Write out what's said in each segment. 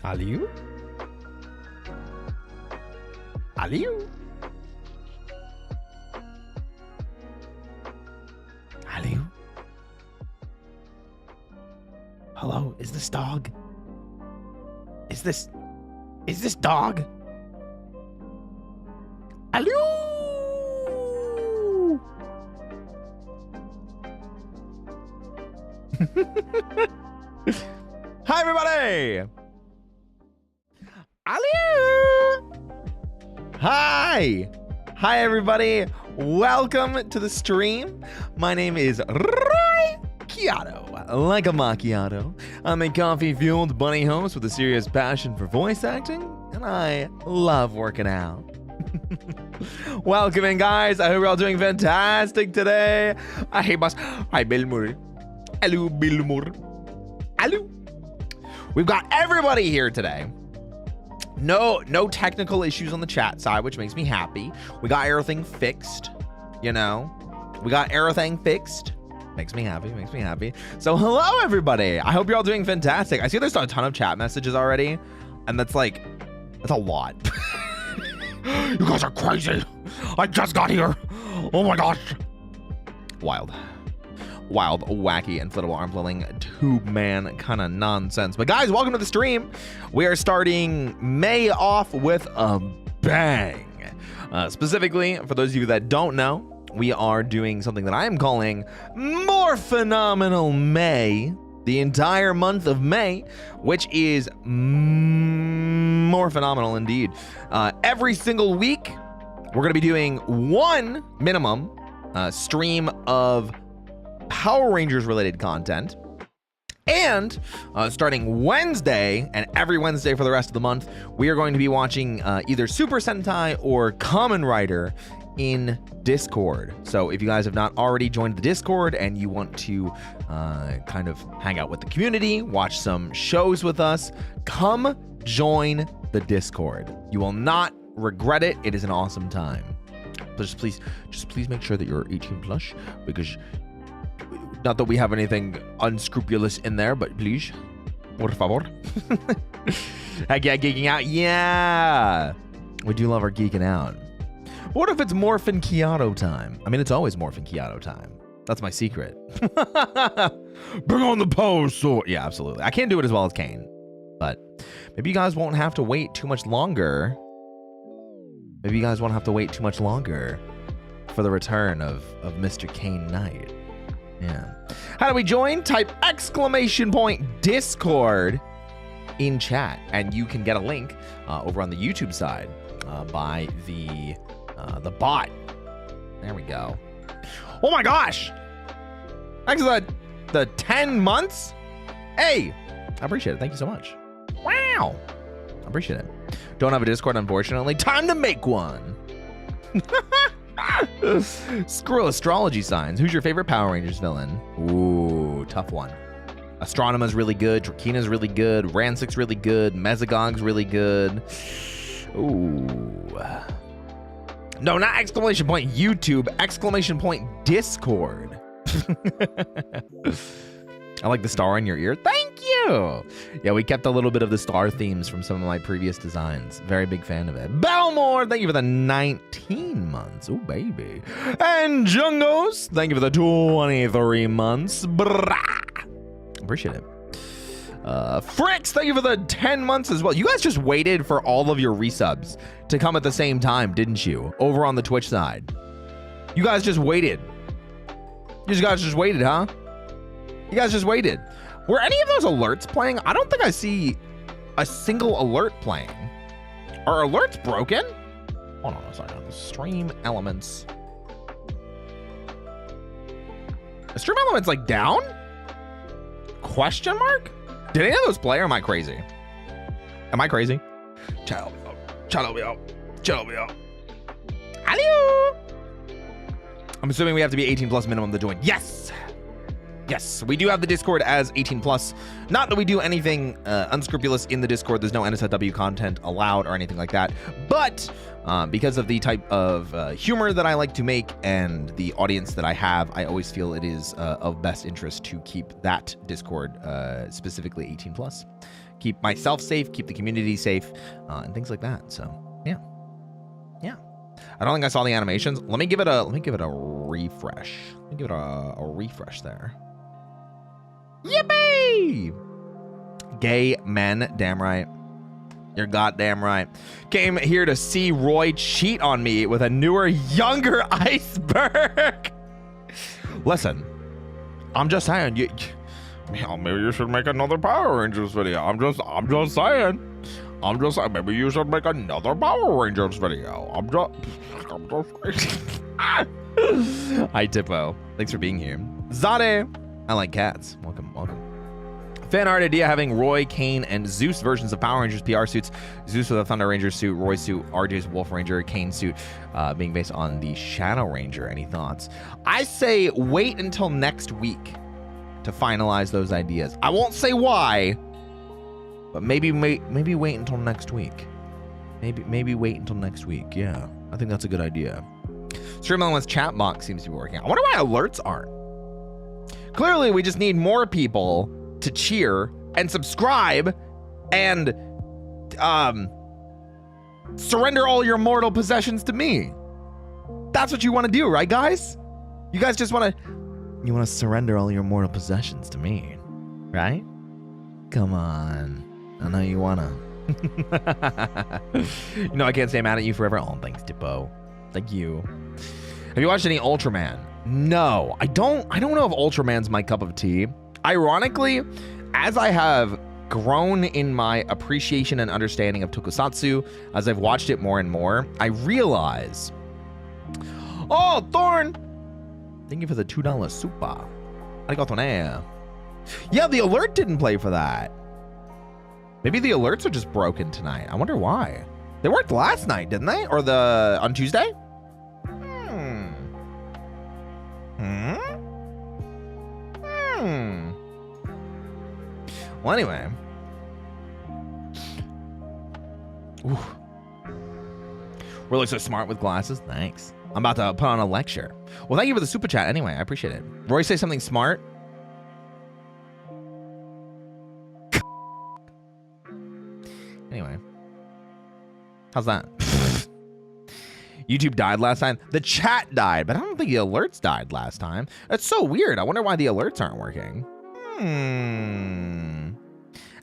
Aliu? Aliu? Aliu? Hello, is this dog? Is this dog? Aliu? Hi, everybody! Aliu! Hi! Hi, everybody. Welcome to the stream. My name is Chiato, like a macchiato. I'm a coffee-fueled bunny host with a serious passion for voice acting, and I love working out. Welcome in, guys. I hope you're all doing fantastic today. Hey, boss. Hi, Bill Murray. Hello, Bill Murray. Hello. We've got everybody here today. No technical issues on the chat side, which makes me happy. We got everything fixed, you know. We got everything fixed. Makes me happy. Makes me happy. So hello, everybody. I hope you're all doing fantastic. I see there's a ton of chat messages already, and that's a lot. You guys are crazy. I just got here. Oh my gosh. Wild, wacky, inflatable arm flailing tube man kind of nonsense. But guys, welcome to the stream. We are starting May off with a bang. Specifically, for those of you that don't know, we are doing something that I am calling Morphenomenal May, the entire month of May, which is more phenomenal indeed. Every single week, we're going to be doing one minimum stream of Power Rangers related content. And starting Wednesday and every Wednesday for the rest of the month, we are going to be watching either Super Sentai or Kamen Rider in Discord. So if you guys have not already joined the Discord and you want to kind of hang out with the community, watch some shows with us, come join the Discord. You will not regret it. It is an awesome time. Just please make sure that you're 18 plus, because not that we have anything unscrupulous in there, but please, por favor. Heck yeah, geeking out. Yeah, we do love our geeking out. What if it's Morphin Chiato time? I mean, it's always Morphin Chiato time. That's my secret. Bring on the power sword. Yeah, absolutely. I can't do it as well as Kane, but maybe you guys won't have to wait too much longer. Maybe you guys won't have to wait too much longer for the return of Mr. Kane Knight. Yeah. How do we join? Type !Discord in chat, and you can get a link over on the YouTube side by the bot. There we go. Oh my gosh! Thanks for the 10 months. Hey, I appreciate it. Thank you so much. Wow, I appreciate it. Don't have a Discord, unfortunately. Time to make one. Screw astrology signs. Who's your favorite Power Rangers villain? Ooh, tough one. Astronema's really good. Drakina's really good. Ransik's really good. Mesogog's really good. Ooh. No, not !YouTube! Discord. I like the star in your ear. Thank you. Yeah, we kept a little bit of the star themes from some of my previous designs. Very big fan of it. Belmore, thank you for the 19 months. Oh, baby. And Jungos, thank you for the 23 months. Brah. Appreciate it. Fricks, thank you for the 10 months as well. You guys just waited for all of your resubs to come at the same time, didn't you? Over on the Twitch side. You guys just waited. You guys just waited, huh? You guys just waited. Were any of those alerts playing? I don't think I see a single alert playing. Are alerts broken? Hold on a second. Stream elements. The stream elements like down? Question mark? Did any of those play, or am I crazy? Am I crazy? Chat me out. Hello. I'm assuming we have to be 18 plus minimum to join. Yes. Yes, we do have the Discord as 18 plus. Not that we do anything unscrupulous in the Discord. There's no NSFW content allowed or anything like that. But because of the type of humor that I like to make and the audience that I have, I always feel it is of best interest to keep that Discord specifically 18 plus. Keep myself safe, keep the community safe, and things like that. So yeah. I don't think I saw the animations. Let me give it a refresh. Let me give it a refresh there. Yippee! Gay men, damn right. You're goddamn right. Came here to see Roy cheat on me with a newer, younger Iceberg. Listen, I'm just saying. Maybe you should make another Power Rangers video. I'm just saying. Maybe you should make another Power Rangers video. I'm just Hi, Tippo. Thanks for being here. Zade. I like cats. Welcome. Fan art idea having Roy, Kane, and Zeus versions of Power Rangers PR suits. Zeus with a Thunder Ranger suit, Roy's suit, RJ's Wolf Ranger, Kane suit being based on the Shadow Ranger. Any thoughts? I say wait until next week to finalize those ideas. I won't say why, but maybe wait until next week. Maybe wait until next week. Yeah, I think that's a good idea. Streamless chat box seems to be working. I wonder why alerts aren't. Clearly, we just need more people to cheer and subscribe and surrender all your mortal possessions to me. That's what you want to do, right, guys? You guys just want to surrender all your mortal possessions to me, right? Come on. I know you want to. You know I can't stay mad at you forever. Oh, thanks, Dippo. Thank you. Have you watched any Ultraman? No, I don't know if Ultraman's my cup of tea. Ironically, as I have grown in my appreciation and understanding of tokusatsu, as I've watched it more and more, I realize... Oh, Thorn! Thank you for the $2 super. Arigato ne. Yeah, the alert didn't play for that. Maybe the alerts are just broken tonight. I wonder why. They worked last night, didn't they? Or on Tuesday? Well, anyway. Ooh. Really so smart with glasses. Thanks. I'm about to put on a lecture. Well, thank you for the super chat anyway. I appreciate it. Roy, say something smart. Anyway. How's that? YouTube died last time. The chat died, but I don't think the alerts died last time. That's so weird. I wonder why the alerts aren't working.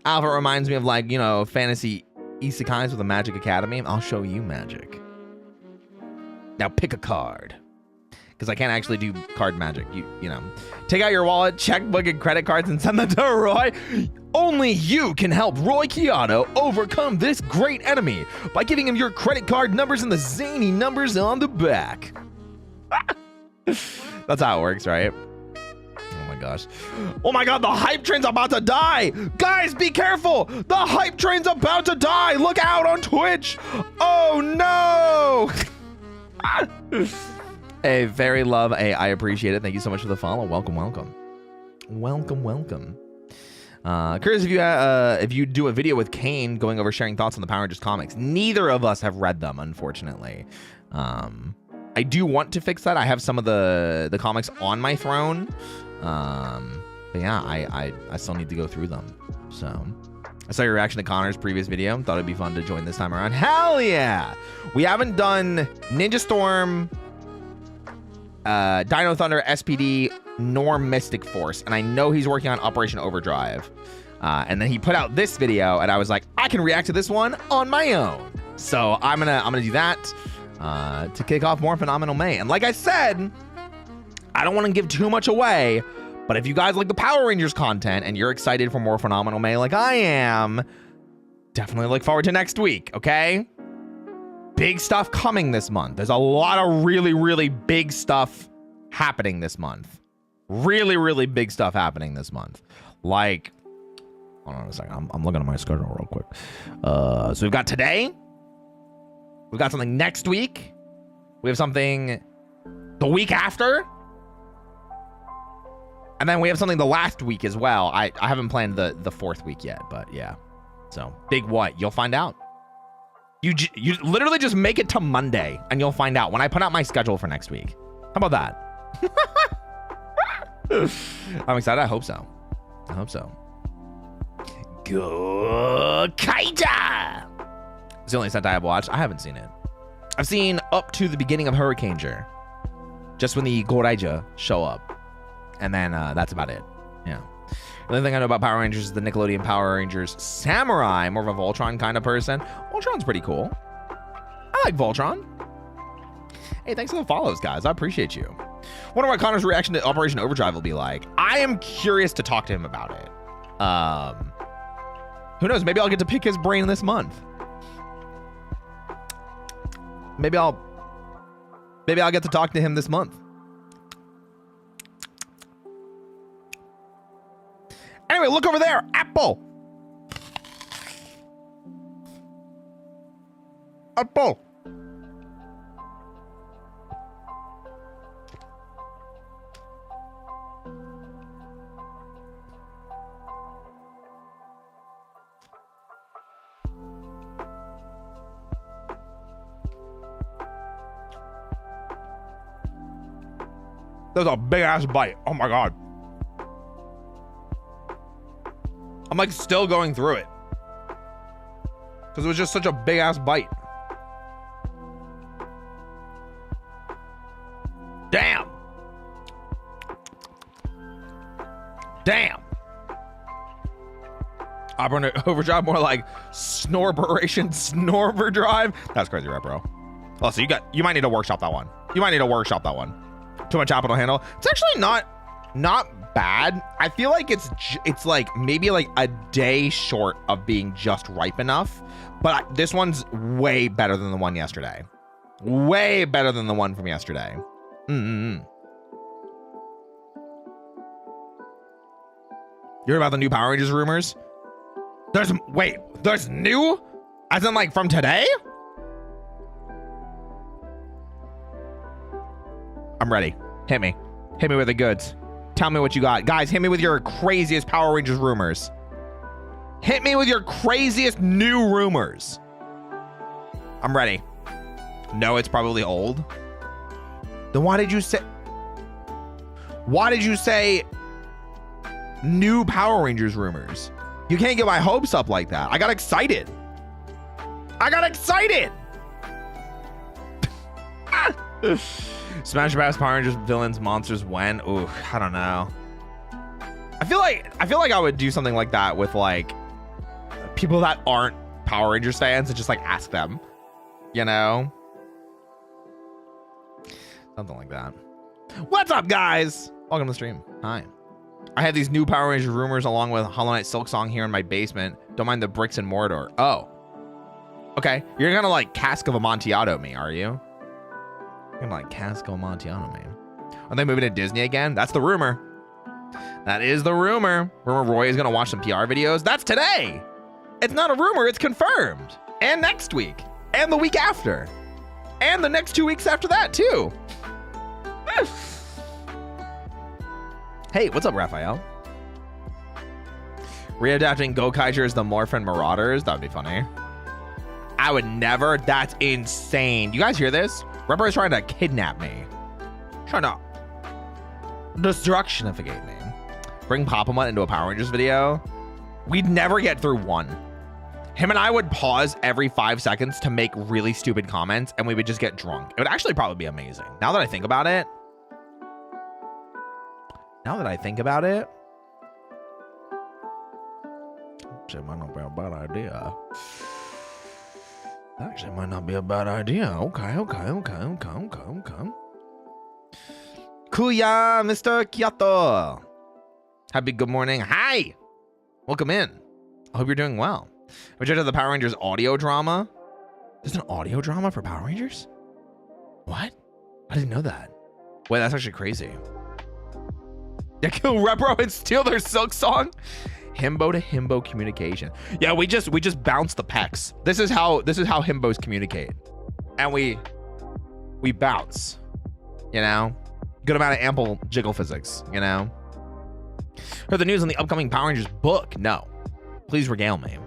Alpha reminds me of, like, you know, fantasy isekais with a magic academy. I'll show you magic. Now pick a card. Because I can't actually do card magic. You know. Take out your wallet, checkbook, and credit cards and send them to Roy. Only you can help Roy Chiato overcome this great enemy by giving him your credit card numbers and the zany numbers on the back. That's how it works, right? Oh my gosh. Oh my god, the hype train's about to die! Guys, be careful! The hype train's about to die! Look out on Twitch! Oh no! Hey, very love. Hey, I appreciate it. Thank you so much for the follow. Welcome, welcome. Welcome, welcome. Curious if you do a video with Kane going over sharing thoughts on the Power Rangers comics. Neither of us have read them, unfortunately. I do want to fix that. I have some of the comics on my throne. But yeah, I still need to go through them. So I saw your reaction to Connor's previous video. Thought it'd be fun to join this time around. Hell yeah! We haven't done Ninja Storm, Dino Thunder, SPD, nor Mystic Force, and I know he's working on Operation Overdrive. And then he put out this video, and I was like, I can react to this one on my own. So I'm gonna do that to kick off Morphenomenal May. And like I said, I don't want to give too much away, but if you guys like the Power Rangers content and you're excited for Morphenomenal May like I am, definitely look forward to next week, okay? Big stuff coming this month. There's a lot of really, really big stuff happening this month. Really, really big stuff happening this month. Like, hold on a second. I'm looking at my schedule real quick. So we've got today. We've got something next week. We have something the week after. And then we have something the last week as well. I haven't planned the fourth week yet, but yeah. So big what? You'll find out. You literally just make it to Monday and you'll find out when I put out my schedule for next week. How about that? I'm excited. I hope so. I hope so. Good Kaita! It's the only Sentai I've watched. I haven't seen it. I've seen up to the beginning of Hurricaneger. Just when the Goraija show up. And then that's about it. Yeah. The only thing I know about Power Rangers is the Nickelodeon Power Rangers Samurai. More of a Voltron kind of person. Voltron's pretty cool. I like Voltron. Hey, thanks for the follows, guys. I appreciate you. Wonder what Connor's reaction to Operation Overdrive will be like. I am curious to talk to him about it. Who knows? Maybe I'll get to pick his brain this month. Maybe I'll get to talk to him this month. Anyway, look over there. Apple. Apple. That was a big ass bite. Oh my God. I'm like still going through it. Because it was just such a big ass bite. Damn. Damn. Operator overdrive, more like snorberation, snorberdrive. That's crazy, right, bro? Oh, so you might need to workshop that one. You might need to workshop that one. Too much capital handle. It's actually not bad. I feel like it's like maybe like a day short of being just ripe enough, but this one's way better than the one yesterday. Way better than the one from yesterday. You heard about the new Power Rangers rumors? There's new? As in like from today? I'm ready. Hit me. Hit me with the goods. Tell me what you got. Guys, hit me with your craziest Power Rangers rumors. Hit me with your craziest new rumors. I'm ready. No, it's probably old. Then why did you say new Power Rangers rumors? You can't get my hopes up like that. I got excited. Smash Bros. Power Rangers villains monsters when? Ooh, I don't know. I feel like I would do something like that with like people that aren't Power Rangers fans and just like ask them, you know? Something like that. What's up, guys? Welcome to the stream. Hi. I have these new Power Rangers rumors along with Hollow Knight Silk Song here in my basement. Don't mind the bricks and mortar. Oh. Okay. You're gonna like Cask of Amontillado me, are you? You're gonna like Cask of Amontillado me. Are they moving to Disney again? That's the rumor. That is the rumor. Rumor Roy is gonna watch some PR videos. That's today. It's not a rumor, it's confirmed. And next week. And the week after. And the next 2 weeks after that too. Hey, what's up, Raphael? Readapting Gokaiger as the Morphin Marauders? That would be funny. I would never. That's insane. You guys hear this? Repro is trying to kidnap me. Trying to destructionificate me. Bring Papa-Mutt into a Power Rangers video. We'd never get through one. Him and I would pause every 5 seconds to make really stupid comments and we would just get drunk. It would actually probably be amazing. Now that I think about it. Actually might not be a bad idea. Okay. Kuya, Mr. Chiato. Happy good morning. Hi. Welcome in. I hope you're doing well. We checked out the Power Rangers audio drama. There's an audio drama for Power Rangers? What? I didn't know that. Wait, that's actually crazy. Yeah, kill Repro and steal their Silk Song. Himbo to himbo communication. Yeah, we just bounce the pecs. This is how himbos communicate. And we bounce. You know? Good amount of ample jiggle physics, you know? Heard the news on the upcoming Power Rangers book? No. Please regale me.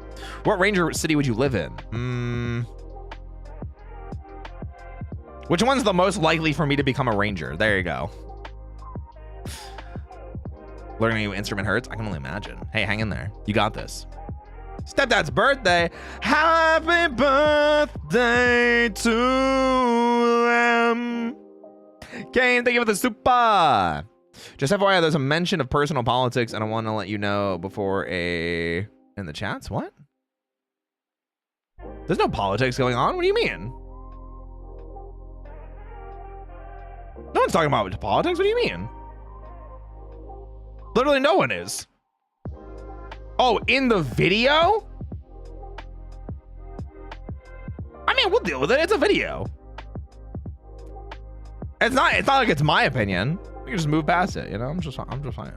What Ranger city would you live in? Which one's the most likely for me to become a Ranger? There you go. Learning a new instrument hurts? I can only imagine. Hey, hang in there. You got this. Stepdad's birthday. Happy birthday to them. Kane, thank you for the super. Just FYI, there's a mention of personal politics, and I want to let you know before in the chats. What? There's no politics going on. What do you mean? No one's talking about politics. What do you mean? Literally no one is. Oh, in the video? I mean, we'll deal with it. It's a video. It's not like it's my opinion. We can just move past it, you know? I'm just fine.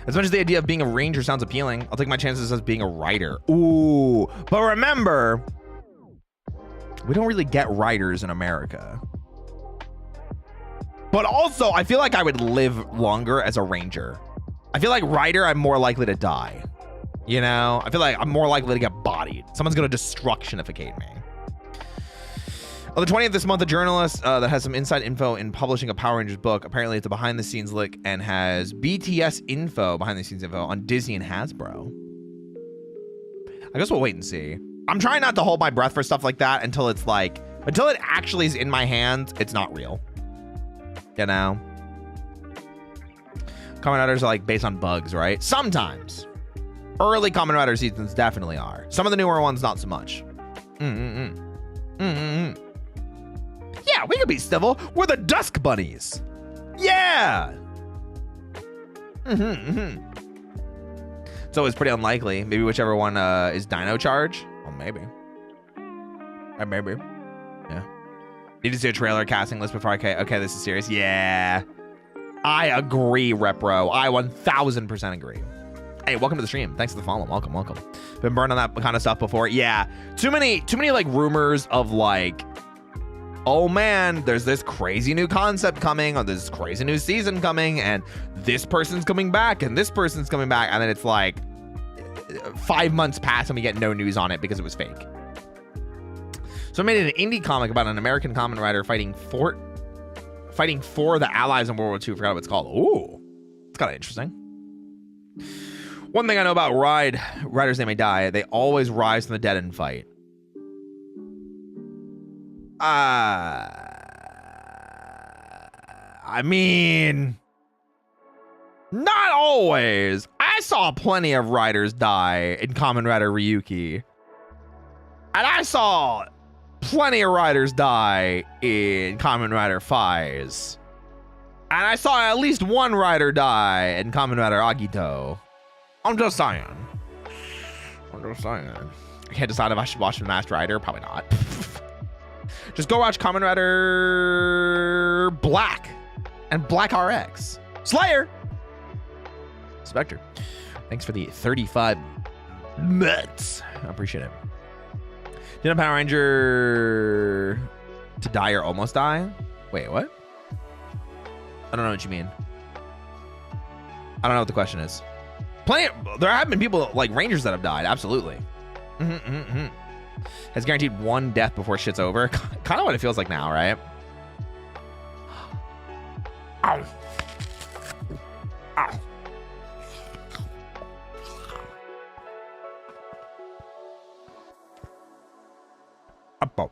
As much as the idea of being a Ranger sounds appealing, I'll take my chances as being a writer. Ooh, but remember, we don't really get writers in America. But also, I feel like I would live longer as a Ranger. I feel like writer, I'm more likely to die. You know? I feel like I'm more likely to get bodied. Someone's gonna destructionificate me. On the 20th this month, a journalist that has some inside info in publishing a Power Rangers book. Apparently, it's a behind-the-scenes look and has BTS info, behind-the-scenes info, on Disney and Hasbro. I guess we'll wait and see. I'm trying not to hold my breath for stuff like that until it's like, until it actually is in my hands, it's not real. You know? Kamen Riders are like based on bugs, right? Sometimes. Early Kamen Rider seasons definitely are. Some of the newer ones, not so much. Yeah, we could be civil. We're the Dusk Bunnies. Yeah. So it's pretty unlikely. Maybe whichever one is Dino Charge. Oh, maybe. Maybe. Yeah. Need to see a trailer casting list before I... Okay, this is serious. Yeah. I agree, Repro. I 1000% agree. Hey, welcome to the stream. Thanks for the follow. Welcome. Been burned on that kind of stuff before. Yeah. Too many like rumors of like, oh man, there's this crazy new concept coming, or this crazy new season coming, and this person's coming back, and this person's coming back, and then it's like 5 months pass and we get no news on it because it was fake. So I made an indie comic about an American Kamen Rider fighting for the Allies in World War II. Forgot what it's called. Ooh, it's kind of interesting. One thing I know about Riders They May Die, they always rise from the dead and fight. I mean, not always. I saw plenty of riders die in Kamen Rider Ryuki. And I saw plenty of riders die in Kamen Rider Faiz. And I saw at least one rider die in Kamen Rider Agito. I'm just saying. I can't decide if I should watch The Masked Rider. Probably not. Just go watch Kamen Rider Black and Black RX. Slayer. Spectre. Thanks for the 35 minutes. I appreciate it. Did a Power Ranger to die or almost die? Wait, what? I don't know what you mean. I don't know what the question is. There have been people like Rangers that have died. Absolutely. Has guaranteed one death before shit's over. Kind of what it feels like now, right? Ow. Ow. Up.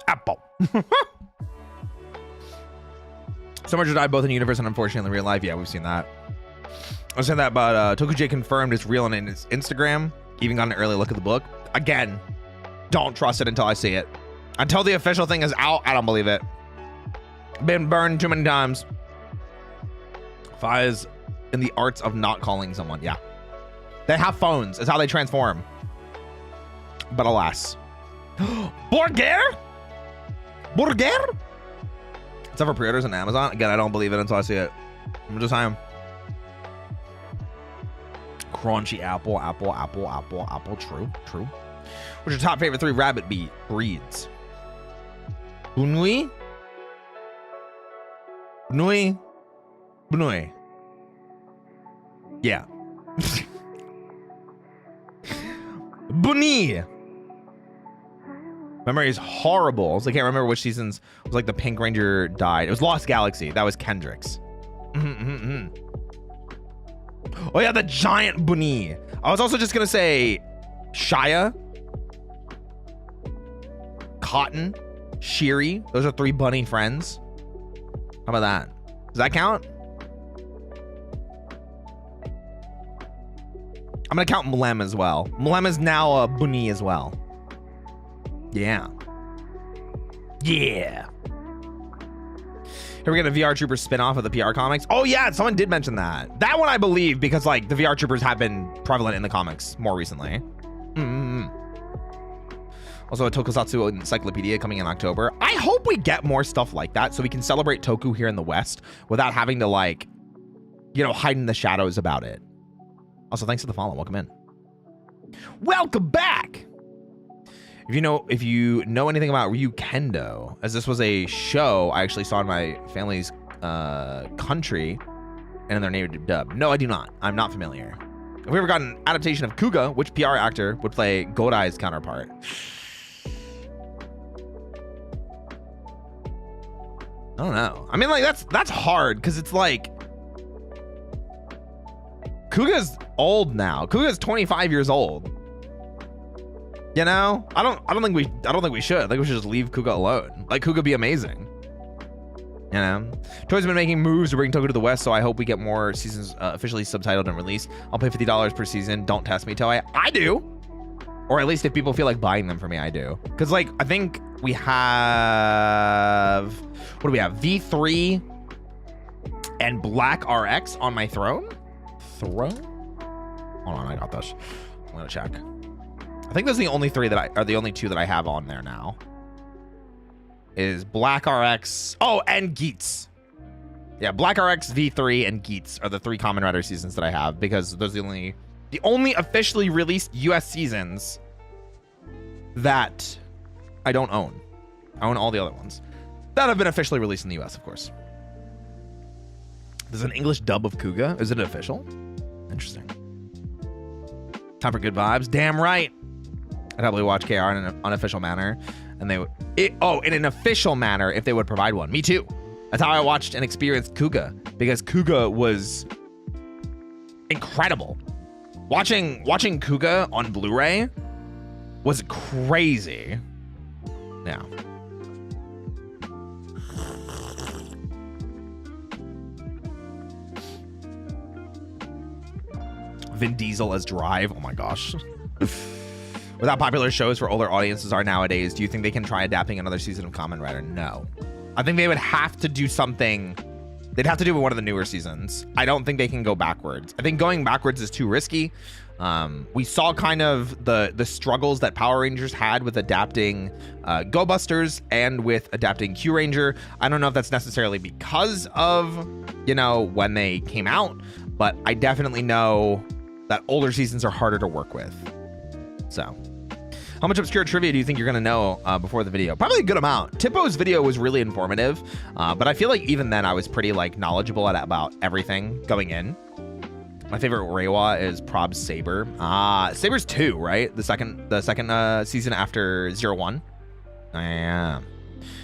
Apple. So much died both in the universe and unfortunately in real life. Yeah, we've seen that. I was saying that about Tokujay confirmed it's real on his Instagram. Even got an early look at the book. Again, don't trust it until I see it. Until the official thing is out, I don't believe it. Been burned too many times. Faiz in the arts of not calling someone. Yeah. They have phones. It's how they transform. But alas. Borger? It's up for pre-orders on Amazon. Again, I don't believe it until I see it. I'm just saying. Crunchy apple. True. What's your top favorite 3 rabbit breeds? Bunui. Yeah. Bunny. Memory is horrible. So I can't remember which seasons was like the Pink Ranger died. It was Lost Galaxy. That was Kendrick's. Oh yeah, the giant bunny. I was also just gonna say Shia, Cotton, Shiri. Those are 3 bunny friends. How about that? Does that count? I'm gonna count Mlem as well. Mlem is now a bunny as well. Yeah. Here we get a VR Troopers spin-off of the PR comics. Oh yeah, someone did mention that. That one I believe because like the VR Troopers have been prevalent in the comics more recently. Also a Tokusatsu encyclopedia coming in October. I hope we get more stuff like that so we can celebrate Toku here in the West without having to like, you know, hide in the shadows about it. Also, thanks for the follow. Welcome in. Welcome back. If you know anything about Ryukendo, as this was a show I actually saw in my family's country and in their native dub. No, I do not. I'm not familiar. Have we ever got an adaptation of Kuga? Which PR actor would play Godai's counterpart? I don't know. I mean, like, that's hard because it's like Kuga's old now. Kuga's 25 years old. You know, I don't think we should. I think we should just leave Kuga alone. Like, Kuga be amazing. You know, Toei's been making moves to bring Toku to the West, so I hope we get more seasons officially subtitled and released. I'll pay $50 per season. Don't test me, Toei. I do, or at least if people feel like buying them for me, I do. Because, like, I think we have, what do we have? V3 and Black RX on my throne. Hold on, I got this. I'm gonna check. I think those are the only three that are the only two that I have on there now. Is Black RX, and Geats. Yeah, Black RX, V3, and Geats are the 3 Kamen Rider seasons that I have, because those are the only officially released US seasons that I don't own. I own all the other ones that have been officially released in the US, of course. There's an English dub of Kuga. Is it official? Interesting. Time for good vibes. Damn right. I'd probably watch KR in an unofficial manner, and they would. In an official manner, if they would provide one. Me too. That's how I watched and experienced Kuga, because Kuga was incredible. Watching Kuga on Blu-ray was crazy. Yeah. Vin Diesel as Drive. Oh my gosh. With how popular shows for older audiences are nowadays, do you think they can try adapting another season of Kamen Rider? No. I think they would have to do something. They'd have to do one of the newer seasons. I don't think they can go backwards. I think going backwards is too risky. We saw kind of the struggles that Power Rangers had with adapting Go Busters and with adapting Q Ranger. I don't know if that's necessarily because of, when they came out, but I definitely know that older seasons are harder to work with. So, how much obscure trivia do you think you're going to know before the video? Probably a good amount. Tippo's video was really informative, but I feel like even then I was pretty knowledgeable about everything going in. My favorite Reiwa is Prob's Saber. Saber's 2, right? The second season after 01. Yeah.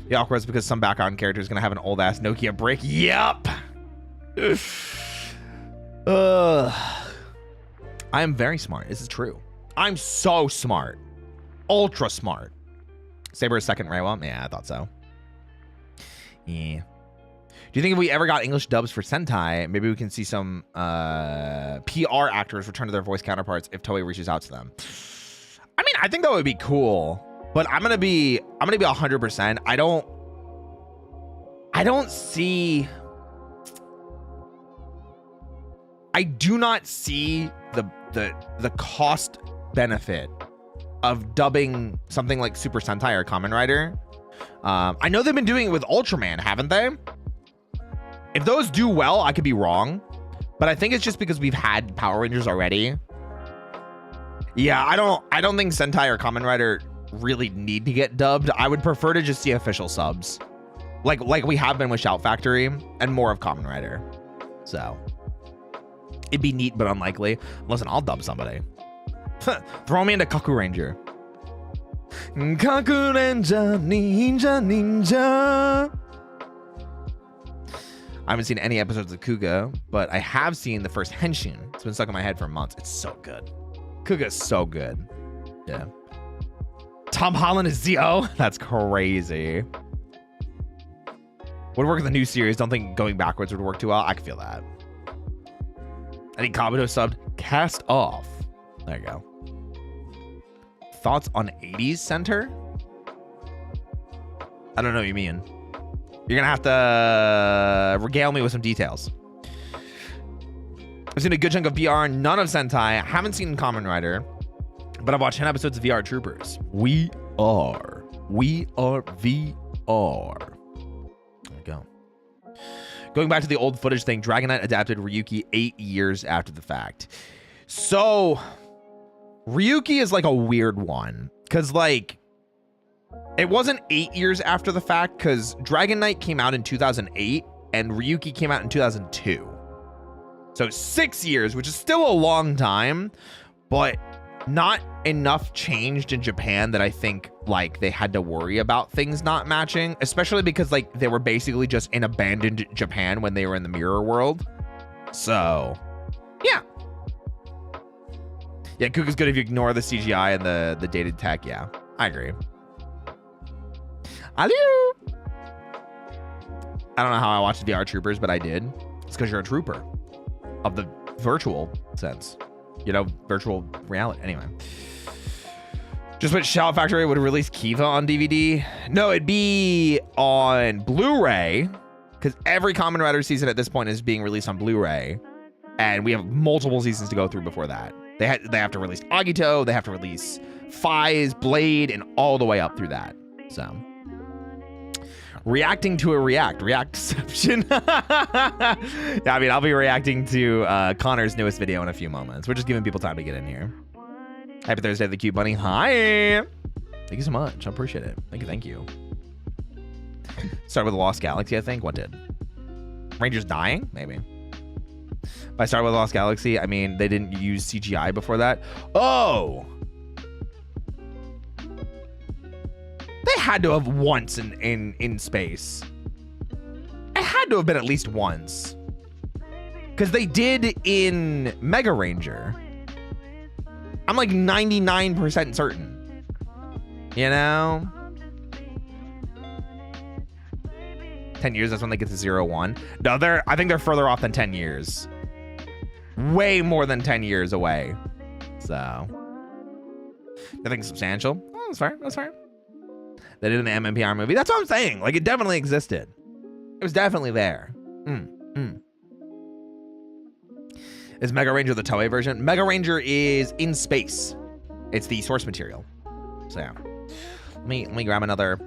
The awkward is because some background character is going to have an old ass Nokia brick. Yep. I am very smart. This is true. I'm so smart. Ultra smart. Saber is second Reiwa? Yeah, I thought so. Yeah. Do you think if we ever got English dubs for Sentai, maybe we can see some PR actors return to their voice counterparts if Toei reaches out to them? I mean, I think that would be cool, but I'm gonna be 100%. I do not see the cost benefit of dubbing something like Super Sentai or Kamen Rider. I know they've been doing it with Ultraman, haven't they? If those do well, I could be wrong, but I think it's just because we've had Power Rangers already. Yeah, I don't think Sentai or Kamen Rider really need to get dubbed. I would prefer to just see official subs, like we have been with Shout Factory, and more of Kamen Rider. So it'd be neat, but unlikely. Listen, I'll dub somebody. Throw me into Kaku Ranger. Kaku Ranger, ninja. I haven't seen any episodes of Kuga, but I have seen the first Henshin. It's been stuck in my head for months. It's so good. Kuga is so good. Yeah. Tom Holland is Zio. That's crazy. Would work with the new series. Don't think going backwards would work too well. I can feel that. I need Kabuto subbed. Cast off. There you go. Thoughts on 80s Center? I don't know what you mean. You're gonna have to regale me with some details. I've seen a good chunk of VR, none of Sentai. I haven't seen Kamen Rider, but I've watched 10 episodes of VR Troopers. We are VR. There we go. Going back to the old footage thing, Dragon Knight adapted Ryuki 8 years after the fact. So Ryuki is like a weird one because like it wasn't 8 years after the fact because Dragon Knight came out in 2008 and Ryuki came out in 2002. So 6 years, which is still a long time, but not enough changed in Japan that I think like they had to worry about things not matching, especially because like they were basically just in abandoned Japan when they were in the mirror world. So yeah. Yeah, Kook is good if you ignore the CGI and the dated tech. Yeah, I agree. Hello. I don't know how I watched VR Troopers, but I did. It's because you're a trooper of the virtual sense. You know, virtual reality. Anyway. Just wish Shout Factory would release Kiva on DVD. No, it'd be on Blu-ray because every Kamen Rider season at this point is being released on Blu-ray. And we have multiple seasons to go through before that. They have to release Agito, they have to release Faiz, Blade, and all the way up through that. So, reacting to a reactception. Yeah, I mean, I'll be reacting to Connor's newest video in a few moments. We're just giving people time to get in here. Happy Thursday, the cute bunny. Hi. Thank you so much. I appreciate it. Thank you. Started with Lost Galaxy, I think. What did? Rangers dying? Maybe. By Star Wars Lost Galaxy, I mean they didn't use CGI before that. Oh, they had to have once in space. It had to have been at least once, because they did in Mega Ranger. I'm like 99% certain. You know, 10 years. That's when they get to 0-1. No, I think they're further off than 10 years. Way more than 10 years away. So, nothing substantial. Oh, that's fair. That's fair. They did an MMPR movie. That's what I'm saying. Like, it definitely existed. It was definitely there. Is Mega Ranger the Toei version? Mega Ranger is in space. It's the source material. So, yeah. Let me grab another.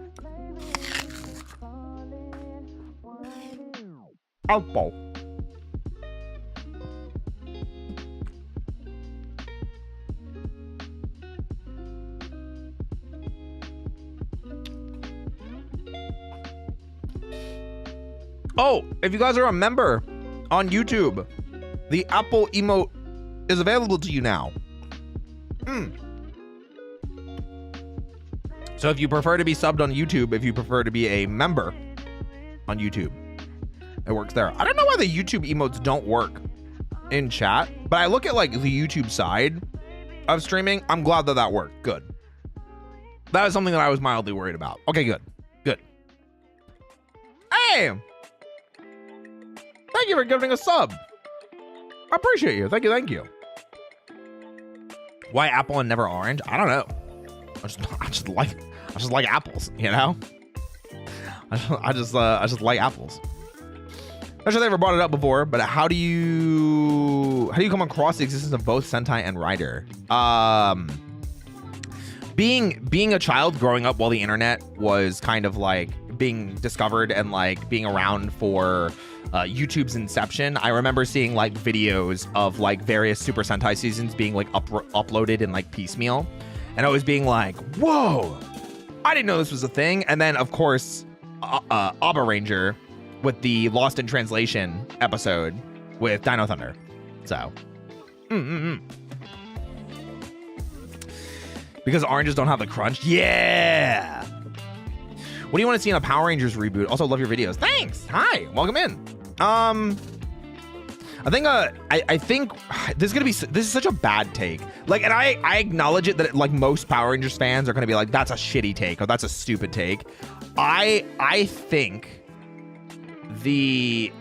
Apple. Oh, if you guys are a member on YouTube, the Apple emote is available to you now. So if you prefer to be subbed on YouTube, if you prefer to be a member on YouTube, it works there. I don't know why the YouTube emotes don't work in chat, but I look at like the YouTube side of streaming. I'm glad that that worked. Good. That was something that I was mildly worried about. Okay, good. Good. Hey! Thank you for giving a sub. I appreciate you. Thank you. Thank you. Why apple and never orange? I don't know. I just like apples, you know? I just like apples. Not sure they ever brought it up before, but how do you come across the existence of both Sentai and Rider? Being a child growing up while the internet was kind of like being discovered and like being around for YouTube's inception, I remember seeing like videos of like various Super Sentai seasons being like uploaded in like piecemeal, and I was being like, whoa, I didn't know this was a thing. And then of course Power Ranger with the Lost in Translation episode with Dino Thunder. So because oranges don't have the crunch. Yeah. What do you want to see in a Power Rangers reboot? Also love your videos. Thanks. Hi, welcome in. I think this is such a bad take. Like, and I acknowledge it that like most Power Rangers fans are going to be like, that's a shitty take or that's a stupid take. I think the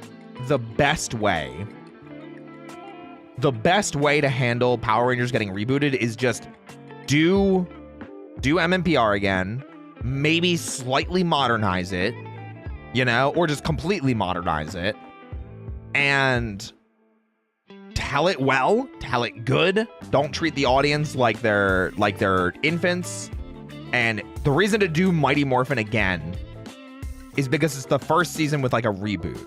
best way to handle Power Rangers getting rebooted is just do MMPR again, maybe slightly modernize it, you know, or just completely modernize it, and tell it well, tell it good. Don't treat the audience like they're infants. And the reason to do Mighty Morphin again is because it's the first season with like a reboot.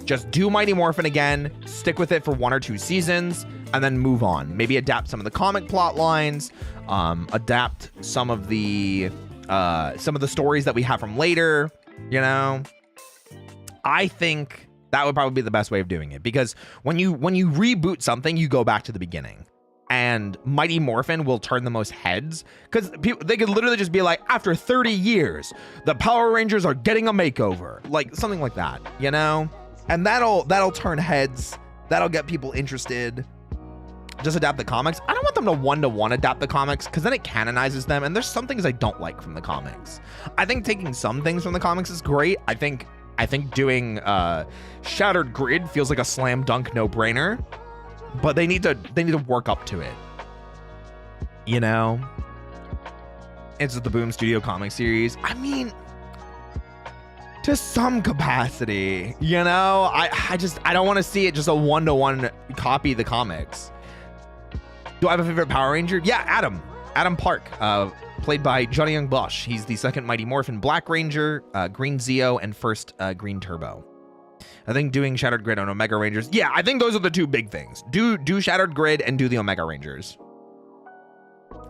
Just do Mighty Morphin again, stick with it for 1 or 2 seasons, and then move on. Maybe adapt some of the comic plot lines, adapt some of the stories that we have from later, you know? I think that would probably be the best way of doing it, because when you reboot something, you go back to the beginning. And Mighty Morphin will turn the most heads, because they could literally just be like, after 30 years, the Power Rangers are getting a makeover, like something like that, you know? And that'll turn heads. That'll get people interested. Just adapt the comics. I don't want them to one-to-one adapt the comics, because then it canonizes them, and there's some things I don't like from the comics. I think taking some things from the comics is great. I think doing Shattered Grid feels like a slam dunk no-brainer, but they need to work up to it. You know? It's the Boom Studio comic series. I mean, to some capacity, you know? I don't want to see it just a one-to-one copy the comics. Do I have a favorite Power Ranger? Yeah, Adam Park, played by Johnny Young Bosch. He's the second Mighty Morphin Black Ranger, Green Zeo, and first Green Turbo. I think doing Shattered Grid on Omega Rangers. Yeah, I think those are the 2 big things. Do Shattered Grid and do the Omega Rangers.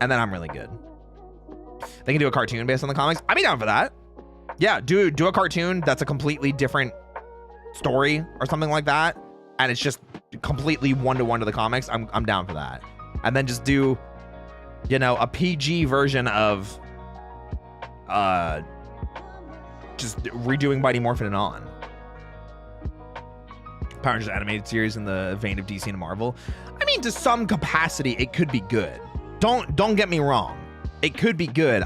And then I'm really good. They can do a cartoon based on the comics. I'd be down for that. Yeah, do a cartoon that's a completely different story or something like that, and it's just completely one-to-one to the comics. I'm down for that. And then just do, you know, a PG version of just redoing Mighty Morphin and on. Power Rangers animated series in the vein of DC and Marvel. I mean, to some capacity, it could be good. Don't get me wrong. It could be good.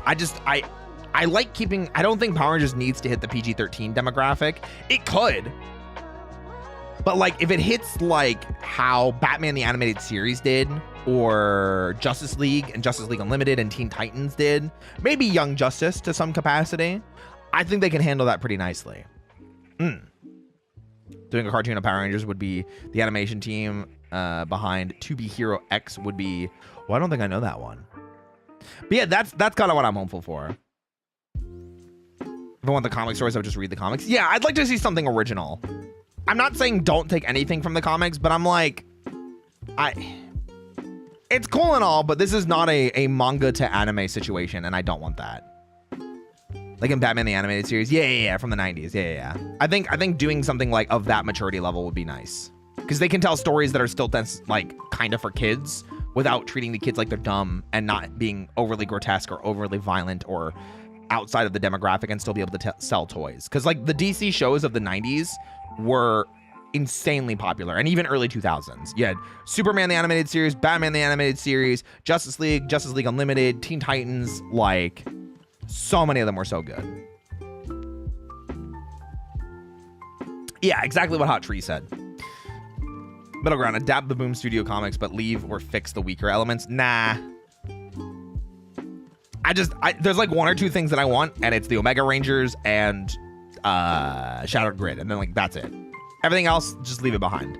I like keeping... I don't think Power Rangers needs to hit the PG-13 demographic. It could. But, like, if it hits, like, how Batman the Animated Series did, or Justice League and Justice League Unlimited and Teen Titans did, maybe Young Justice to some capacity, I think they can handle that pretty nicely. Doing a cartoon of Power Rangers would be the animation team behind To Be Hero X would be... Well, I don't think I know that one. But yeah, that's kind of what I'm hopeful for. If I want the comic stories, I would just read the comics. Yeah, I'd like to see something original. I'm not saying don't take anything from the comics, but I'm like... It's cool and all, but this is not a manga to anime situation, and I don't want that. Like in Batman the Animated Series. Yeah, from the 90s. Yeah. I think doing something like of that maturity level would be nice. Because they can tell stories that are still like kind of for kids without treating the kids like they're dumb and not being overly grotesque or overly violent or outside of the demographic and still be able to sell toys. Because like the DC shows of the 90s were insanely popular, and even early 2000s. You had Superman the Animated Series, Batman the Animated Series, Justice League Unlimited, Teen Titans, like so many of them were so good. Yeah, exactly what Hot Tree said. Middle ground, adapt the Boom Studio comics, but leave or fix the weaker elements. Nah. There's like 1 or 2 things that I want, and it's the Omega Rangers and Shattered Grid, and then like that's it. Everything else, just leave it behind.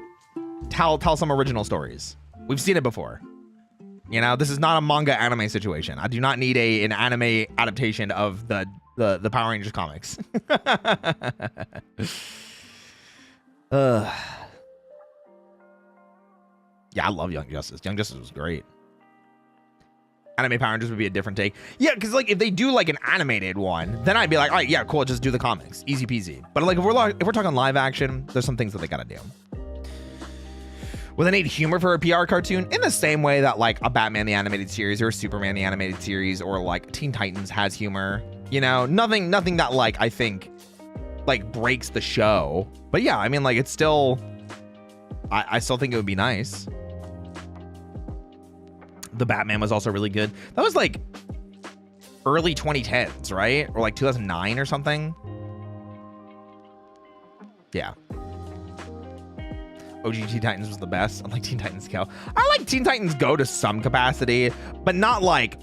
Tell some original stories. We've seen it before. You know, this is not a manga anime situation. I do not need an anime adaptation of the Power Rangers comics. Yeah, I love Young Justice. Young Justice was great. Anime Power Rangers would be a different take. Yeah, because like if they do like an animated one, then I'd be like, all right, yeah, cool, just do the comics, easy peasy. But like if we're talking live action, there's some things that they gotta do. Will they need humor for a PR cartoon? In the same way that like a Batman the Animated Series or a Superman the Animated Series or like Teen Titans has humor. You know, nothing that like I think like breaks the show. But yeah, I mean like it's still, I still think it would be nice. The Batman was also really good. That was like early 2010s, right? Or like 2009 or something. Yeah. OG Teen Titans was the best. Unlike Teen Titans Go. I like Teen Titans Go to some capacity, but not like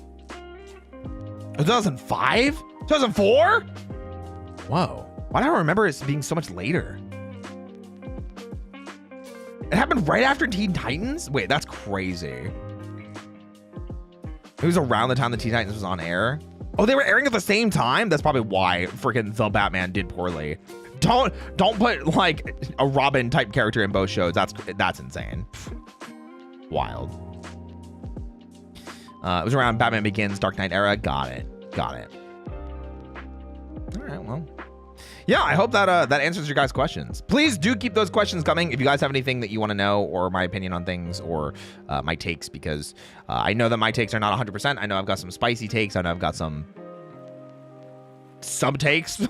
2005? 2004? Whoa. Why do I remember it being so much later? It happened right after Teen Titans? Wait, that's crazy. It was around the time the Teen Titans was on air. Oh, they were airing at the same time? That's probably why freaking The Batman did poorly. Don't put like a Robin type character in both shows. That's insane. Wild. It was around Batman Begins, Dark Knight era. Got it. All right, well. Yeah, I hope that that answers your guys' questions. Please do keep those questions coming if you guys have anything that you want to know, or my opinion on things, or my takes, because I know that my takes are not 100%. I know I've got some spicy takes. I know I've got some takes.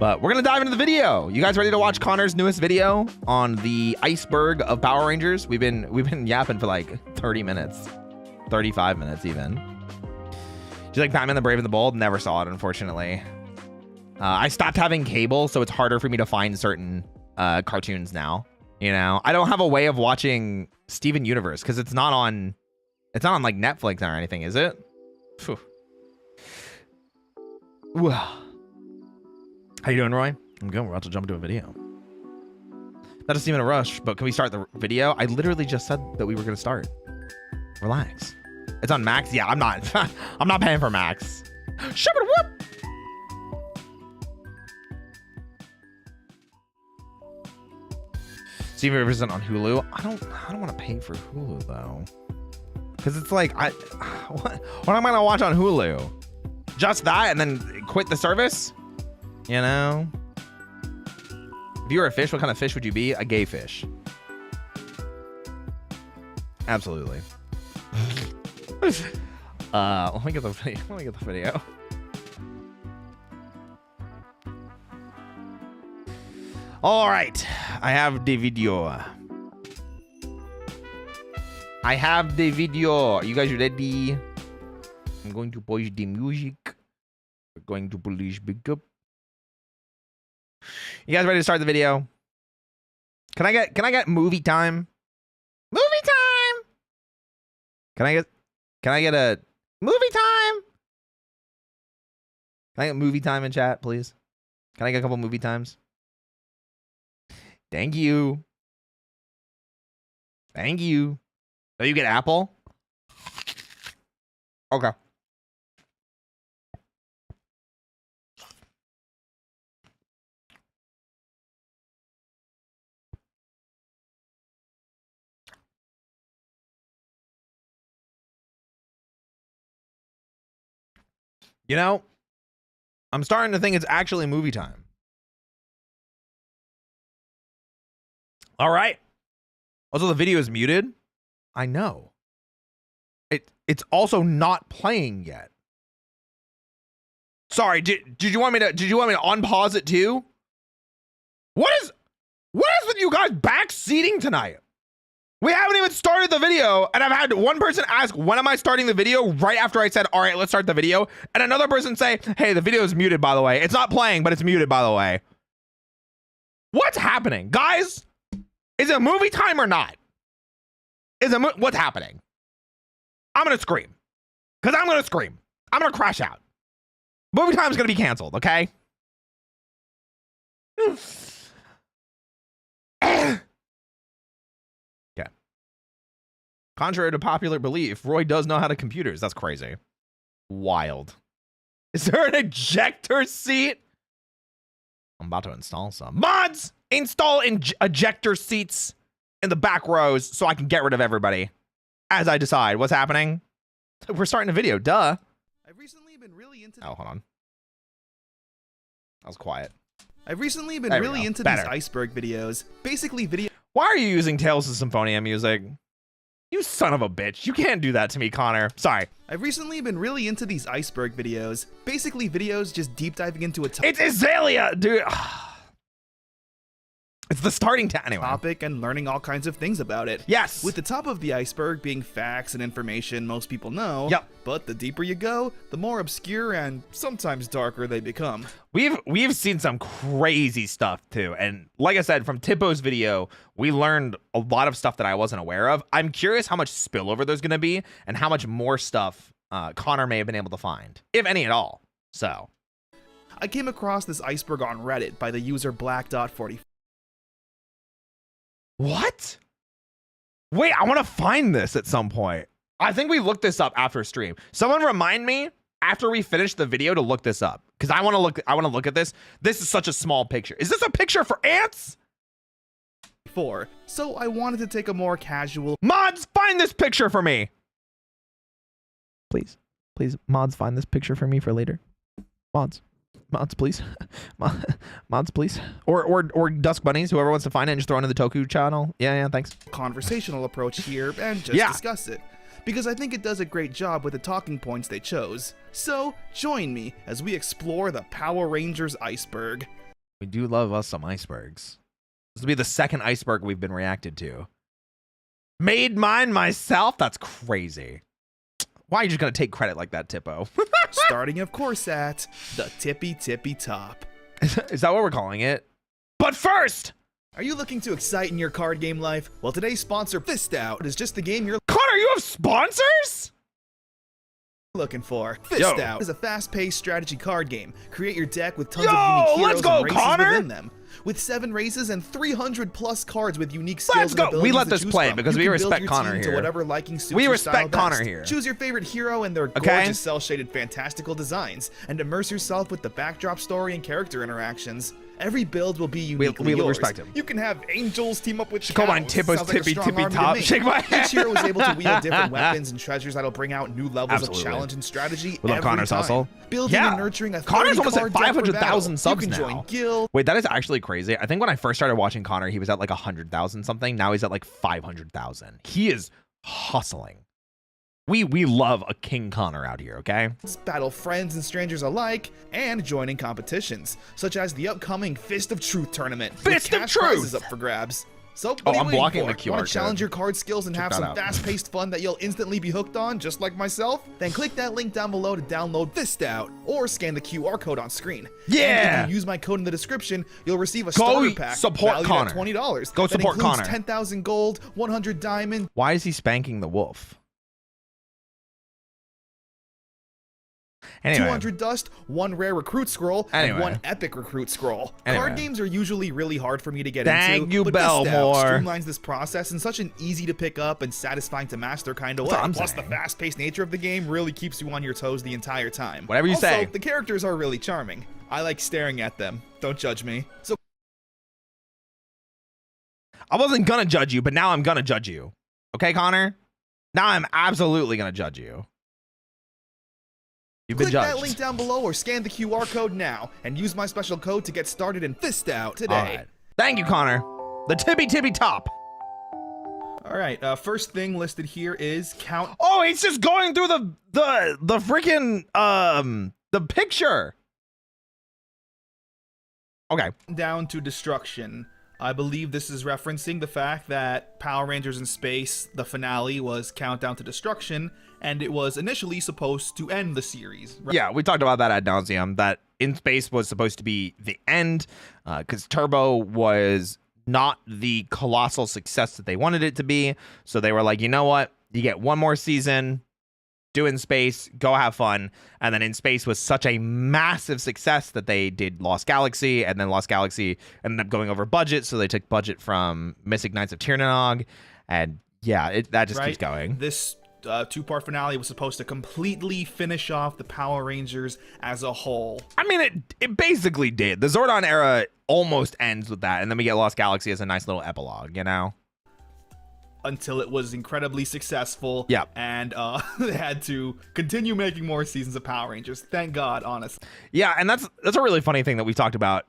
But we're gonna dive into the video. You guys ready to watch Connor's newest video on the Iceberg of Power Rangers? We've been yapping for like 30 minutes, 35 minutes even. Do you like Batman the Brave and the Bold? Never saw it, unfortunately. I stopped having cable, so it's harder for me to find certain cartoons now. You know, I don't have a way of watching Steven Universe because it's not on like Netflix or anything, is it? Phew. How you doing, Roy? I'm good. We're about to jump into a video. That doesn't seem in a rush, but can we start the video? I literally just said that we were gonna start. Relax. It's on Max. Yeah, I'm not. I'm not paying for Max. Whoop. Steven Universe on Hulu. I don't want to pay for Hulu though, because it's like what am I gonna watch on Hulu? Just that and then quit the service? You know? If you were a fish, what kind of fish would you be? A gay fish. Absolutely. Let me get the video. All right, I have the video. Are you guys ready? I'm going to push the music. We're going to polish big up. You guys ready to start the video? Can I get movie time? Movie time. Can I get a movie time? Can I get movie time in chat, please? Can I get a couple movie times? Thank you. Thank you. Oh, you get Apple? Okay. You know, I'm starting to think it's actually movie time. All right. Also, the video is muted. I know. It's also not playing yet. Sorry, did you want me to unpause it too? What is with you guys backseating tonight? We haven't even started the video, and I've had one person ask, when am I starting the video? Right after I said, all right, let's start the video. And another person say, hey, the video is muted, by the way. It's not playing, but it's muted, by the way. What's happening? Guys, is it movie time or not? What's happening? I'm going to scream. Because I'm going to scream. I'm going to crash out. Movie time is going to be canceled, okay? Contrary to popular belief, Roy does know how to computers. That's crazy. Wild. Is there an ejector seat? I'm about to install some. Mods! Install ejector seats in the back rows so I can get rid of everybody as I decide what's happening. We're starting a video. Duh. I've recently been really into... Oh, hold on. That was quiet. I've recently been really into these Iceberg videos. Basically video... Why are you using Tales of Symphonia music? You son of a bitch. You can't do that to me, Connor. Sorry. I've recently been really into these Iceberg videos. Basically videos just deep diving into a It's Azalea, dude. It's the starting topic and learning all kinds of things about it. Yes. With the top of the iceberg being facts and information most people know. Yep. But the deeper you go, the more obscure and sometimes darker they become. We've seen some crazy stuff too. And like I said, from Tippo's video, we learned a lot of stuff that I wasn't aware of. I'm curious how much spillover there's going to be and how much more stuff Connor may have been able to find, if any at all. So I came across this iceberg on Reddit by the user black.44. What? Wait, I want to find this at some point. I think we looked this up after stream. Someone remind me after we finish the video to look this up because I want to look at this. This is such a small picture. Is this a picture for ants? So I wanted to take a more casual. Mods, find this picture for me. Please, mods, find this picture for me for later. Mods, please. Mods, please. Or Dusk Bunnies, whoever wants to find it and just throw it into the Toku channel. Yeah, thanks. Conversational approach here and just discuss it. Because I think it does a great job with the talking points they chose. So join me as we explore the Power Rangers Iceberg. We do love us some icebergs. This will be the second iceberg we've been reacted to. Made mine myself? That's crazy. Why are you just going to take credit like that, Tippo? Starting, of course, at the tippy top. Is that what we're calling it? But first! Are you looking to excite in your card game life? Well, today's sponsor, Fist Out, is just the game you're Connor, you have sponsors? Looking for. Fist Out is a fast-paced strategy card game. Create your deck with tons of unique heroes and races within them. With 7 races and 300 plus cards with unique skills and abilities we let this to choose play from. because we respect Connor here. To whatever liking suits we your respect style Connor best. here. Choose your favorite hero and their gorgeous cel-shaded fantastical designs, and immerse yourself with the backdrop story and character interactions. Every build will be uniquely yours. Respect him. You can have angels team up with Come on, Tippo's tippy top. Shake my hand. Each hero is able to wield different weapons and treasures that'll bring out new levels of challenge and strategy every Connor's time. hustle. Building and nurturing a Connor's almost at 500,000 subs you can now. Join guild. Wait, that is actually crazy. I think when I first started watching Connor, he was at like 100,000 something. Now he's at like 500,000. He is hustling. We love a King Connor out here, okay? Battle friends and strangers alike, and joining competitions, such as the upcoming Fist of Truth tournament. Fist of Truth! Prizes up for grabs. So, I'm blocking the QR Want code. to challenge your card skills and have some fast-paced fun that you'll instantly be hooked on, just like myself? Then click that link down below to download Fist Out, or scan the QR code on screen. Yeah! And if you use my code in the description, you'll receive a starter pack support valued Connor. at $20. Go support Connor. 10,000 gold, 100 diamond. Why is he spanking the wolf? Anyway. 200 dust, 1 rare recruit scroll, and 1 epic recruit scroll. Card games are usually really hard for me to get into. Thank you, but Belmore. Fist Out streamlines this process in such an easy to pick up and satisfying to master kind of way. Plus, the fast-paced nature of the game really keeps you on your toes the entire time. Whatever you say. The characters are really charming. I like staring at them. Don't judge me. So I wasn't gonna judge you, but now I'm gonna judge you. Okay, Connor? Now I'm absolutely gonna judge you. You've been judged. Click that link down below or scan the QR code now and use my special code to get started in Fist Out today. All right. Thank you, Connor. The tippy top. All right, first thing listed here is count. Oh, it's just going through the freaking the picture. Okay. Down to destruction. I believe this is referencing the fact that Power Rangers in Space, the finale, was Countdown to Destruction, and it was initially supposed to end the series. Right? Yeah, we talked about that ad nauseum, that In Space was supposed to be the end, because Turbo was not the colossal success that they wanted it to be. So they were like, you know what? You get one more season, do In Space, go have fun. And then In Space was such a massive success that they did Lost Galaxy, and then Lost Galaxy ended up going over budget, so they took budget from Mystic Knights of Tirnanog, and yeah, that just keeps going. This 2-part finale was supposed to completely finish off the Power Rangers as a whole. I mean, it basically did. The Zordon era almost ends with that, and then we get Lost Galaxy as a nice little epilogue, you know? Until it was incredibly successful. Yeah. And they had to continue making more seasons of Power Rangers. Thank God, honestly. Yeah, and that's a really funny thing that we've talked about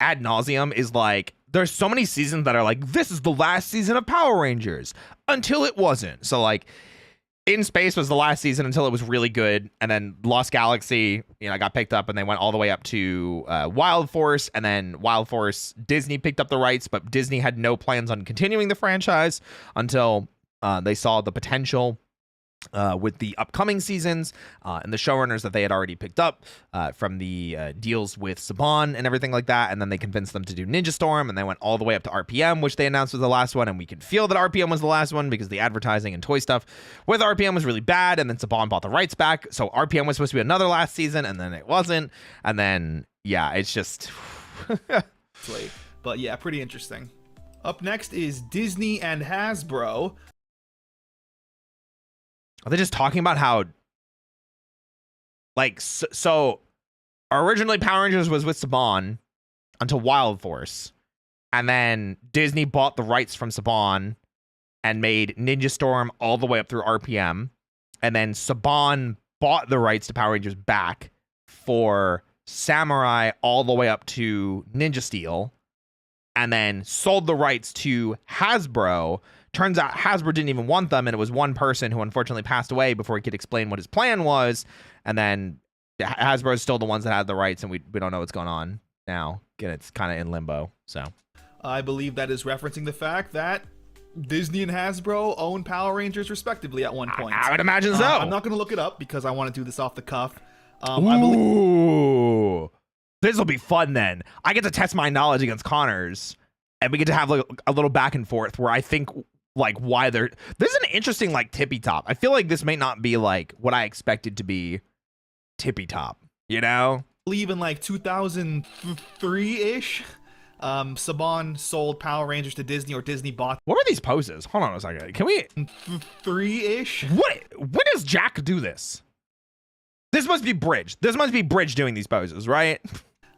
ad nauseum, is like, there's so many seasons that are like, this is the last season of Power Rangers, until it wasn't. So like, In Space was the last season until it was really good, and then Lost Galaxy, got picked up, and they went all the way up to Wild Force, and then Wild Force, Disney picked up the rights, but Disney had no plans on continuing the franchise until they saw the potential with the upcoming seasons and the showrunners that they had already picked up from the deals with Saban and everything like that. And then they convinced them to do Ninja Storm, and they went all the way up to RPM, which they announced was the last one. And we could feel that RPM was the last one because the advertising and toy stuff with RPM was really bad. And then Saban bought the rights back. So RPM was supposed to be another last season, and then it wasn't. And then, yeah, it's just... But yeah, pretty interesting. Up next is Disney and Hasbro. Are they just talking about how Like, so originally Power Rangers was with Saban until Wild Force. And then Disney bought the rights from Saban and made Ninja Storm all the way up through RPM. And then Saban bought the rights to Power Rangers back for Samurai all the way up to Ninja Steel. And then sold the rights to Hasbro. Turns out Hasbro didn't even want them, and it was one person who unfortunately passed away before he could explain what his plan was. And then Hasbro is still the ones that had the rights, and we don't know what's going on now. Again, it's kind of in limbo. So I believe that is referencing the fact that Disney and Hasbro own Power Rangers respectively at one point. I would imagine so. I'm not going to look it up because I want to do this off the cuff. Ooh, this will be fun then. I get to test my knowledge against Connor's, and we get to have like a little back and forth where I think like why they're. This is an interesting like tippy top. I feel like this may not be like what I expected to be tippy top. You know, I believe in like 2003-ish. Saban sold Power Rangers to Disney, or Disney bought. What were these poses? Hold on a second. Can we 3-ish? What? When does Jack do this? This must be Bridge. This must be Bridge doing these poses, right?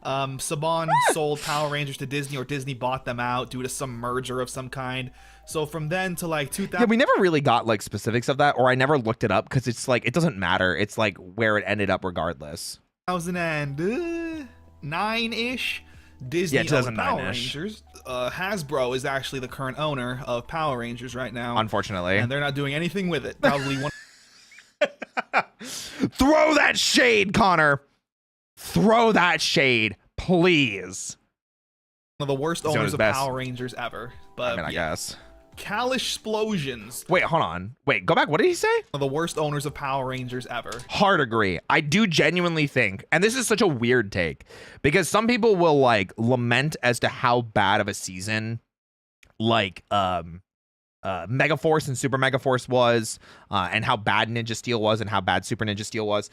Saban sold Power Rangers to Disney, or Disney bought them out due to some merger of some kind. So from then to like 2000. Yeah, we never really got like specifics of that, or I never looked it up because it's like it doesn't matter. It's like where it ended up regardless. 2009-ish. Disney owned Power Rangers. Hasbro is actually the current owner of Power Rangers right now. Unfortunately. And they're not doing anything with it. Probably one. Throw that shade, Connor. Throw that shade, please. One of the worst owners of Power Rangers ever. But I mean, I guess. Kalish Explosions. Wait, hold on. Wait, go back. What did he say? One of the worst owners of Power Rangers ever. Hard agree. I do genuinely think, and this is such a weird take, because some people will like lament as to how bad of a season like Megaforce and Super Megaforce was, and how bad Ninja Steel was, and how bad Super Ninja Steel was.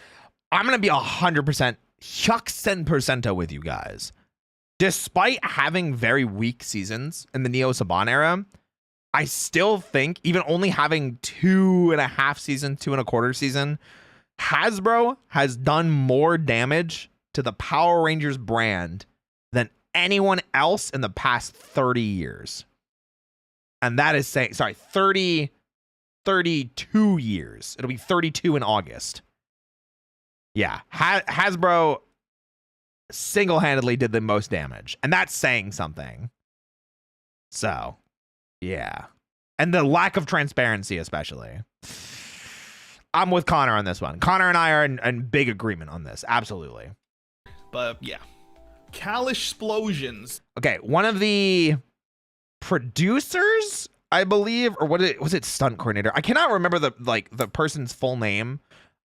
I'm gonna be 100% Huxen% with you guys. Despite having very weak seasons in the Neo Saban era, I still think, even only having 2.5 seasons, 2.25 season, Hasbro has done more damage to the Power Rangers brand than anyone else in the past 30 years. And that is saying, 32 years. It'll be 32 in August. Yeah, Hasbro single-handedly did the most damage. And that's saying something. So, yeah. And the lack of transparency, especially. I'm with Connor on this one. Connor and I are in big agreement on this. Absolutely. But, yeah. Kalish Explosions. Okay, one of the producers, I believe, or was it stunt coordinator? I cannot remember the person's full name.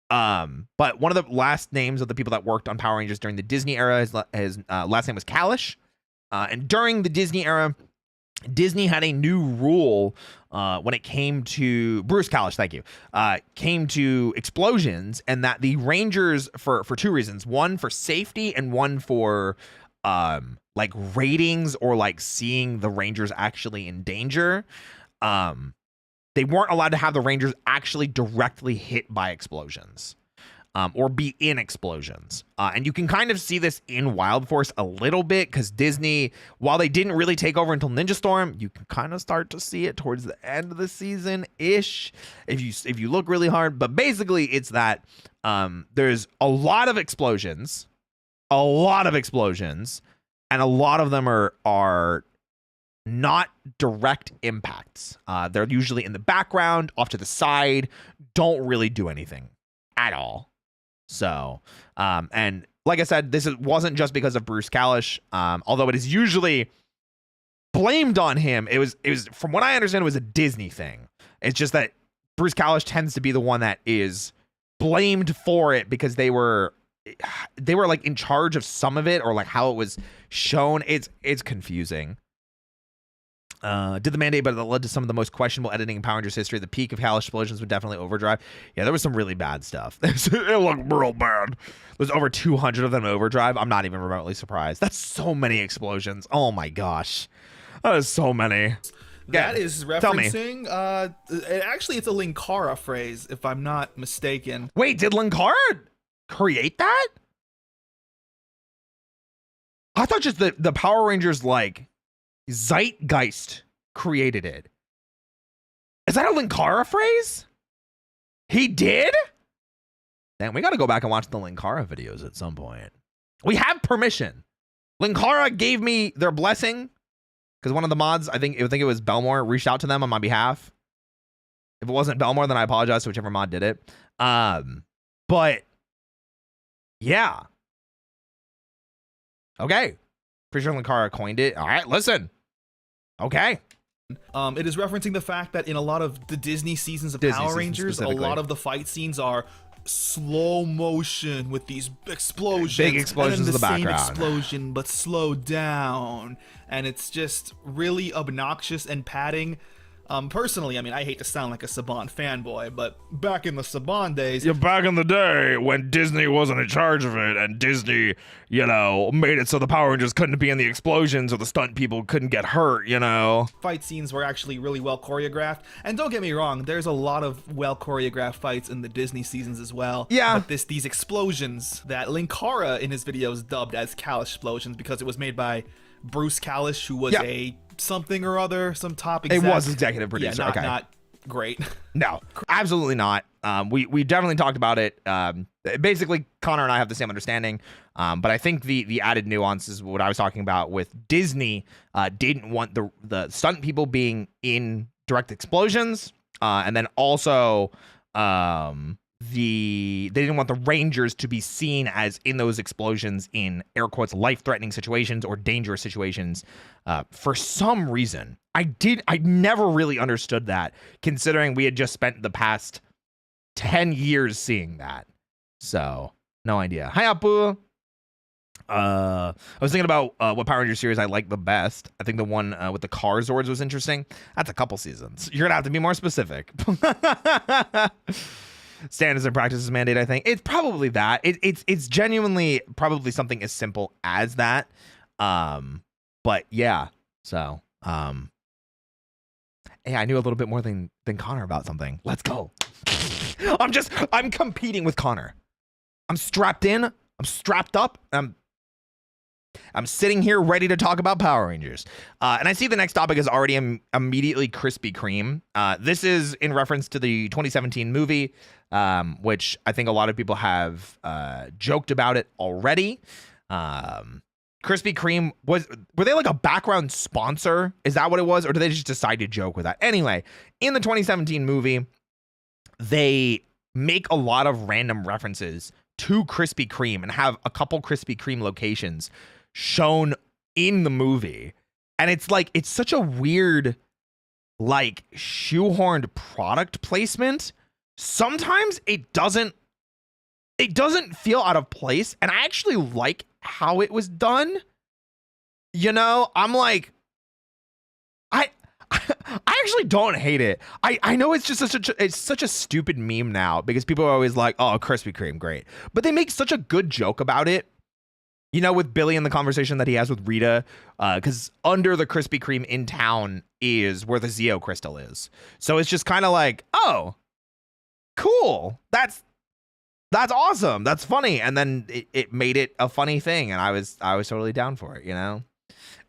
But one of the last names of the people that worked on Power Rangers during the Disney era, his last name was Kalish. And during the Disney era, Disney had a new rule when it came to Bruce Kalish, thank you, came to explosions, and that the Rangers, for two reasons, one for safety and one for like ratings or like seeing the Rangers actually in danger, they weren't allowed to have the Rangers actually directly hit by explosions or be in explosions. And you can kind of see this in Wild Force a little bit because Disney, while they didn't really take over until Ninja Storm, you can kind of start to see it towards the end of the season-ish if you look really hard. But basically, it's that there's a lot of explosions, and a lot of them are not direct impacts. They're usually in the background, off to the side, don't really do anything at all. So, and like I said, wasn't just because of Bruce Kalish, although it is usually blamed on him. It was from what I understand, it was a Disney thing. It's just that Bruce Kalish tends to be the one that is blamed for it because they were like in charge of some of it, or like how it was shown. It's confusing. Did the mandate, but it led to some of the most questionable editing in Power Rangers history. The peak of Kalish explosions would definitely Overdrive. Yeah, there was some really bad stuff. It looked real bad. There's over 200 of them in Overdrive. I'm not even remotely surprised. That's so many explosions. Oh my gosh. That is so many. That is referencing, actually it's a Linkara phrase, if I'm not mistaken. Wait, did Linkara create that? I thought just the Power Rangers, like, zeitgeist created it. Is that a Linkara phrase? He did? Damn, we got to go back and watch the Linkara videos at some point. We have permission. Linkara gave me their blessing because one of the mods, I think it was Belmore, reached out to them on my behalf. If it wasn't Belmore, then I apologize to whichever mod did it. But yeah. Okay. Pretty sure Linkara coined it. All right, listen. Okay. It is referencing the fact that in a lot of the Disney seasons of Power Rangers, a lot of the fight scenes are slow motion with these explosions. Big explosions in the background. Same explosion, but slowed down. And it's just really obnoxious and padding. Personally, I mean, I hate to sound like a Saban fanboy, but back in the Saban days... Yeah, back in the day when Disney wasn't in charge of it and Disney, you know, made it so the Power Rangers couldn't be in the explosions or the stunt people couldn't get hurt, you know. Fight scenes were actually really well choreographed. And don't get me wrong, there's a lot of well choreographed fights in the Disney seasons as well. Yeah. But these explosions that Linkara in his videos dubbed as Kalish explosions because it was made by Bruce Kalish, who was a something or other, some top exec. It was executive producer. Yeah, not great. No, absolutely not. We definitely talked about it. Basically, Connor and I have the same understanding. But I think the added nuance is what I was talking about with Disney. Didn't want the stunt people being in direct explosions, and then also they didn't want the Rangers to be seen as in those explosions in air quotes life-threatening situations or dangerous situations. For some reason, I never really understood that, considering we had just spent the past 10 years seeing that. So no idea. Hi Apu. I was thinking about what Power Rangers series I like the best. I think the one with the car Zords was interesting. That's a couple seasons. You're gonna have to be more specific. Standards and practices mandate, I think. It's probably that. It's genuinely probably something as simple as that. But yeah. So hey, I knew a little bit more than Connor about something. Let's go. I'm competing with Connor. I'm strapped in, I'm strapped up, I'm sitting here ready to talk about Power Rangers. And I see the next topic is already immediately Krispy Kreme. This is in reference to the 2017 movie, which I think a lot of people have joked about it already. Krispy Kreme, were they like a background sponsor? Is that what it was? Or did they just decide to joke with that? Anyway, in the 2017 movie, they make a lot of random references to Krispy Kreme and have a couple Krispy Kreme locations shown in the movie. And it's like, it's such a weird, like, shoehorned product placement. Sometimes it doesn't feel out of place. And I actually like how it was done. You know, I'm like, I actually don't hate it. I know it's just such a stupid meme now because people are always like, oh, Krispy Kreme, great. But they make such a good joke about it. You know, with Billy and the conversation that he has with Rita, because under the Krispy Kreme in town is where the Zeo crystal is. So it's just kind of like, oh, cool. That's awesome. That's funny. And then it made it a funny thing. And I was totally down for it, you know?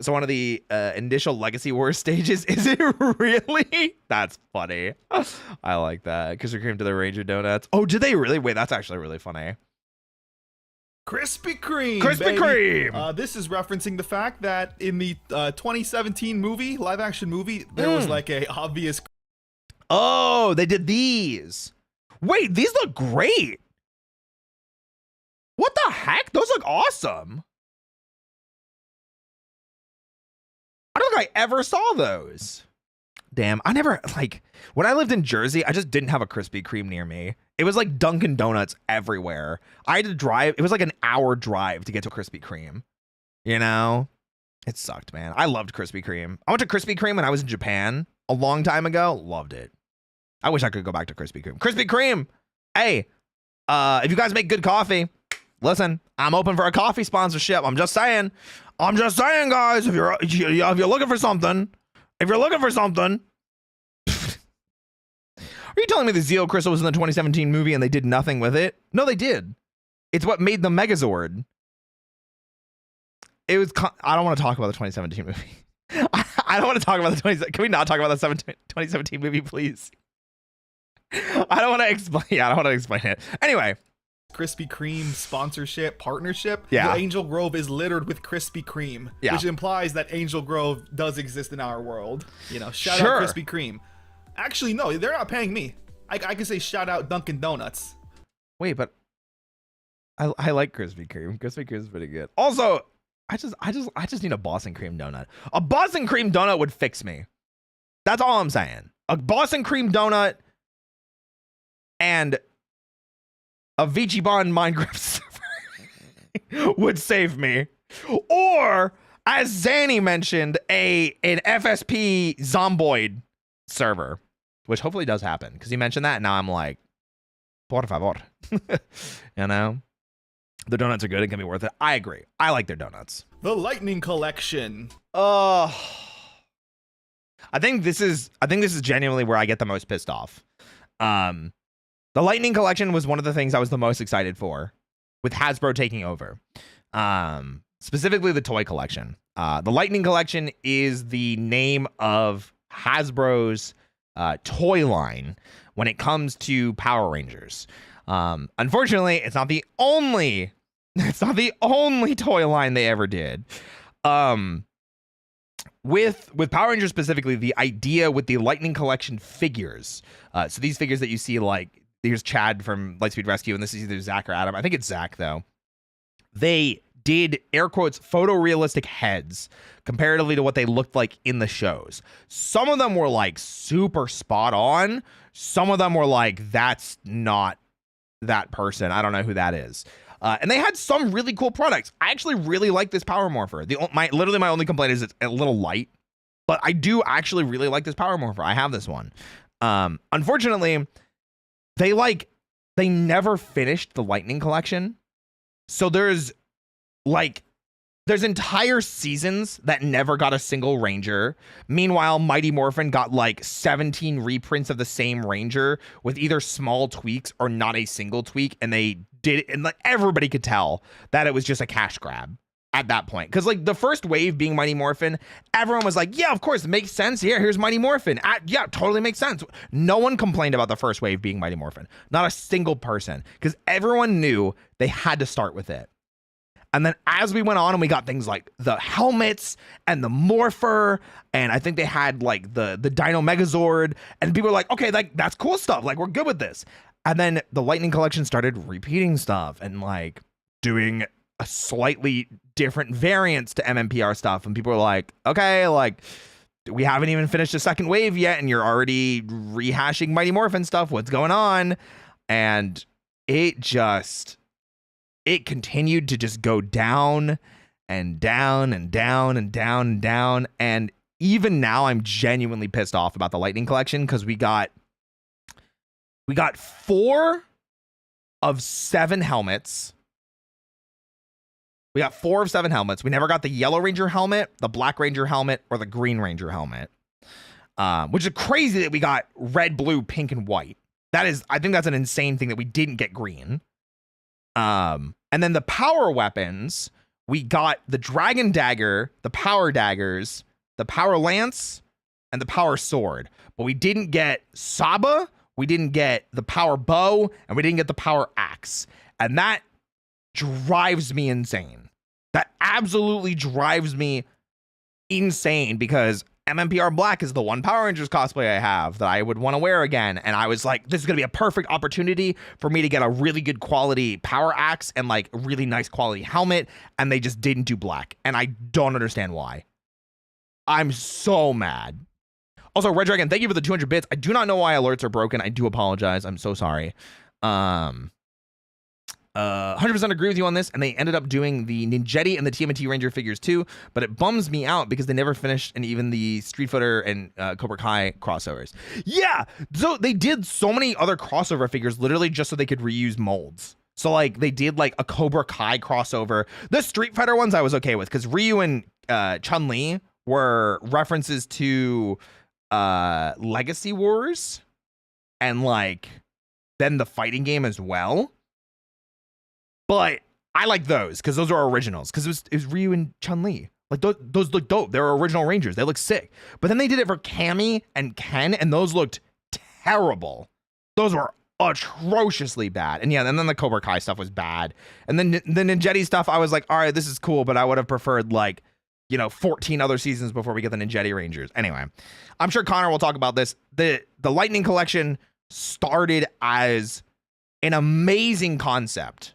So one of the initial Legacy Wars stages, is it really? That's funny. I like that. Krispy Kreme to the Ranger Donuts. Oh, did they really? Wait, that's actually really funny. Krispy Kreme. Krispy Kreme. This is referencing the fact that in the 2017 movie, live action movie, there was like a obvious. Oh, they did these. Wait, these look great. What the heck? Those look awesome. I don't think I ever saw those. Damn, I never, like, when I lived in Jersey, I just didn't have a Krispy Kreme near me. It was like Dunkin' Donuts everywhere. I had to drive, it was like an hour drive to get to a Krispy Kreme. You know? It sucked, man. I loved Krispy Kreme. I went to Krispy Kreme when I was in Japan a long time ago. Loved it. I wish I could go back to Krispy Kreme. Krispy Kreme! Hey, if you guys make good coffee, listen, I'm open for a coffee sponsorship. I'm just saying, guys, if you're looking for something, are you telling me the Zeo Crystal was in the 2017 movie and they did nothing with it? No, they did. It's what made the Megazord. It was. I don't want to talk about the 2017 movie. I don't want to talk about the 20. Can we not talk about the 2017 movie, please? I don't want to explain. Yeah, I don't want to explain it. Anyway. Krispy Kreme sponsorship partnership. Yeah. Angel Grove is littered with Krispy Kreme, which implies that Angel Grove does exist in our world. You know, shout out Krispy Kreme. Actually, no, they're not paying me. I can say shout out Dunkin' Donuts. Wait, but I like Krispy Kreme. Krispy Kreme is pretty good. Also, I just need a Boston cream donut. A Boston cream donut would fix me. That's all I'm saying. A Boston cream donut and a Vichibon Minecraft server would save me. Or, as Zanny mentioned, an FSP Zomboid server, which hopefully does happen, because he mentioned that, and now I'm like, por favor. You know? The donuts are good. It can be worth it. I agree. I like their donuts. The Lightning Collection. I think this is genuinely where I get the most pissed off. The Lightning Collection was one of the things I was the most excited for, with Hasbro taking over. Specifically the toy collection. The Lightning Collection is the name of Hasbro's toy line when it comes to Power Rangers. Unfortunately, it's not the only toy line they ever did. With Power Rangers specifically, the idea with the Lightning Collection figures. So these figures that you see, like, here's Chad from Lightspeed Rescue, and this is either Zach or Adam. I think it's Zach, though. They did, air quotes, photorealistic heads comparatively to what they looked like in the shows. Some of them were, like, super spot on. Some of them were like, that's not that person. I don't know who that is. And they had some really cool products. I actually really like this Power Morpher. Literally my only complaint is it's a little light, but I do actually really like this Power Morpher. I have this one. Unfortunately, they never finished the Lightning Collection. So there's entire seasons that never got a single Ranger. Meanwhile, Mighty Morphin got like 17 reprints of the same Ranger with either small tweaks or not a single tweak. And they did it, and like everybody could tell that it was just a cash grab at that point. Because like the first wave being Mighty Morphin, everyone was like, yeah, of course, it makes sense. Here's Mighty Morphin. Yeah, totally makes sense. No one complained about the first wave being Mighty Morphin. Not a single person. Because everyone knew they had to start with it. And then as we went on and we got things like the helmets and the Morpher, and I think they had like the Dino Megazord, and people were like, okay, like that's cool stuff. Like we're good with this. And then the Lightning Collection started repeating stuff and like doing a slightly different variants to MMPR stuff. And people were like, okay, like we haven't even finished the second wave yet, and you're already rehashing Mighty Morphin stuff. What's going on? And it continued to just go down and down and down and down and down. And even now I'm genuinely pissed off about the Lightning Collection because we got 4 of 7 helmets. We got 4 of 7 helmets. We never got the Yellow Ranger helmet, the Black Ranger helmet, or the Green Ranger helmet. Which is crazy that we got red, blue, pink, and white. I think that's an insane thing that we didn't get green. And then the power weapons, we got the Dragon Dagger, the Power Daggers, the Power Lance, and the Power Sword. But we didn't get Saba, we didn't get the Power Bow, and we didn't get the Power Axe. And that drives me insane. That absolutely drives me insane because MMPR Black is the one Power Rangers cosplay I have that I would want to wear again. And I was like, this is going to be a perfect opportunity for me to get a really good quality Power Axe and like really nice quality helmet. And they just didn't do Black. And I don't understand why. I'm so mad. Also, Red Dragon, thank you for the 200 bits. I do not know why alerts are broken. I do apologize. I'm so sorry. 100% agree with you on this, and they ended up doing the Ninjetti and the TMNT Ranger figures too, but it bums me out because they never finished and even the Street Fighter and Cobra Kai crossovers. Yeah, so they did so many other crossover figures literally just so they could reuse molds. So like they did like a Cobra Kai crossover. The Street Fighter ones I was okay with because Ryu and Chun-Li were references to Legacy Wars and like then the fighting game as well. But I like those because those are originals. Because it was Ryu and Chun-Li. Like those look dope. They're original Rangers. They look sick. But then they did it for Cammy and Ken, and those looked terrible. Those were atrociously bad. And yeah, and then the Cobra Kai stuff was bad. And then the Ninjetti stuff, I was like, all right, this is cool, but I would have preferred 14 other seasons before we get the Ninjetti Rangers. Anyway, I'm sure Connor will talk about this. The Lightning Collection started as an amazing concept.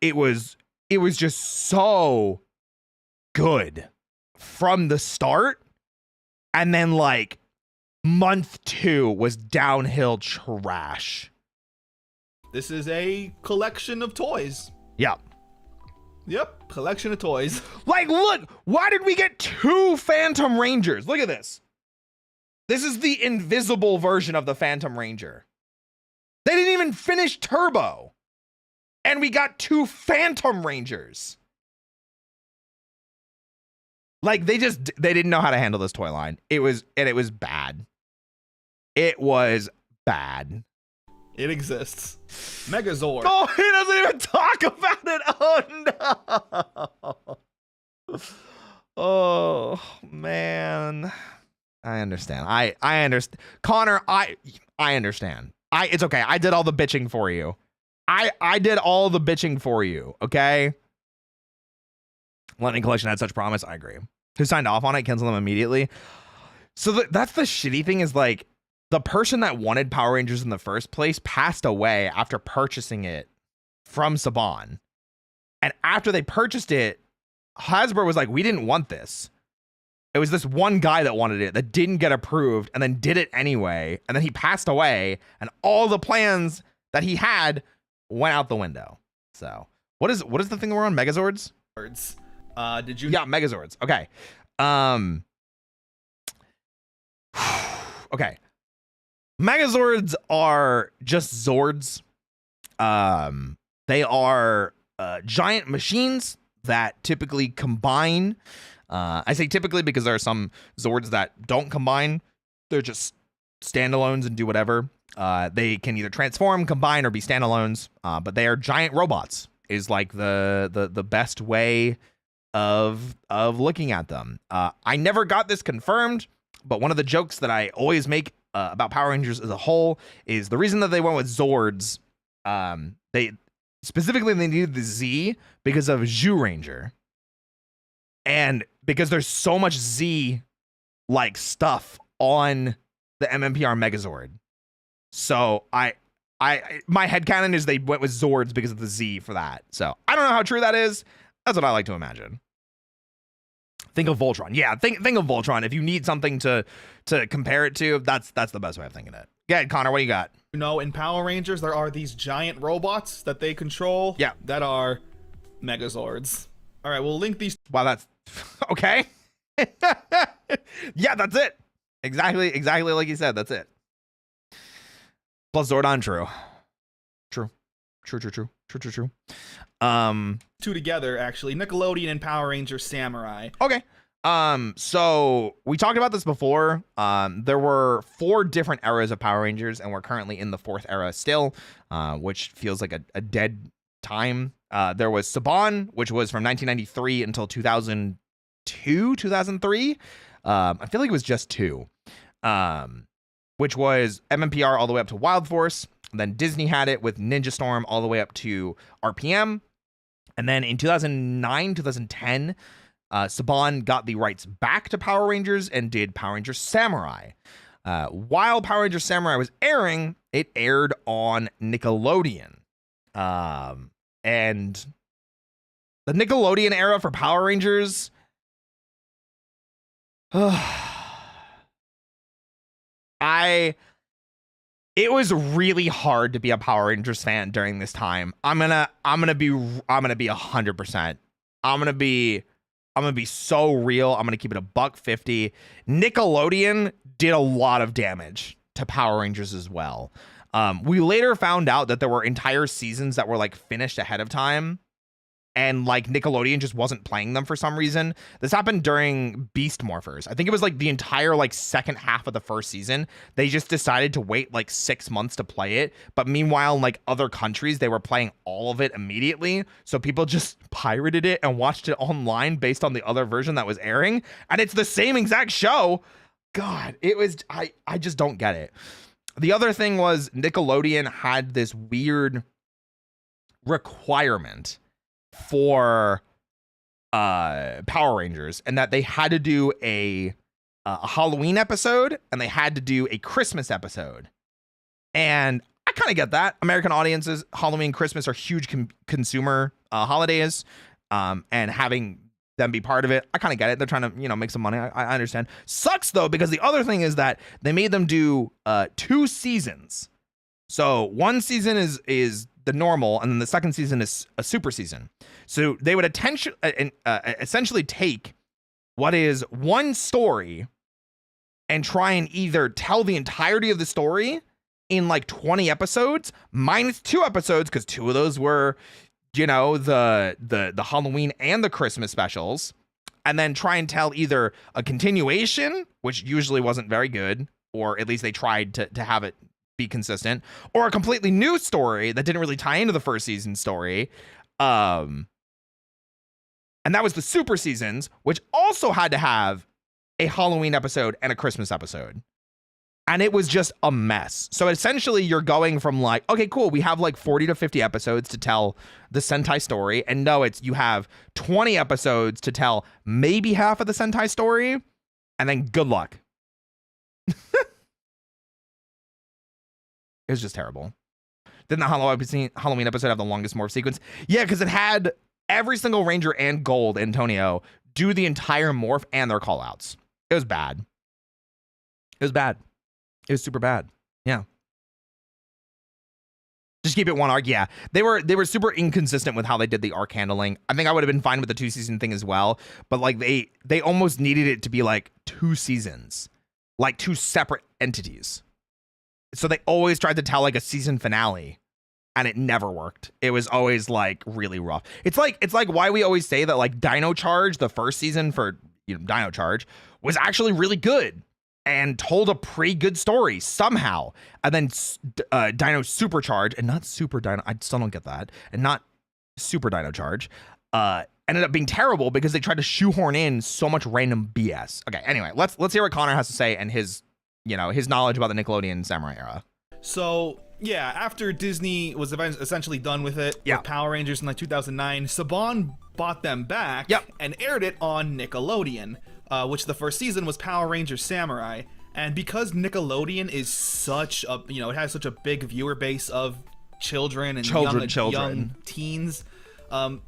It was just so good from the start. And then month 2 was downhill trash. This is a collection of toys. Yeah. Yep, collection of toys. Look, why did we get 2 Phantom Rangers? Look at this. This is the invisible version of the Phantom Ranger. They didn't even finish Turbo. And we got 2 Phantom Rangers. They didn't know how to handle this toy line. It was bad. It was bad. It exists. Megazord. Oh, he doesn't even talk about it. Oh, no. Oh, man. I understand. I understand. Connor, I understand. It's okay. I did all the bitching for you. I did all the bitching for you, okay? Lightning Collection had such promise. I agree. Who signed off on it? Cancel them immediately. So that's the shitty thing is the person that wanted Power Rangers in the first place passed away after purchasing it from Saban. And after they purchased it, Hasbro was like, we didn't want this. It was this one guy that wanted it that didn't get approved and then did it anyway. And then he passed away and all the plans that he had went out the window. So what is the thing we're on? Megazords? Did you? Yeah, Megazords. Okay. Okay. Megazords are just Zords. They are giant machines that typically combine. I say typically because there are some Zords that don't combine. They're just standalones and do whatever. They can either transform, combine, or be standalones. But they are giant robots. Is the best way of looking at them. I never got this confirmed, but one of the jokes that I always make about Power Rangers as a whole is the reason that they went with Zords. They needed the Z because of Zhu Ranger, and because there's so much Z stuff on the MMPR Megazord. So my headcanon is they went with Zords because of the Z for that. So I don't know how true that is. That's what I like to imagine. Think of Voltron. Yeah, think of Voltron. If you need something to compare it to, that's the best way of thinking it. Yeah, Connor, what do you got? In Power Rangers, there are these giant robots that they control. Yeah. That are Megazords. All right, we'll link these. Wow, that's okay. Yeah, that's it. Exactly like you said. That's it. Plus Zordon, true. Two together, actually. Nickelodeon and Power Rangers Samurai. Okay. So we talked about this before. There were 4 different eras of Power Rangers, and we're currently in the 4th era still, which feels like a dead time. There was Saban, which was from 1993 until 2002, 2003. I feel like it was just 2. Which was MMPR all the way up to Wild Force. Then Disney had it with Ninja Storm all the way up to RPM. And then in 2009, 2010, Saban got the rights back to Power Rangers and did Power Rangers Samurai. While Power Rangers Samurai was airing, it aired on Nickelodeon. And the Nickelodeon era for Power Rangers... It was really hard to be a Power Rangers fan during this time. I'm gonna be 100%. I'm gonna be so real. I'm gonna keep it $1.50. Nickelodeon did a lot of damage to Power Rangers as well. We later found out that there were entire seasons that were finished ahead of time and like Nickelodeon just wasn't playing them for some reason. This happened during Beast Morphers. I think it was like the entire like second half of the first season. They just decided to wait like 6 months to play it. But meanwhile, in like other countries, they were playing all of it immediately. So people just pirated it and watched it online based on the other version that was airing. And it's the same exact show. God, it was, I just don't get it. The other thing was Nickelodeon had this weird requirement for Power Rangers, and that they had to do a Halloween episode and they had to do a Christmas episode. And I kind of get that. American audiences, Halloween, Christmas are huge consumer holidays, and having them be part of it, I kind of get it. They're trying to, you know, make some money. I understand. Sucks though, because the other thing is that they made them do 2 seasons. So one season is the normal, and then the second season is a super season. So they would essentially take what is one story and try and either tell the entirety of the story in like 20 episodes minus 2 episodes, because 2 of those were, you know, the Halloween and the Christmas specials, and then try and tell either a continuation, which usually wasn't very good, or at least they tried to have it be consistent, or a completely new story that didn't really tie into the first season story. And that was the super seasons, which also had to have a Halloween episode and a Christmas episode. And it was just a mess. So essentially you're going from like, okay, cool, we have like 40 to 50 episodes to tell the Sentai story. And no, it's, you have 20 episodes to tell maybe half of the Sentai story, and then good luck. It was just terrible. Didn't the Halloween episode have the longest morph sequence? Yeah, because it had every single Ranger and Gold, Antonio, do the entire morph and their callouts. It was bad. It was bad. It was super bad. Yeah. Just keep it one arc. Yeah, they were super inconsistent with how they did the arc handling. I think I would have been fine with the 2-season thing as well, but like they almost needed it to be like 2 seasons, like 2 separate entities. So they always tried to tell like a season finale, and it never worked. It was always like really rough. It's like why we always say that like Dino Charge, the first season for, you know, Dino Charge, was actually really good and told a pretty good story somehow. And then Dino Supercharge, and not Super Dino, I still don't get that, and not Super Dino Charge, ended up being terrible because they tried to shoehorn in so much random BS. Okay, anyway, let's hear what Connor has to say and his, you know, his knowledge about the Nickelodeon Samurai era. So, yeah, after Disney was essentially done with it, with Power Rangers in like 2009, Saban bought them back and aired it on Nickelodeon, which the first season was Power Rangers Samurai. And because Nickelodeon is such a, you know, it has such a big viewer base of children and young teens,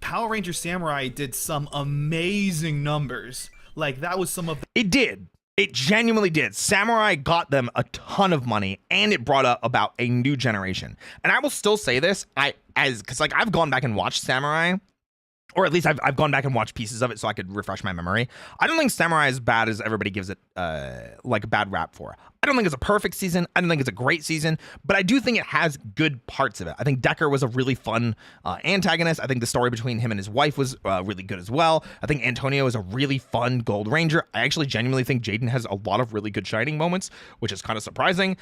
Power Rangers Samurai did some amazing numbers. Like, that was some of the— It did. It genuinely did. Samurai got them a ton of money, and it brought up about a new generation. And I will still say this, because like I've gone back and watched Samurai, or at least I've gone back and watched pieces of it so I could refresh my memory. I don't think Samurai is as bad as everybody gives it like a bad rap for. I don't think it's a perfect season. I don't think it's a great season, but I do think it has good parts of it. I think Decker was a really fun antagonist. I think the story between him and his wife was really good as well. I think Antonio is a really fun Gold Ranger. I actually genuinely think Jaden has a lot of really good shining moments, which is kind of surprising.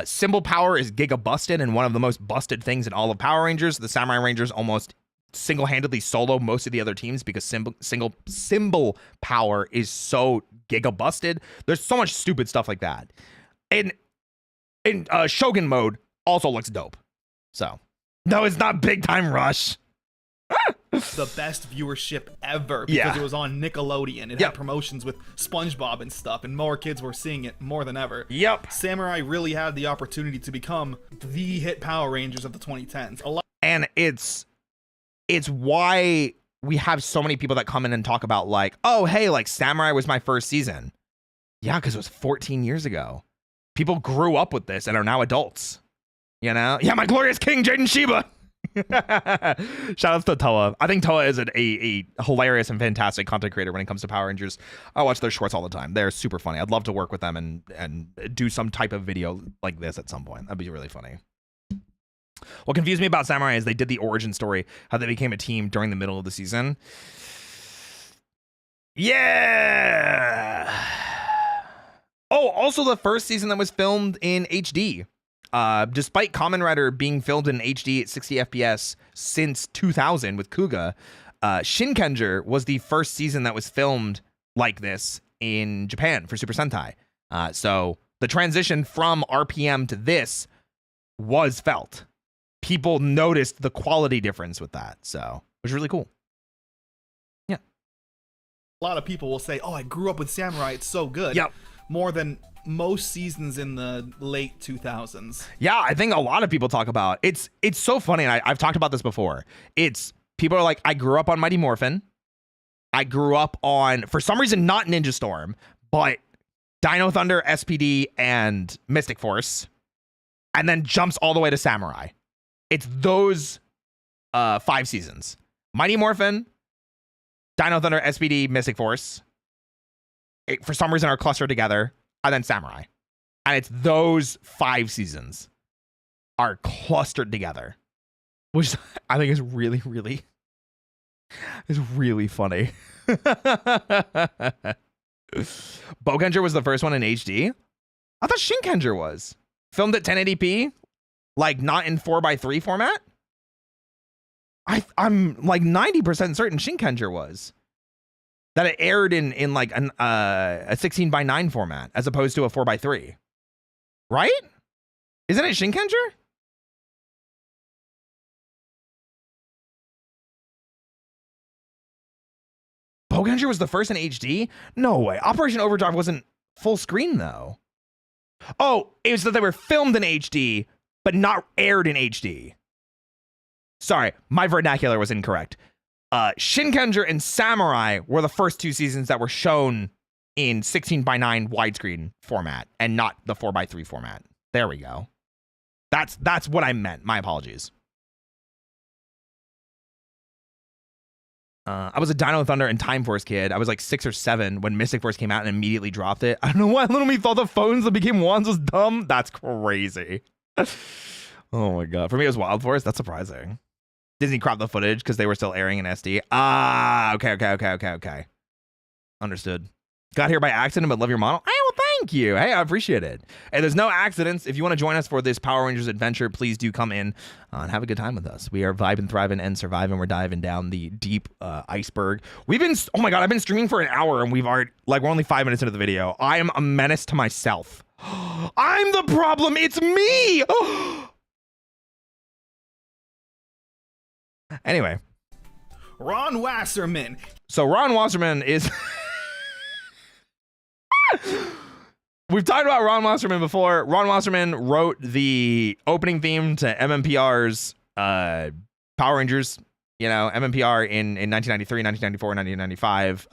Symbol power is giga busted and one of the most busted things in all of Power Rangers. The Samurai Rangers almost single-handedly solo most of the other teams because symbol power is so giga busted. There's so much stupid stuff like that. And Shogun mode also looks dope. So no, it's not Big Time Rush. The best viewership ever because it was on Nickelodeon. It had promotions with SpongeBob and stuff, and more kids were seeing it more than ever. Samurai really had the opportunity to become the hit Power Rangers of the 2010s. And it's why we have so many people that come in and talk about like, oh, hey, like Samurai was my first season. Yeah, because it was 14 years ago. People grew up with this and are now adults. You know? Yeah, my glorious king, Jaden Shiba. Shout outs to Toa. I think Toa is a hilarious and fantastic content creator when it comes to Power Rangers. I watch their shorts all the time. They're super funny. I'd love to work with them and do some type of video like this at some point. That'd be really funny. What confused me about Samurai is they did the origin story, how they became a team during the middle of the season. Yeah. Oh, also the first season that was filmed in HD. Despite Kamen Rider being filmed in HD at 60 FPS since 2000 with Kuga, Shinkenger was the first season that was filmed like this in Japan for Super Sentai. So the transition from RPM to this was felt. People noticed the quality difference with that. So it was really cool. Yeah. A lot of people will say, oh, I grew up with Samurai. It's so good. Yep. More than most seasons in the late 2000s. Yeah, I think a lot of people talk about it's so funny, and I've talked about this before. It's people are like, I grew up on Mighty Morphin. I grew up on, for some reason, not Ninja Storm, but Dino Thunder, SPD, and Mystic Force, and then jumps all the way to Samurai. It's those 5 seasons. Mighty Morphin, Dino Thunder, SPD, Mystic Force, for some reason are clustered together, and then Samurai. And it's those 5 seasons are clustered together, which I think is really, really, is really funny. Boukenger was the first one in HD. I thought Shinkenger was. Filmed at 1080p, like not in 4:3 format. I'm like 90% certain Shinkenger was. That it aired in like a 16:9 format as opposed to a 4:3. Right? Isn't it Shinkenger? Boukenger was the first in HD? No way. Operation Overdrive wasn't full screen though. Oh, it was that they were filmed in HD, but not aired in HD. Sorry, my vernacular was incorrect. Shinkenger and Samurai were the first 2 seasons that were shown in 16:9 widescreen format and not the 4:3 format. There we go. That's what I meant. My apologies. I was a Dino Thunder and Time Force kid. I was like 6 or 7 when Mystic Force came out and immediately dropped it. I don't know why little me thought the phones that became wands was dumb. That's crazy. Oh my god. For me, it was Wild Force. That's surprising. Disney cropped the footage because they were still airing in SD. Ah, okay. Understood. Got here by accident, but love your model. Hey, well, thank you. Hey, I appreciate it. Hey, there's no accidents. If you want to join us for this Power Rangers adventure, please do come in and have a good time with us. We are vibing, thriving, and surviving. We're diving down the deep iceberg. We've been, oh my god, I've been streaming for an hour and we've already, like, we're only 5 minutes into the video. I am a menace to myself. I'm the problem. It's me. Anyway. Ron Wasserman. So Ron Wasserman is... We've talked about Ron Wasserman before. Ron Wasserman wrote the opening theme to MMPR's Power Rangers, you know, MMPR in 1993, 1994, 1995.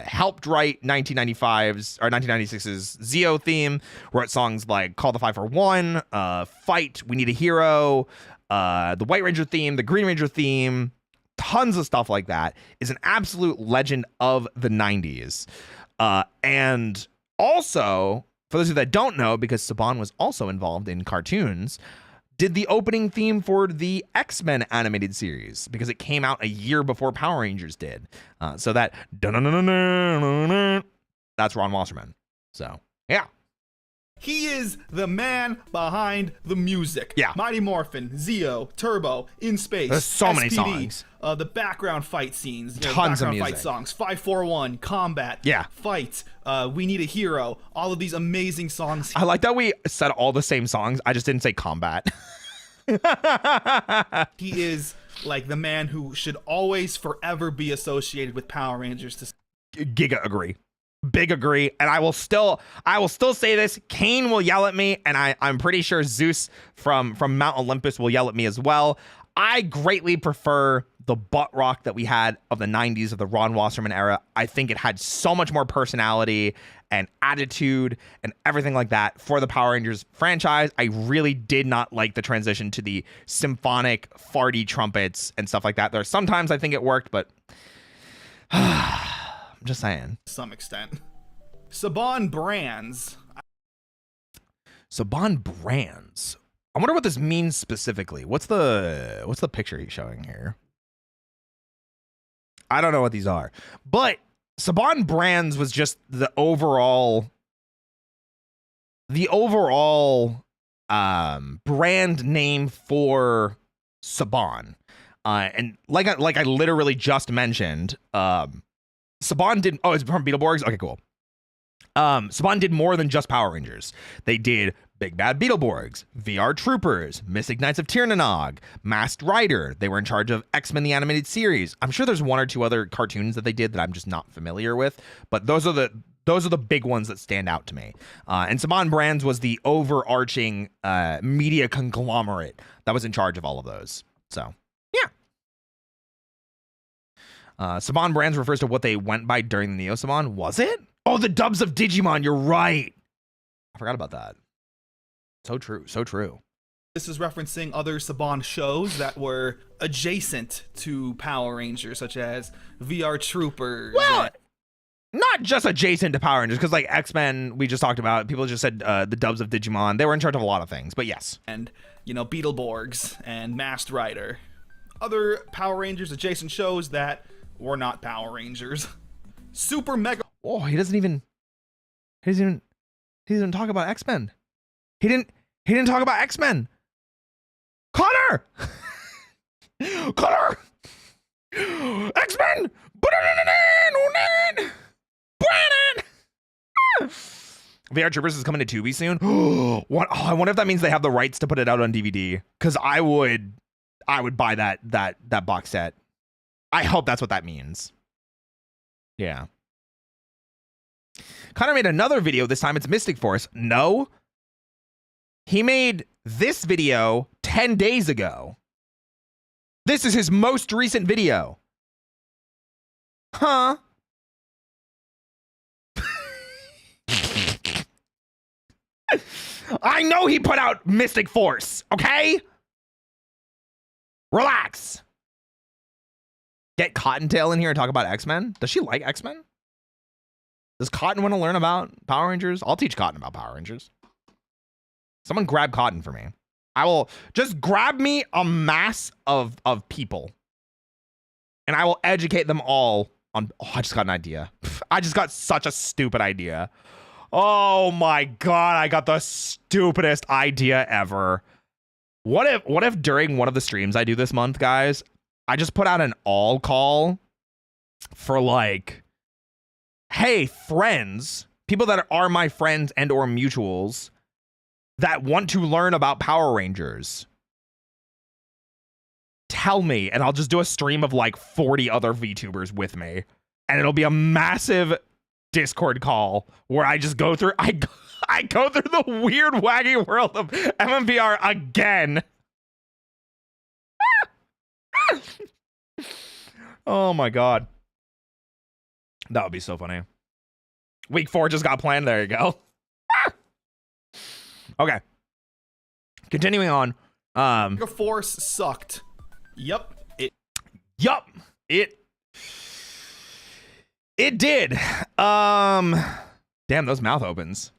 Helped write 1995's or 1996's Zeo theme. Wrote songs like Call the 541, Fight, We Need a Hero, the White Ranger theme, the Green Ranger theme, tons of stuff like that. Is an absolute legend of the 90s. And also, for those of you that don't know, because Saban was also involved in cartoons, did the opening theme for the X-Men animated series because it came out a year before Power Rangers did. So that that's Ron Wasserman. So yeah. He is the man behind the music. Yeah. Mighty Morphin, Zeo, Turbo, In Space. There's so SPD, many songs. The background fight scenes. Tons of music. Fight songs. 541, Combat. Yeah. Fight. We Need a Hero. All of these amazing songs. I like that we said all the same songs. I just didn't say Combat. He is like the man who should always forever be associated with Power Rangers. Giga agree. Big agree. And I will still say this. Kane will yell at me, and I'm pretty sure Zeus from Mount Olympus will yell at me as well. I greatly prefer the butt rock that we had of the 90s of the Ron Wasserman era. I think it had so much more personality and attitude and everything like that for the Power Rangers franchise. I really did not like the transition to the symphonic farty trumpets and stuff like that. There sometimes I think it worked, but I'm just saying. To some extent. Saban Brands. I wonder what this means specifically. What's the picture he's showing here? I don't know what these are, but Saban Brands was just the overall brand name for Saban. And like I literally just mentioned, Saban did. Oh, it's from Beetleborgs. Okay, cool. Saban did more than just Power Rangers. They did Big Bad Beetleborgs, VR Troopers, Mystic Knights of Tirnanog, Masked Rider. They were in charge of X-Men the Animated Series. I'm sure there's one or two other cartoons that they did that I'm just not familiar with, but those are the big ones that stand out to me. And Saban Brands was the overarching media conglomerate that was in charge of all of those. So, yeah. Saban Brands refers to what they went by during the Neo Saban. Was it? Oh, the dubs of Digimon. You're right. I forgot about that. So true. So true. This is referencing other Saban shows that were adjacent to Power Rangers, such as VR Troopers. Well, not just adjacent to Power Rangers, because like X-Men, we just talked about. People just said the dubs of Digimon. They were in charge of a lot of things, but yes. And, Beetleborgs and Masked Rider. Other Power Rangers adjacent shows that were not Power Rangers. Super Mega. Oh, he doesn't even talk about X-Men. He didn't talk about X-Men. Connor! Connor! X-Men! VR Troopers is coming to Tubi soon. What? Oh, I wonder if that means they have the rights to put it out on DVD. Because I would buy that box set. I hope that's what that means. Yeah. Connor made another video. This time it's Mystic Force. No. He made this video 10 days ago. This is his most recent video. Huh? I know he put out Mystic Force, okay? Relax. Get Cottontail in here and talk about X-Men. Does she like X-Men? Does Cotton want to learn about Power Rangers? I'll teach Cotton about Power Rangers. Someone grab Cotton for me. I will just grab me a mass of people. And I will educate them all on... Oh, I just got an idea. I just got such a stupid idea. Oh my God, I got the stupidest idea ever. What if during one of the streams I do this month, guys, I just put out an all call for like, hey, friends, people that are my friends and or mutuals that want to learn about Power Rangers, tell me, and I'll just do a stream of like 40 other VTubers with me, and it'll be a massive Discord call where I just go through I go through the weird wacky world of MMVR again. Oh my God. That would be so funny. Week 4 just got planned. There you go. Okay. Continuing on. Mega Force sucked. Yup. It did. Damn, those mouth opens.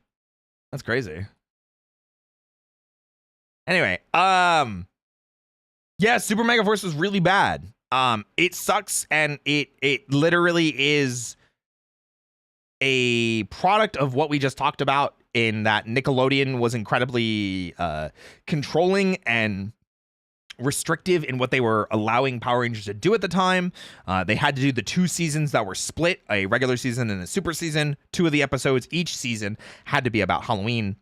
That's crazy. Anyway, yeah, Super Mega Force was really bad. It sucks, and it literally is a product of what we just talked about, in that Nickelodeon was incredibly controlling and restrictive in what they were allowing Power Rangers to do at the time. They had to do the 2 seasons that were split, a regular season and a super season. 2 of the episodes each season had to be about Halloween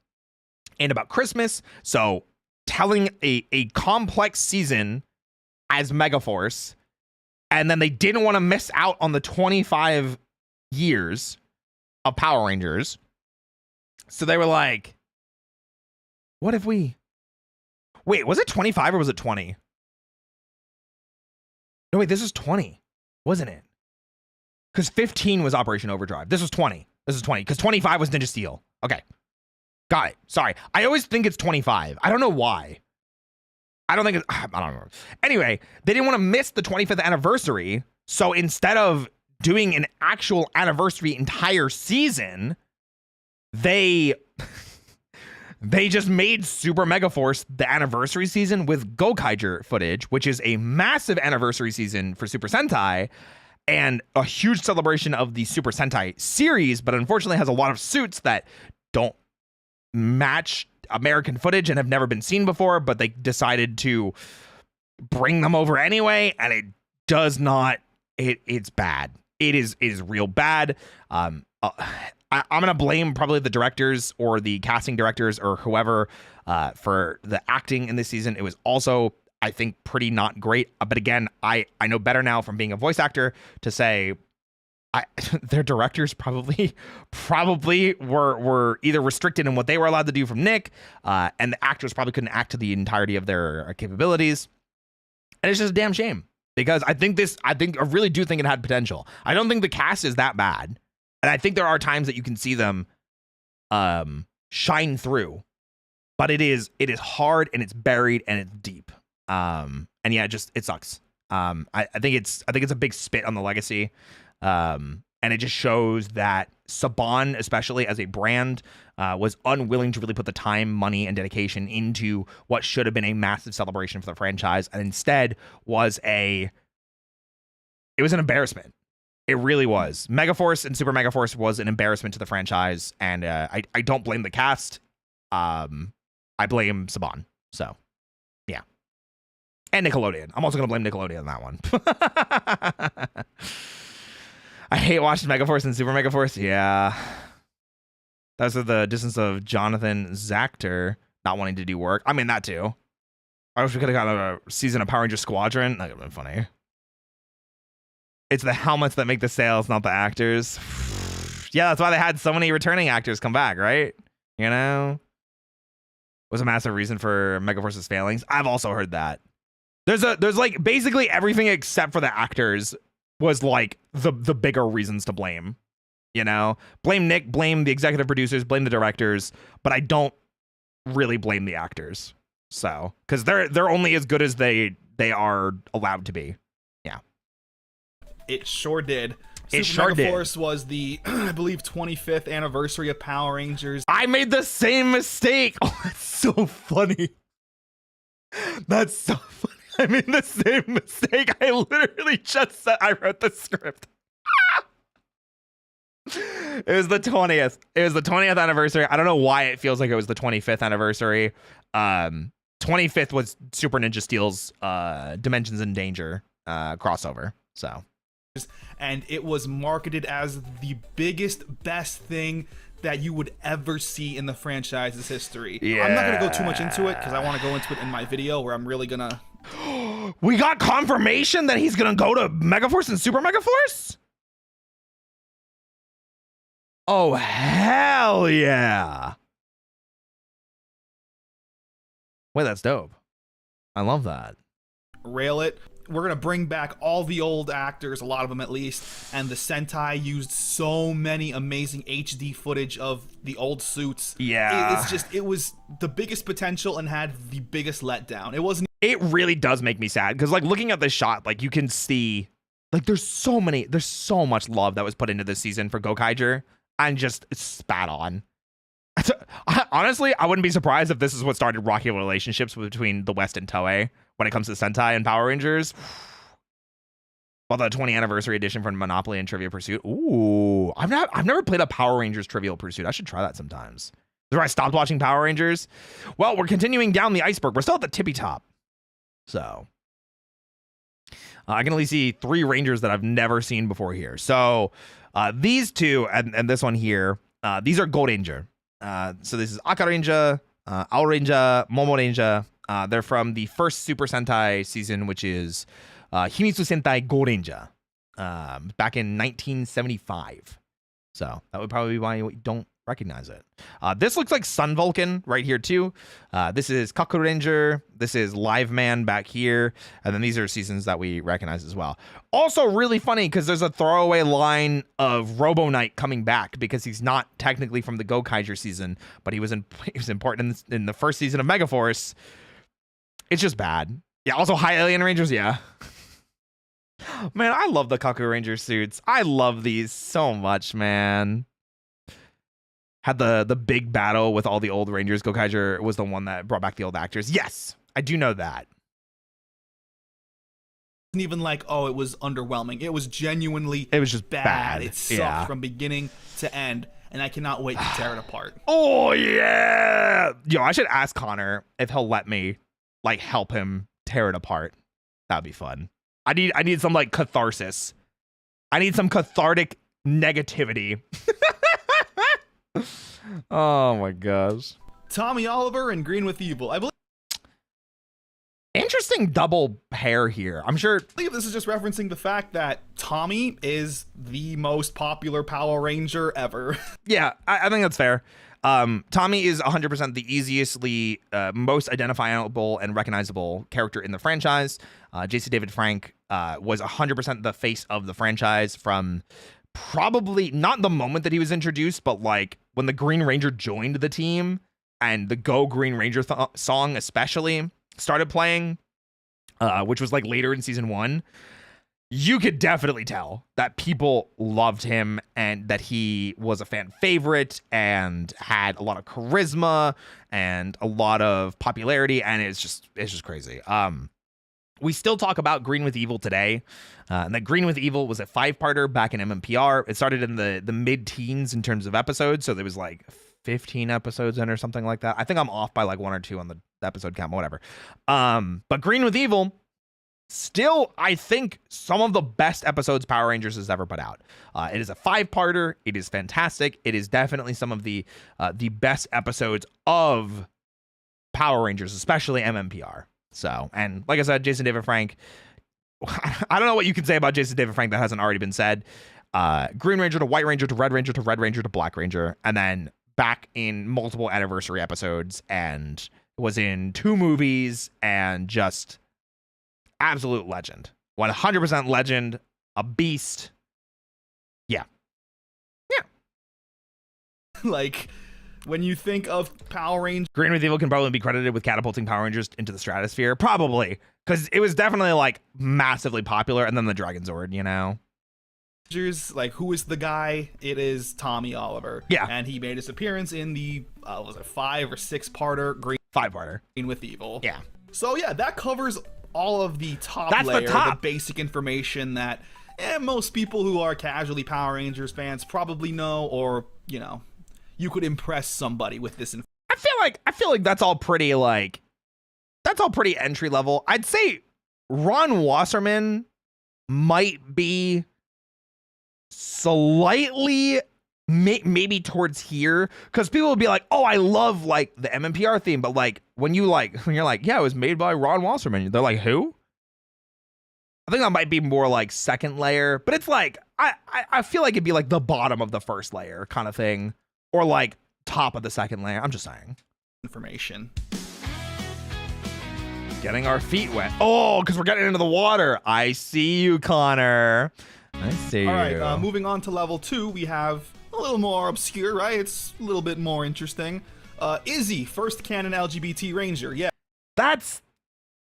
and about Christmas. So telling a complex season as Megaforce, and then they didn't want to miss out on the 25 years of Power Rangers. So they were like, what if we... Wait, was it 25 or was it 20? No, wait, this is 20, wasn't it? Because 15 was Operation Overdrive. This was 20. This is 20, because 25 was Ninja Steel. Okay. Got it. Sorry. I always think it's 25. I don't know why. I don't know. Anyway, they didn't want to miss the 25th anniversary. So instead of doing an actual anniversary entire season, they They just made Super Mega Force the anniversary season with Gokaiger footage, which is a massive anniversary season for Super Sentai and a huge celebration of the Super Sentai series, but unfortunately has a lot of suits that don't match American footage and have never been seen before, but they decided to bring them over anyway, and it does not, it's bad. It is real bad. I'm going to blame probably the directors or the casting directors or whoever for the acting in this season. It was also, I think, pretty not great. But again, I know better now from being a voice actor to say their directors probably were either restricted in what they were allowed to do from Nick, and the actors probably couldn't act to the entirety of their capabilities. And it's just a damn shame because I really do think it had potential. I don't think the cast is that bad. And I think there are times that you can see them shine through, but it is hard and it's buried and it's deep. And yeah, it sucks. I think it's a big spit on the legacy. And it just shows that Saban, especially as a brand, was unwilling to really put the time, money, and dedication into what should have been a massive celebration for the franchise, and instead was an embarrassment. It really was. Megaforce and Super Megaforce was an embarrassment to the franchise, and I don't blame the cast. I blame Saban. So, yeah. And Nickelodeon. I'm also going to blame Nickelodeon on that one. I hate watching Megaforce and Super Megaforce. Yeah. Those are the distance of Jonathan Zactor not wanting to do work. I mean, that too. I wish we could have gotten a season of Power Rangers Squadron. That would have been funny. It's the helmets that make the sales, not the actors. Yeah, that's why they had so many returning actors come back, right? You know? Was a massive reason for Megaforce's failings. I've also heard that. There's like basically everything except for the actors was like the bigger reasons to blame. You know? Blame Nick, blame the executive producers, blame the directors, but I don't really blame the actors. So, because they're only as good as they are allowed to be. Yeah. It sure did. It Super sure did. Force was the, I believe, 25th anniversary of Power Rangers. I made the same mistake. Oh, that's so funny. That's so funny. I made the same mistake. I literally just said I wrote the script. It was the 20th. It was the 20th anniversary. I don't know why it feels like it was the 25th anniversary. 25th was Super Ninja Steel's Dimensions in Danger crossover. So. And it was marketed as the biggest, best thing that you would ever see in the franchise's history. Yeah. I'm not going to go too much into it because I want to go into it in my video where I'm really going to... We got confirmation that he's going to go to Megaforce and Super Megaforce? Oh, hell yeah. Wait, that's dope. I love that. Rail it. We're going to bring back all the old actors, a lot of them at least, and the Sentai used so many amazing HD footage of the old suits. Yeah. It was the biggest potential and had the biggest letdown. It really does make me sad because, like, looking at this shot, like, you can see, like, there's so much love that was put into this season for Gokaiger and just spat on. Honestly, I wouldn't be surprised if this is what started rocky relationships between the West and Toei when it comes to Sentai and Power Rangers. Well, the 20th anniversary edition from Monopoly and Trivia Pursuit. Ooh, I've never played a Power Rangers Trivial Pursuit. I should try that sometimes. Is where I stopped watching Power Rangers. Well, we're continuing down the iceberg. We're still at the tippy top. So I can only see 3 Rangers that I've never seen before here. So these two and this one here, these are Gold Ranger. So this is Aka Ranger, Ao Ranger, Momo Ranger. They're from the first Super Sentai season, which is Himitsu Sentai Go Ranger, back in 1975. So that would probably be why you don't recognize it. This looks like Sun Vulcan right here too. This is Kaku Ranger. This is Live Man back here. And then these are seasons that we recognize as well. Also really funny because there's a throwaway line of Robo Knight coming back because he's not technically from the Gokaiger season, but he was important in the first season of Megaforce. It's just bad. Yeah, also High Alien Rangers, yeah. Man, I love the Kaku Ranger suits. I love these so much, man. had the big battle with all the old Rangers. Gokaiger was the one that brought back the old actors. Yes, I do know that. Even like, oh, it was underwhelming. It was genuinely, it was just bad. It sucked from beginning to end, and I cannot wait to tear it apart. Oh yeah, yo, I should ask Connor if he'll let me like help him tear it apart. That'd be fun. I need some like catharsis. I need some cathartic negativity. Oh my gosh. Tommy Oliver and Green with Evil. I believe. Interesting double pair here. I'm sure. I believe this is just referencing the fact that Tommy is the most popular Power Ranger ever. Yeah, I think that's fair. Tommy is 100% the easiestly, most identifiable and recognizable character in the franchise. J.C. David Frank was 100% the face of the franchise from probably not the moment that he was introduced, but like when the Green Ranger joined the team and the Go Green Ranger song especially started playing, which was like later in season 1. You could definitely tell that people loved him and that he was a fan favorite and had a lot of charisma and a lot of popularity, and it's just crazy. We still talk about Green with Evil today, and that Green with Evil was a 5-parter back in MMPR. It started in the mid-teens in terms of episodes, so there was like 15 episodes in or something like that. I think I'm off by like 1 or 2 on the episode count, whatever. But Green with Evil, still, I think, some of the best episodes Power Rangers has ever put out. It is a 5-parter. It is fantastic. It is definitely some of the best episodes of Power Rangers, especially MMPR. So, and like I said, Jason David Frank, I don't know what you can say about Jason David Frank that hasn't already been said. Green Ranger to White Ranger to Red Ranger to Red Ranger to Black Ranger, and then back in multiple anniversary episodes, and was in 2 movies, and just absolute legend. 100% legend. A beast. Yeah. Yeah. Like, when you think of Power Rangers, Green with Evil can probably be credited with catapulting Power Rangers into the stratosphere. Probably. Because it was definitely, like, massively popular. And then the Dragon Zord, you know? Like, who is the guy? It is Tommy Oliver. Yeah. And he made his appearance in the, was it 5 or 6-parter? 5-parter. Green with Evil. Yeah. So, yeah, that covers all of the top layer, the basic information that most people who are casually Power Rangers fans probably know, or, you know, you could impress somebody with this. I feel like that's all pretty, like, that's all pretty entry level. I'd say Ron Wasserman might be slightly maybe towards here, because people will be like, oh, I love like the MMPR theme, but like when you're like, yeah, it was made by Ron Wasserman, they're like, who? I think that might be more like second layer, but it's like I feel like it'd be like the bottom of the first layer kind of thing, or like top of the second layer. I'm just saying. Information. Getting our feet wet. Oh, because we're getting into the water. I see you, Connor. I see you. All right, moving on to level 2, we have a little more obscure, right? It's a little bit more interesting. Izzy, first canon LGBT Ranger. Yeah. That's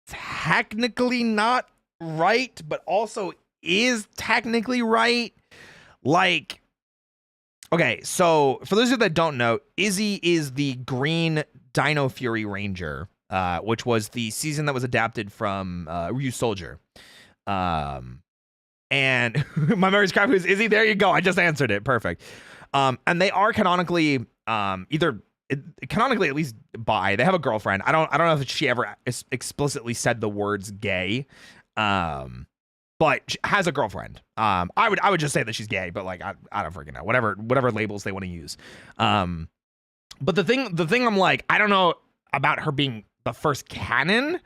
technically not right, but also is technically right. Like, okay, so for those of you that don't know, Izzy is the green Dino Fury Ranger, which was the season that was adapted from Ryu Soldier. And my memory's crap. Who's Izzy? There you go. I just answered it. Perfect. And they are canonically canonically at least bi. They have a girlfriend. I don't know if she ever explicitly said the words gay. But she has a girlfriend. I would just say that she's gay, but like I don't freaking know. Whatever labels they want to use. But the thing I'm like, I don't know about her being the first canon,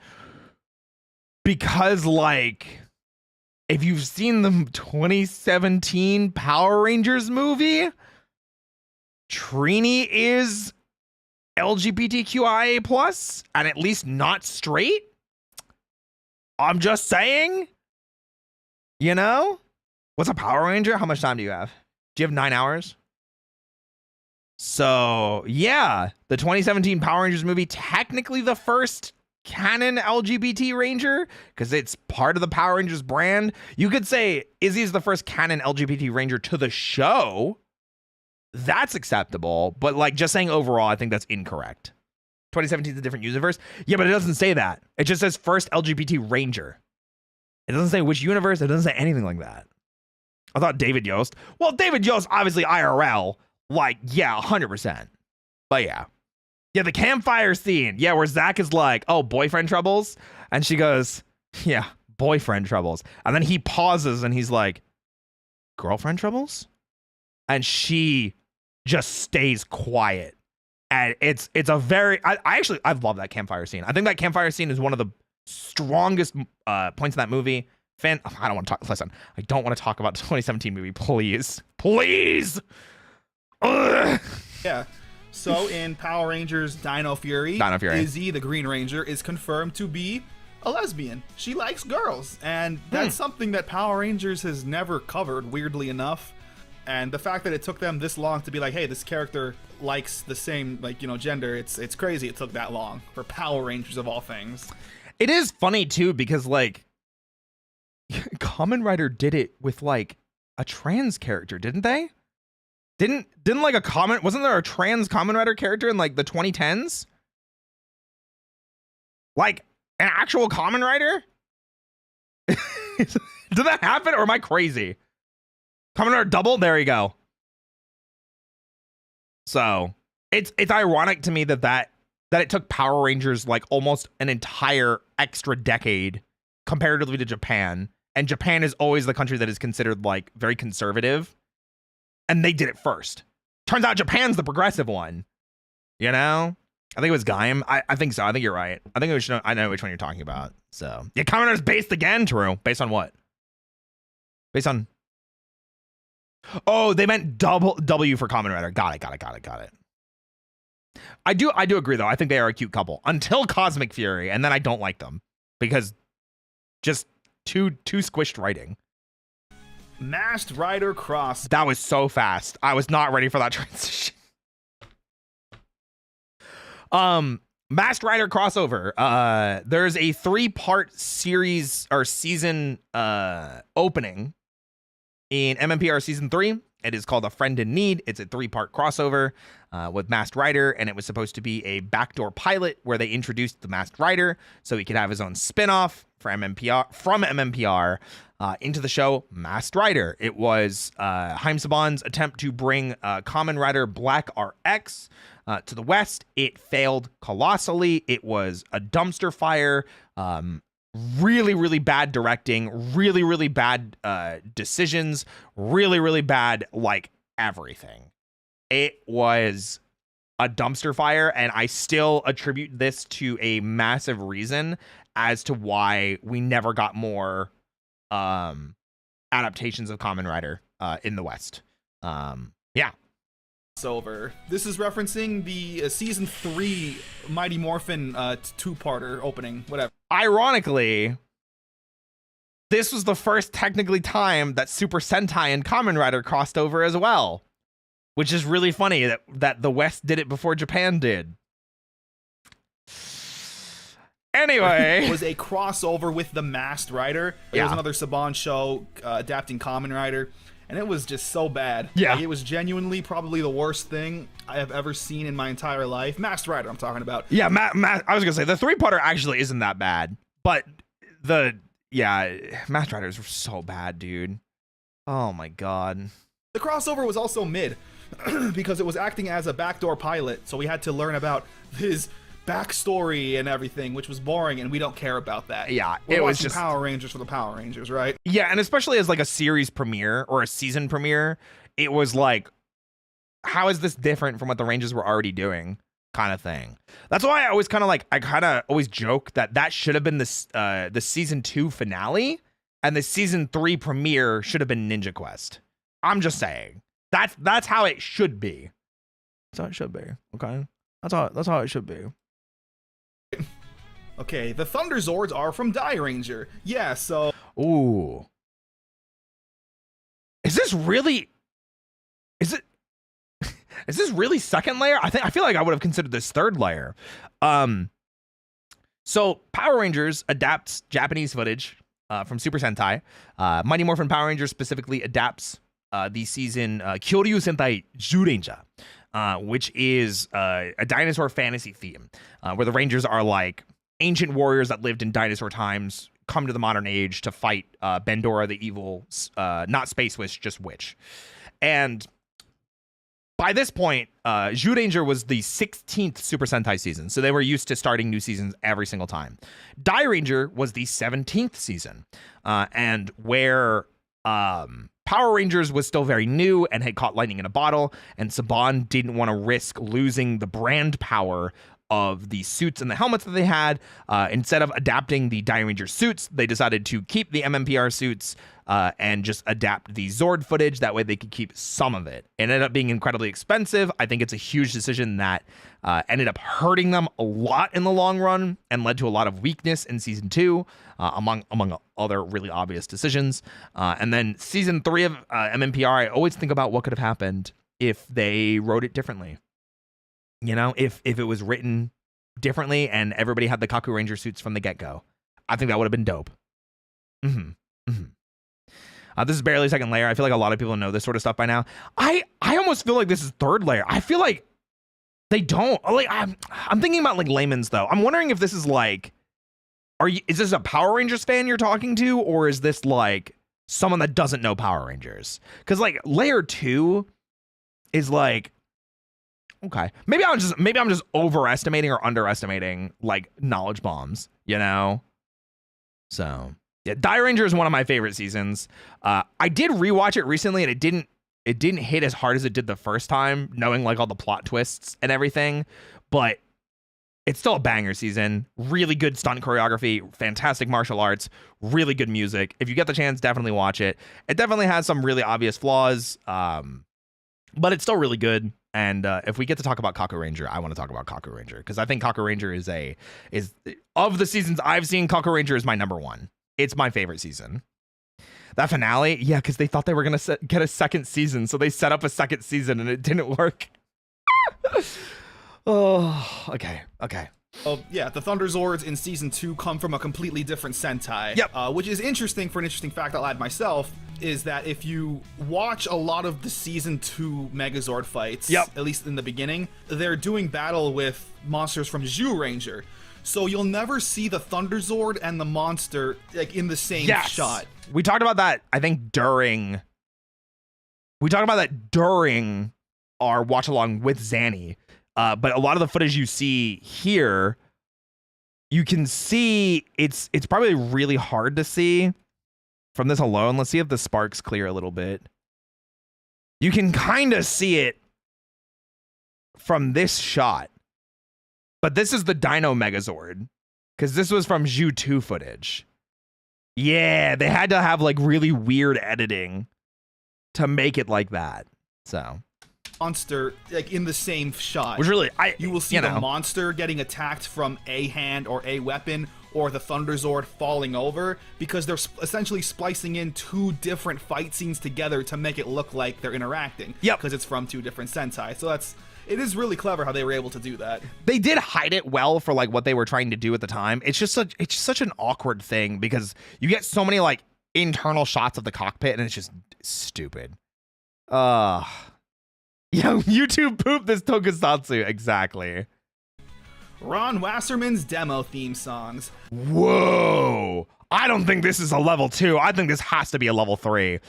because like, if you've seen the 2017 Power Rangers movie, Trini is LGBTQIA plus, and at least not straight. I'm just saying, you know, what's a Power Ranger? How much time do you have? Do you have 9 hours? So yeah, the 2017 Power Rangers movie, technically the first canon LGBT Ranger, because it's part of the Power Rangers brand. You could say Izzy is the first canon LGBT Ranger to the show. that's acceptable. But like just saying overall, I think that's incorrect. 2017 is a different universe. Yeah, but it doesn't say that. It just says first LGBT Ranger. It doesn't say which universe. It doesn't say anything like that. I thought David Yost. Well, David Yost, obviously IRL. Like, yeah, 100%. But yeah. Yeah, the campfire scene. Yeah, where Zach is like, oh, boyfriend troubles? And she goes, yeah, boyfriend troubles. And then he pauses and he's like, girlfriend troubles? And she just stays quiet. And it's a very, I love that campfire scene. I think that campfire scene is one of the strongest points in that movie. I don't want to talk, listen, I don't want to talk about the 2017 movie, please. Please! Ugh. Yeah. So in Power Rangers Dino Fury, Izzy, the Green Ranger, is confirmed to be a lesbian. She likes girls, and that's something that Power Rangers has never covered, weirdly enough. And the fact that it took them this long to be like, hey, this character likes the same, like, you know, gender, it's crazy it took that long for Power Rangers of all things. It is funny too, because like Kamen Rider did it with like a trans character, didn't they? Didn't like wasn't there a trans Kamen Rider character in like the 2010s? Like an actual Kamen Rider? Did that happen, or am I crazy? Kamen Rider Double? There you go. So it's ironic to me that it took Power Rangers like almost an entire extra decade comparatively to Japan. And Japan is always the country that is considered like very conservative. And they did it first. Turns out Japan's the progressive one. You know? I think it was Gaim. I think so. I think you're right. I think I know which one you're talking about. So yeah, Kamen Rider's based again, true. Based on what? Based on. Oh, they meant W for Kamen Rider. Got it. I do agree though. I think they are a cute couple until Cosmic Fury, and then I don't like them because just too squished writing. Masked Rider Cross. That was so fast. I was not ready for that transition. Masked Rider crossover. There's a 3-part series or season opening in MMPR season 3. It is called A Friend in Need. It's a 3-part crossover with Masked Rider, and it was supposed to be a backdoor pilot where they introduced the Masked Rider so he could have his own spin-off from MMPR into the show Masked Rider. It was Haim Saban's attempt to bring Kamen Rider Black RX to the West. It failed colossally. It was a dumpster fire. Really, really bad directing, really, really bad decisions, really, really bad, like, everything. It was a dumpster fire, and I still attribute this to a massive reason as to why we never got more adaptations of Kamen Rider in the West. Yeah. Over. This is referencing the season 3 Mighty Morphin 2-parter opening, whatever. Ironically, this was the first technically time that Super Sentai and Kamen Rider crossed over as well, which is really funny that the West did it before Japan did. Anyway, it was a crossover with the Masked Rider. It was another Saban show adapting Kamen Rider. And it was just so bad. Yeah. Like, it was genuinely probably the worst thing I have ever seen in my entire life. Masked Rider, I'm talking about. Yeah, I was going to say, the 3-parter actually isn't that bad. But Masked Riders were so bad, dude. Oh, my God. The crossover was also mid because it was acting as a backdoor pilot. So we had to learn about his backstory and everything, which was boring, and we don't care about that. Yeah, it was just Power Rangers for the Power Rangers, right? Yeah, and especially as like a series premiere or a season premiere, it was like, how is this different from what the Rangers were already doing, kind of thing. That's why I always kind of always joke that should have been the season 2 finale, and the season 3 premiere should have been Ninja Quest. I'm just saying that's how it should be. That's how it should be. Okay, that's how it should be. Okay, the Thunder Zords are from Die Ranger. Yeah, so... Ooh. Is this really second layer? I feel like I would have considered this third layer. So Power Rangers adapts Japanese footage from Super Sentai. Mighty Morphin Power Rangers specifically adapts the season Kyoryu Sentai Zyuranger, which is a dinosaur fantasy theme, where the Rangers are like ancient warriors that lived in dinosaur times, come to the modern age to fight Bendora the evil, not Space Witch, just witch. And by this point, Zyuranger was the 16th Super Sentai season, so they were used to starting new seasons every single time. Dairanger was the 17th season, and where Power Rangers was still very new and had caught lightning in a bottle, and Saban didn't want to risk losing the brand power of the suits and the helmets that they had. Instead of adapting the Dairanger suits, they decided to keep the MMPR suits and just adapt the Zord footage. That way they could keep some of it. It ended up being incredibly expensive. I think it's a huge decision that ended up hurting them a lot in the long run and led to a lot of weakness in season 2, among other really obvious decisions. And then season 3 of MMPR, I always think about what could have happened if they wrote it differently. You know, if it was written differently and everybody had the Kaku Ranger suits from the get-go, I think that would have been dope. This is barely second layer. I feel like a lot of people know this sort of stuff by now. I almost feel like this is third layer. I feel like they don't. Like I'm thinking about like layman's though. I'm wondering if this is like, is this a Power Rangers fan you're talking to, or is this like someone that doesn't know Power Rangers? Because like layer 2 is like, okay, maybe I'm just overestimating or underestimating like knowledge bombs, you know? So yeah, Dairanger is one of my favorite seasons. I did rewatch it recently, and it didn't hit as hard as it did the first time, knowing like all the plot twists and everything. But it's still a banger season. Really good stunt choreography, fantastic martial arts, really good music. If you get the chance, definitely watch it. It definitely has some really obvious flaws, but it's still really good. And if we get to talk about Kaku Ranger, I want to talk about Kaku Ranger, because I think Kaku Ranger is of the seasons I've seen, Kaku Ranger is my number 1. It's my favorite season. That finale, yeah, because they thought they were going to get a second season, so they set up a second season and it didn't work. Oh, okay. Oh, yeah, the Thunder Zords in Season 2 come from a completely different Sentai. Yep. Which is interesting. For an interesting fact I'll add myself, is that if you watch a lot of the Season 2 Megazord fights, yep, at least in the beginning, they're doing battle with monsters from Zyuranger. So you'll never see the Thunder Zord and the monster like in the same shot. We talked about that, I think, during our watch along with Zanny. But a lot of the footage you see here, you can see it's probably really hard to see from this alone. Let's see if the sparks clear a little bit. You can kind of see it from this shot. But this is the Dino Megazord, because this was from Zhu 2 footage. Yeah, they had to have like really weird editing to make it like that. So monster like in the same shot. Which really, you will see the monster getting attacked from a hand or a weapon, or the Thunder Zord falling over, because they're essentially splicing in 2 different fight scenes together to make it look like they're interacting. Yep. Because it's from 2 different Sentai. So it is really clever how they were able to do that. They did hide it well for like what they were trying to do at the time. It's just such an awkward thing, because you get so many like internal shots of the cockpit and it's just stupid. Yeah, YouTube poop this tokusatsu. Exactly. Ron Wasserman's demo theme songs. Whoa. I don't think this is a level 2. I think this has to be a level 3.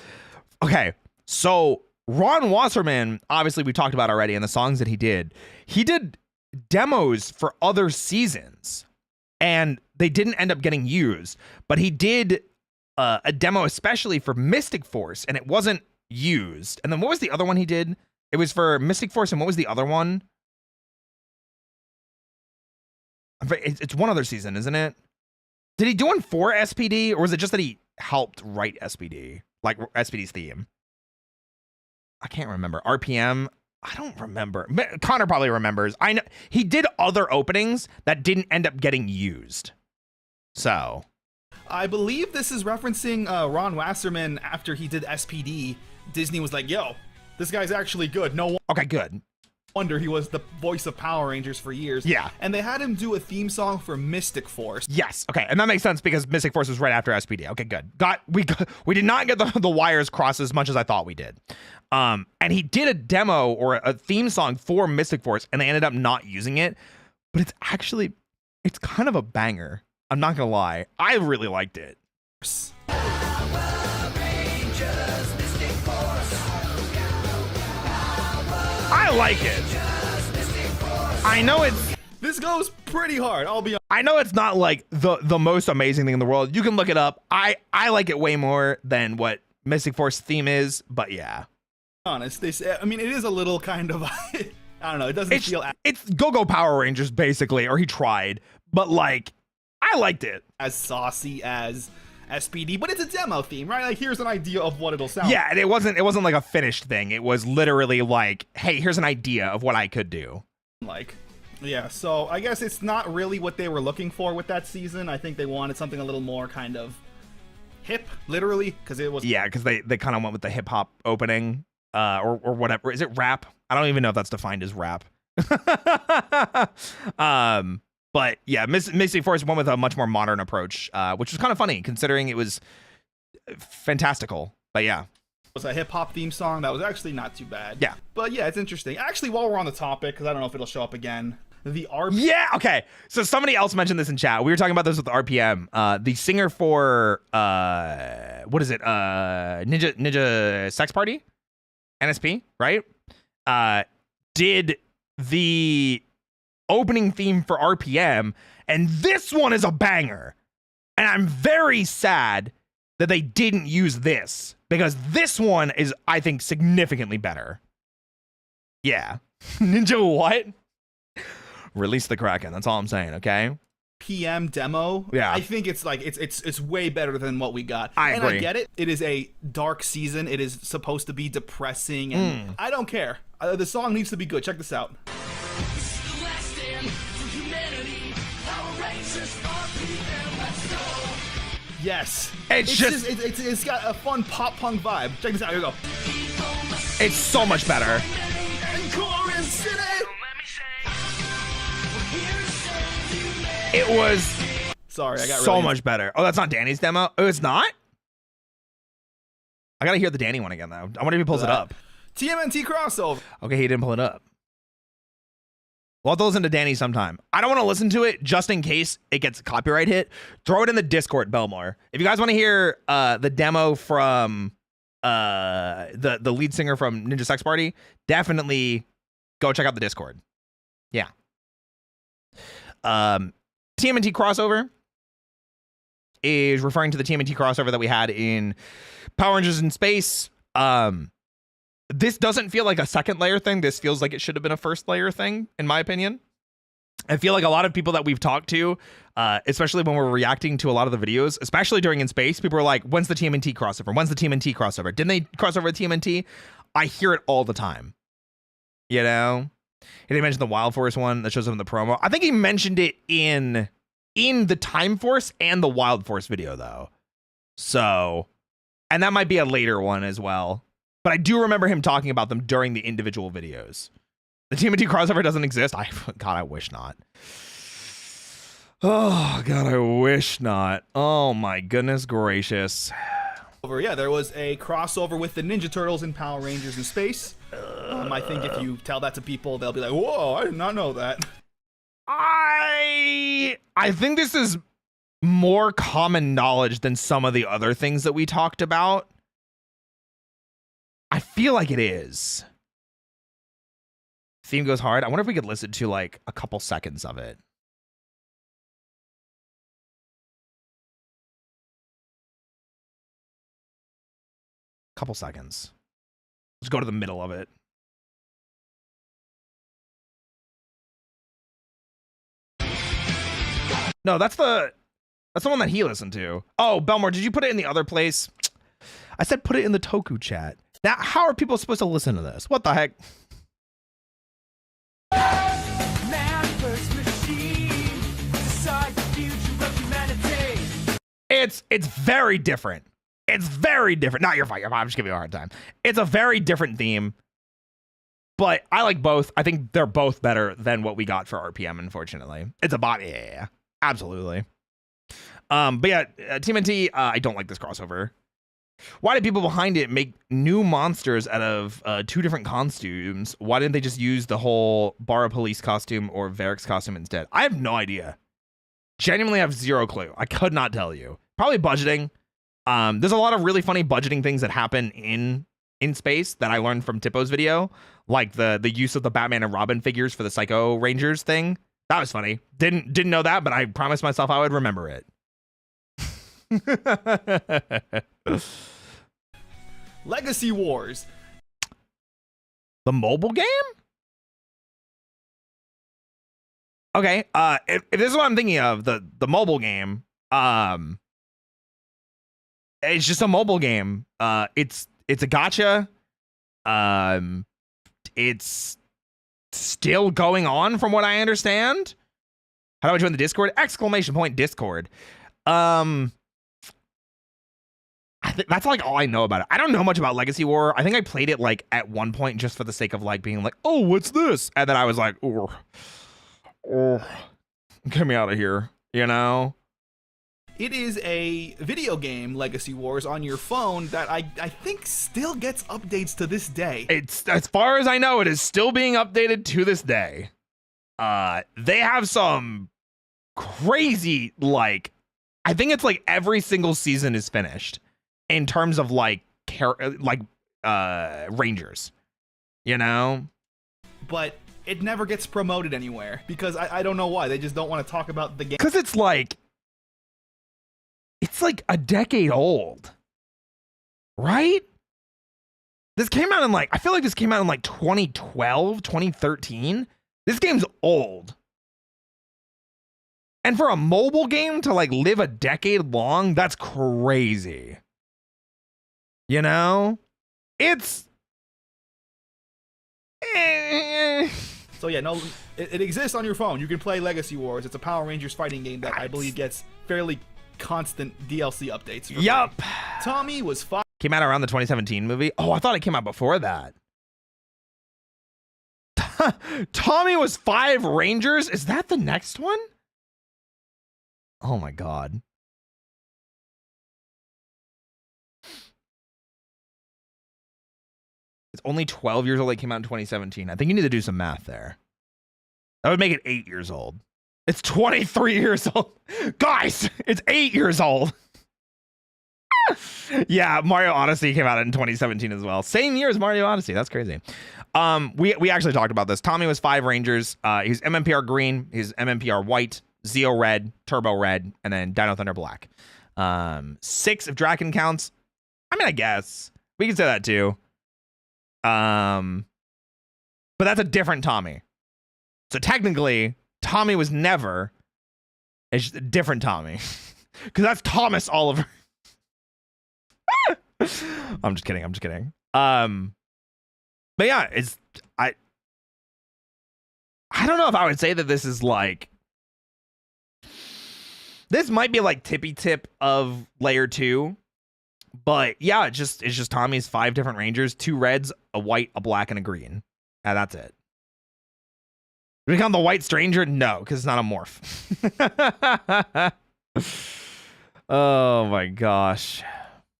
Okay, so Ron Wasserman, obviously we talked about already, and the songs that he did demos for other seasons, and they didn't end up getting used, but he did a demo especially for Mystic Force, and it wasn't used. And then what was the other one he did? It was for Mystic Force, and what was the other one? It's one other season, isn't it? Did he do one for SPD, or was it just that he helped write SPD, like SPD's theme? I can't remember. RPM? I don't remember. Connor probably remembers. I know he did other openings that didn't end up getting used. So I believe this is referencing Ron Wasserman. After he did SPD, Disney was like, yo, this guy's actually good. No one. Okay, good. Wonder he was the voice of Power Rangers for years. Yeah. And they had him do a theme song for Mystic Force. Yes. Okay. And that makes sense because Mystic Force was right after SPD. Okay, good. We did not get the wires crossed as much as I thought we did. And he did a demo or a theme song for Mystic Force, and they ended up not using it. But it's kind of a banger. I'm not gonna lie. I really liked it. I like it. I know this goes pretty hard. I'll be honest. I know it's not like the most amazing thing in the world. You can look it up. I like it way more than what Mystic Force theme is, but yeah. Honest, I mean, it is a little kind of I don't know. It doesn't feel. It's Go Power Rangers basically, or he tried, but like I liked it. As saucy as SPD, but it's a demo theme, right? Like, here's an idea of what it'll sound. Yeah, and it wasn't like a finished thing. It was literally like, hey, here's an idea of what I could do. Like, yeah. So I guess it's not really what they were looking for with that season. I think they wanted something a little more kind of hip, literally, because it was. Yeah, because they kind of went with the hip hop opening, or whatever. Is it rap? I don't even know if that's defined as rap. But yeah, Mystic Force went with a much more modern approach, which was kind of funny considering it was fantastical. But yeah. It was a hip hop theme song that was actually not too bad. Yeah. But yeah, it's interesting. Actually, while we're on the topic, because I don't know if it'll show up again, the RPM. Yeah, okay. So somebody else mentioned this in chat. We were talking about this with the RPM. The singer for what is it? Ninja Sex Party? NSP, right? Did the opening theme for RPM, and this one is a banger. And I'm very sad that they didn't use this, because this one is, I think, significantly better. Yeah. Ninja what? Release the Kraken. That's all I'm saying, okay? PM demo. Yeah. I think it's like it's way better than what we got. I agree. I get it. It is a dark season. It is supposed to be depressing, and I don't care. The song needs to be good. Check this out. Yes. It's got a fun pop punk vibe. Check this out. Here we go. It's so much better. It was sorry, I got so much better. Oh, that's not Danny's demo? Oh, it's not? I gotta hear the Danny one again, though. I wonder if he pulls it up. TMNT crossover. Okay, he didn't pull it up. We'll have to listen to Danny sometime. I don't want to listen to it just in case it gets a copyright hit. Throw it in the Discord, Belmore. If you guys want to hear the demo from the lead singer from Ninja Sex Party, definitely go check out the Discord. Yeah. TMNT crossover is referring to the TMNT crossover that we had in Power Rangers in Space. This doesn't feel like a second layer thing. This feels like it should have been a first layer thing, in my opinion. I feel like a lot of people that we've talked to, especially when we're reacting to a lot of the videos, especially during In Space, people are like, when's the TMNT crossover? When's the TMNT crossover? Didn't they cross over with TMNT? I hear it all the time. You know? He didn't mention the Wild Force one that shows up in the promo. I think he mentioned it in the Time Force and the Wild Force video, though. So, and that might be a later one as well. But I do remember him talking about them during the individual videos. The TMNT crossover doesn't exist. God, I wish not. Oh, God, I wish not. Oh, my goodness gracious. Yeah, there was a crossover with the Ninja Turtles and Power Rangers in Space. I think if you tell that to people, they'll be like, whoa, I did not know that. I think this is more common knowledge than some of the other things that we talked about. I feel like it is. Theme goes hard. I wonder if we could listen to like a couple seconds of it. Couple seconds. Let's go to the middle of it. No, that's the one that he listened to. Oh, Belmore, did you put it in the other place? I said put it in the Toku chat. Now, how are people supposed to listen to this? What the heck? It's very different. It's very different. Not your fight. I'm just giving you a hard time. It's a very different theme. But I like both. I think they're both better than what we got for RPM, unfortunately. It's a bot. Yeah, absolutely. But yeah, TMNT, I don't like this crossover. Why did people behind it make new monsters out of 2 different costumes? Why didn't they just use the whole Barra Police costume or Varric's costume instead? I have no idea. Genuinely have zero clue. I could not tell you. Probably budgeting. There's a lot of really funny budgeting things that happen in space that I learned from Tippo's video, like the use of the Batman and Robin figures for the Psycho Rangers thing. That was funny. Didn't know that, but I promised myself I would remember it. Legacy Wars. The mobile game? Okay, if this is what I'm thinking of, the mobile game, it's just a mobile game. It's a gacha. It's still going on from what I understand. How do I join the Discord? !Discord. That's like all I know about it. I don't know much about Legacy War. I think I played it like at one point just for the sake of like being like, oh, what's this? And then I was like, oh, get me out of here, you know? It is a video game, Legacy Wars, on your phone that I think still gets updates to this day. It's, as far as I know, it is still being updated to this day. They have some crazy, like, I think it's like every single season is finished in terms of like Rangers, you know? But it never gets promoted anywhere because I don't know why. They just don't want to talk about the game. Because it's like a decade old, right? This came out in like, I feel like this came out in like 2012, 2013. This game's old. And for a mobile game to like live a decade long, that's crazy. You know? It's... So yeah, no, it exists on your phone. You can play Legacy Wars. It's a Power Rangers fighting game that I believe gets fairly constant DLC updates. Yup. Tommy was 5. Came out around the 2017 movie. Oh, I thought it came out before that. Tommy was 5 Rangers? Is that the next one? Oh my god. It's only 12 years old. It came out in 2017. I think you need to do some math there. That would make it 8 years old. It's 23 years old. Guys, it's 8 years old. Yeah, Mario Odyssey came out in 2017 as well. Same year as Mario Odyssey. That's crazy. We actually talked about this. Tommy was 5 Rangers. He's MMPR green. He's MMPR white. Zeo red. Turbo red. And then Dino Thunder black. 6 if Draken counts. I mean, I guess. We can say that too. But that's a different Tommy. So technically, Tommy was never. It's just a different Tommy. Because that's Thomas Oliver. I'm just kidding. But yeah, I don't know if I would say that this is like, this might be like tippy tip of layer 2, but yeah, it's just Tommy's 5 different Rangers, 2 reds, a white, a black, and a green. And that's it. Do we count the White Stranger? No, because it's not a morph. Oh my gosh.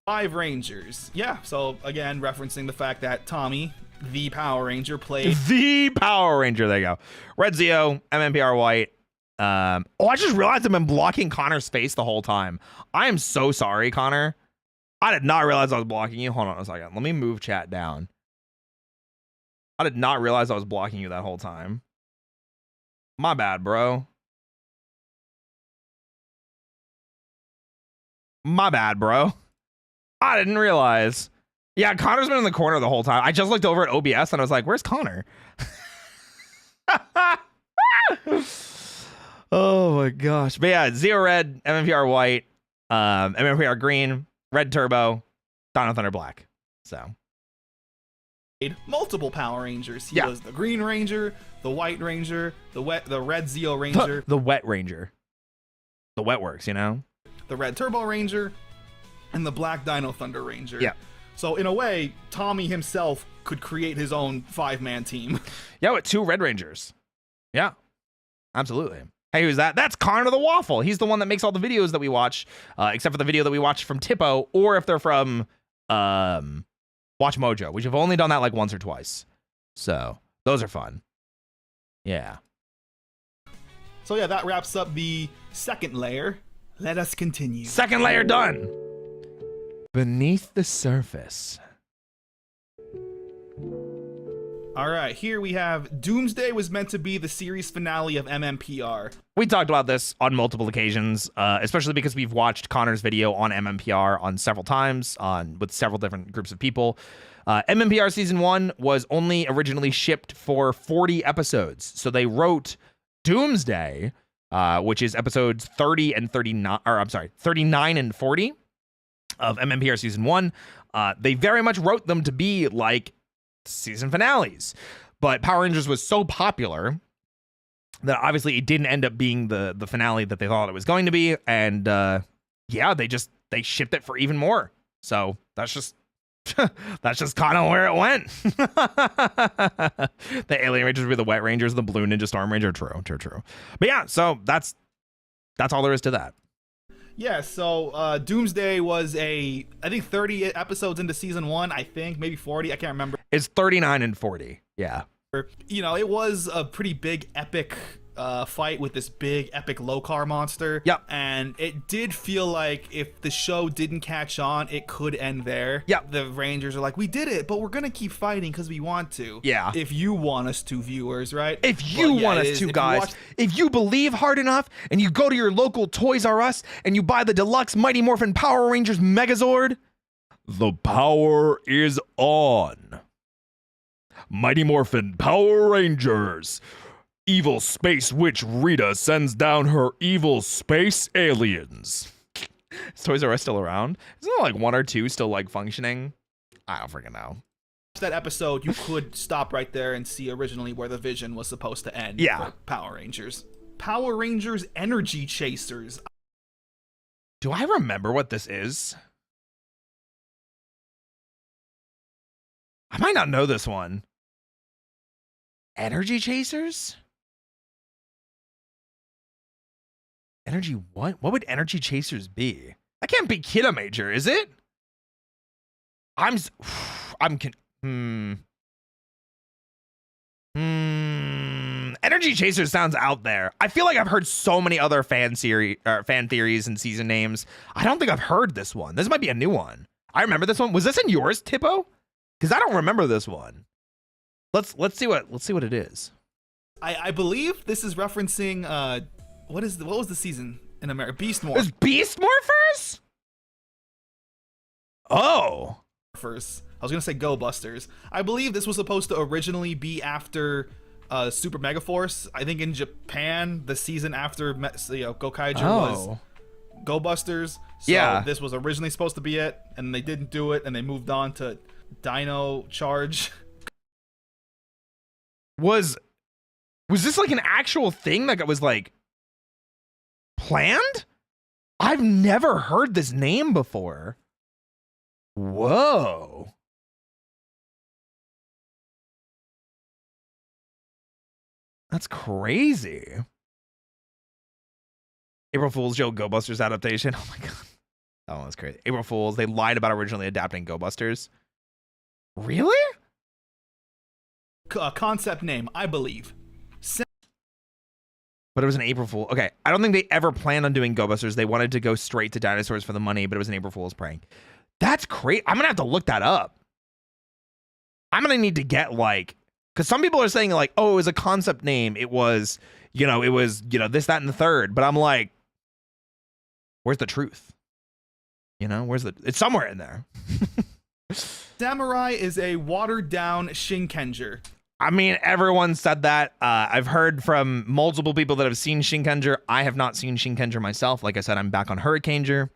5 Rangers. Yeah, so again, referencing the fact that Tommy, the Power Ranger, played... The Power Ranger, there you go. Red Zeo, MMPR white. Oh, I just realized I've been blocking Connor's face the whole time. I am so sorry, Connor. I did not realize I was blocking you. Hold on a second. Let me move chat down. I did not realize I was blocking you that whole time. My bad, bro. My bad, bro. I didn't realize. Yeah, Connor's been in the corner the whole time. I just looked over at OBS and I was like, where's Connor? Oh my gosh. But yeah, Zeo red, MMPR white, MMPR green, red turbo, Dino Thunder black. So multiple Power Rangers. He was the Green Ranger, the White Ranger, the Red Zeo Ranger. The Wet Ranger. The wet works, you know? The Red Turbo Ranger, and the Black Dino Thunder Ranger. Yeah. So in a way, Tommy himself could create his own 5-man team. Yeah, with 2 Red Rangers. Yeah, absolutely. Hey, who's that? That's Connor the Waffle. He's the one that makes all the videos that we watch, except for the video that we watch from Tipo, or if they're from Watch Mojo, which have only done that like once or twice. So those are fun. Yeah. So yeah, that wraps up the second layer. Let us continue. Second layer done. Beneath the surface. All right, here we have Doomsday was meant to be the series finale of MMPR. We talked about this on multiple occasions, especially because we've watched Connor's video on MMPR on several times with several different groups of people. MMPR season 1 was only originally shipped for 40 episodes. So they wrote Doomsday, which is episodes 30 and 39, or I'm sorry, 39 and 40 of MMPR season 1. They very much wrote them to be like season finales, but Power Rangers was so popular that obviously it didn't end up being the finale that they thought it was going to be, and yeah, they shipped it for even more. So that's just that's just kind of where it went. The Alien Rangers were the Wet Rangers, the Blue Ninja Storm Ranger. True. But yeah, so that's all there is to that. Yeah, so Doomsday was I think 30 episodes into season 1, I think, maybe 40, I can't remember. It's 39 and 40, yeah. You know, it was a pretty big, epic fight with this big, epic Lokar monster. Yep. And it did feel like if the show didn't catch on, it could end there. Yep. The Rangers are like, we did it, but we're going to keep fighting because we want to. Yeah. If you want us to, viewers, right? If you want us to, guys. If you believe hard enough and you go to your local Toys R Us and you buy the deluxe Mighty Morphin Power Rangers Megazord, the power is on. Mighty Morphin Power Rangers. Evil space witch Rita sends down her evil space aliens. Is Toys R Us still around? Isn't there like 1 or 2 still like functioning? I don't freaking know. That episode, you could stop right there and see originally where the vision was supposed to end. Yeah. For Power Rangers. Power Rangers Energy Chasers. Do I remember what this is? I might not know this one. Energy Chasers? Energy what? What would Energy Chasers be? That can't be Kidda Major, is it? Energy Chasers sounds out there. I feel like I've heard so many other fan theories and season names. I don't think I've heard this one. This might be a new one. I remember this one. Was this in yours, Tipo? Because I don't remember this one. Let's see what it is. I believe this is referencing what was the season in America? Beast Morphers. Is Beast Morphers? Oh. First, I was gonna say Go Busters. I believe this was supposed to originally be after Super Mega Force. I think in Japan, the season after Gokaiger was Go Busters. So yeah. This was originally supposed to be it, and they didn't do it, and they moved on to Dino Charge. Was this like an actual thing? Like it was like planned? I've never heard this name before. Whoa. That's crazy. April Fool's joke, Go Busters adaptation. Oh my god. That one was crazy. April Fool's, they lied about originally adapting Go Busters. Really? Concept name, I believe. But it was an April Fool. Okay, I don't think they ever planned on doing Go Busters. They wanted to go straight to dinosaurs for the money, but it was an April Fool's prank. That's crazy. I'm gonna have to look that up. I'm gonna need to get like, because some people are saying like, oh, it was a concept name. It was, this, that, and the third. But I'm like, where's the truth? It's somewhere in there. Samurai is a watered down Shinkenger. I mean, everyone said that. I've heard from multiple people that have seen Shinkenger. I have not seen Shinkenger myself. Like I said, I'm back on Hurricaneger.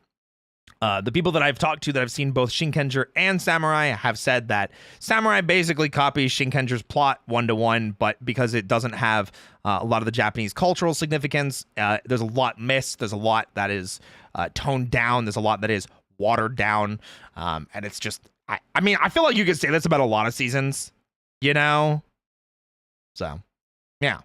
The people that I've talked to that have seen both Shinkenger and Samurai have said that Samurai basically copies Shinkenger's plot 1-to-1, but because it doesn't have a lot of the Japanese cultural significance, there's a lot missed. There's a lot that is toned down. There's a lot that is watered down. And it's just I mean, I feel like you could say this about a lot of seasons, you know? So, yeah.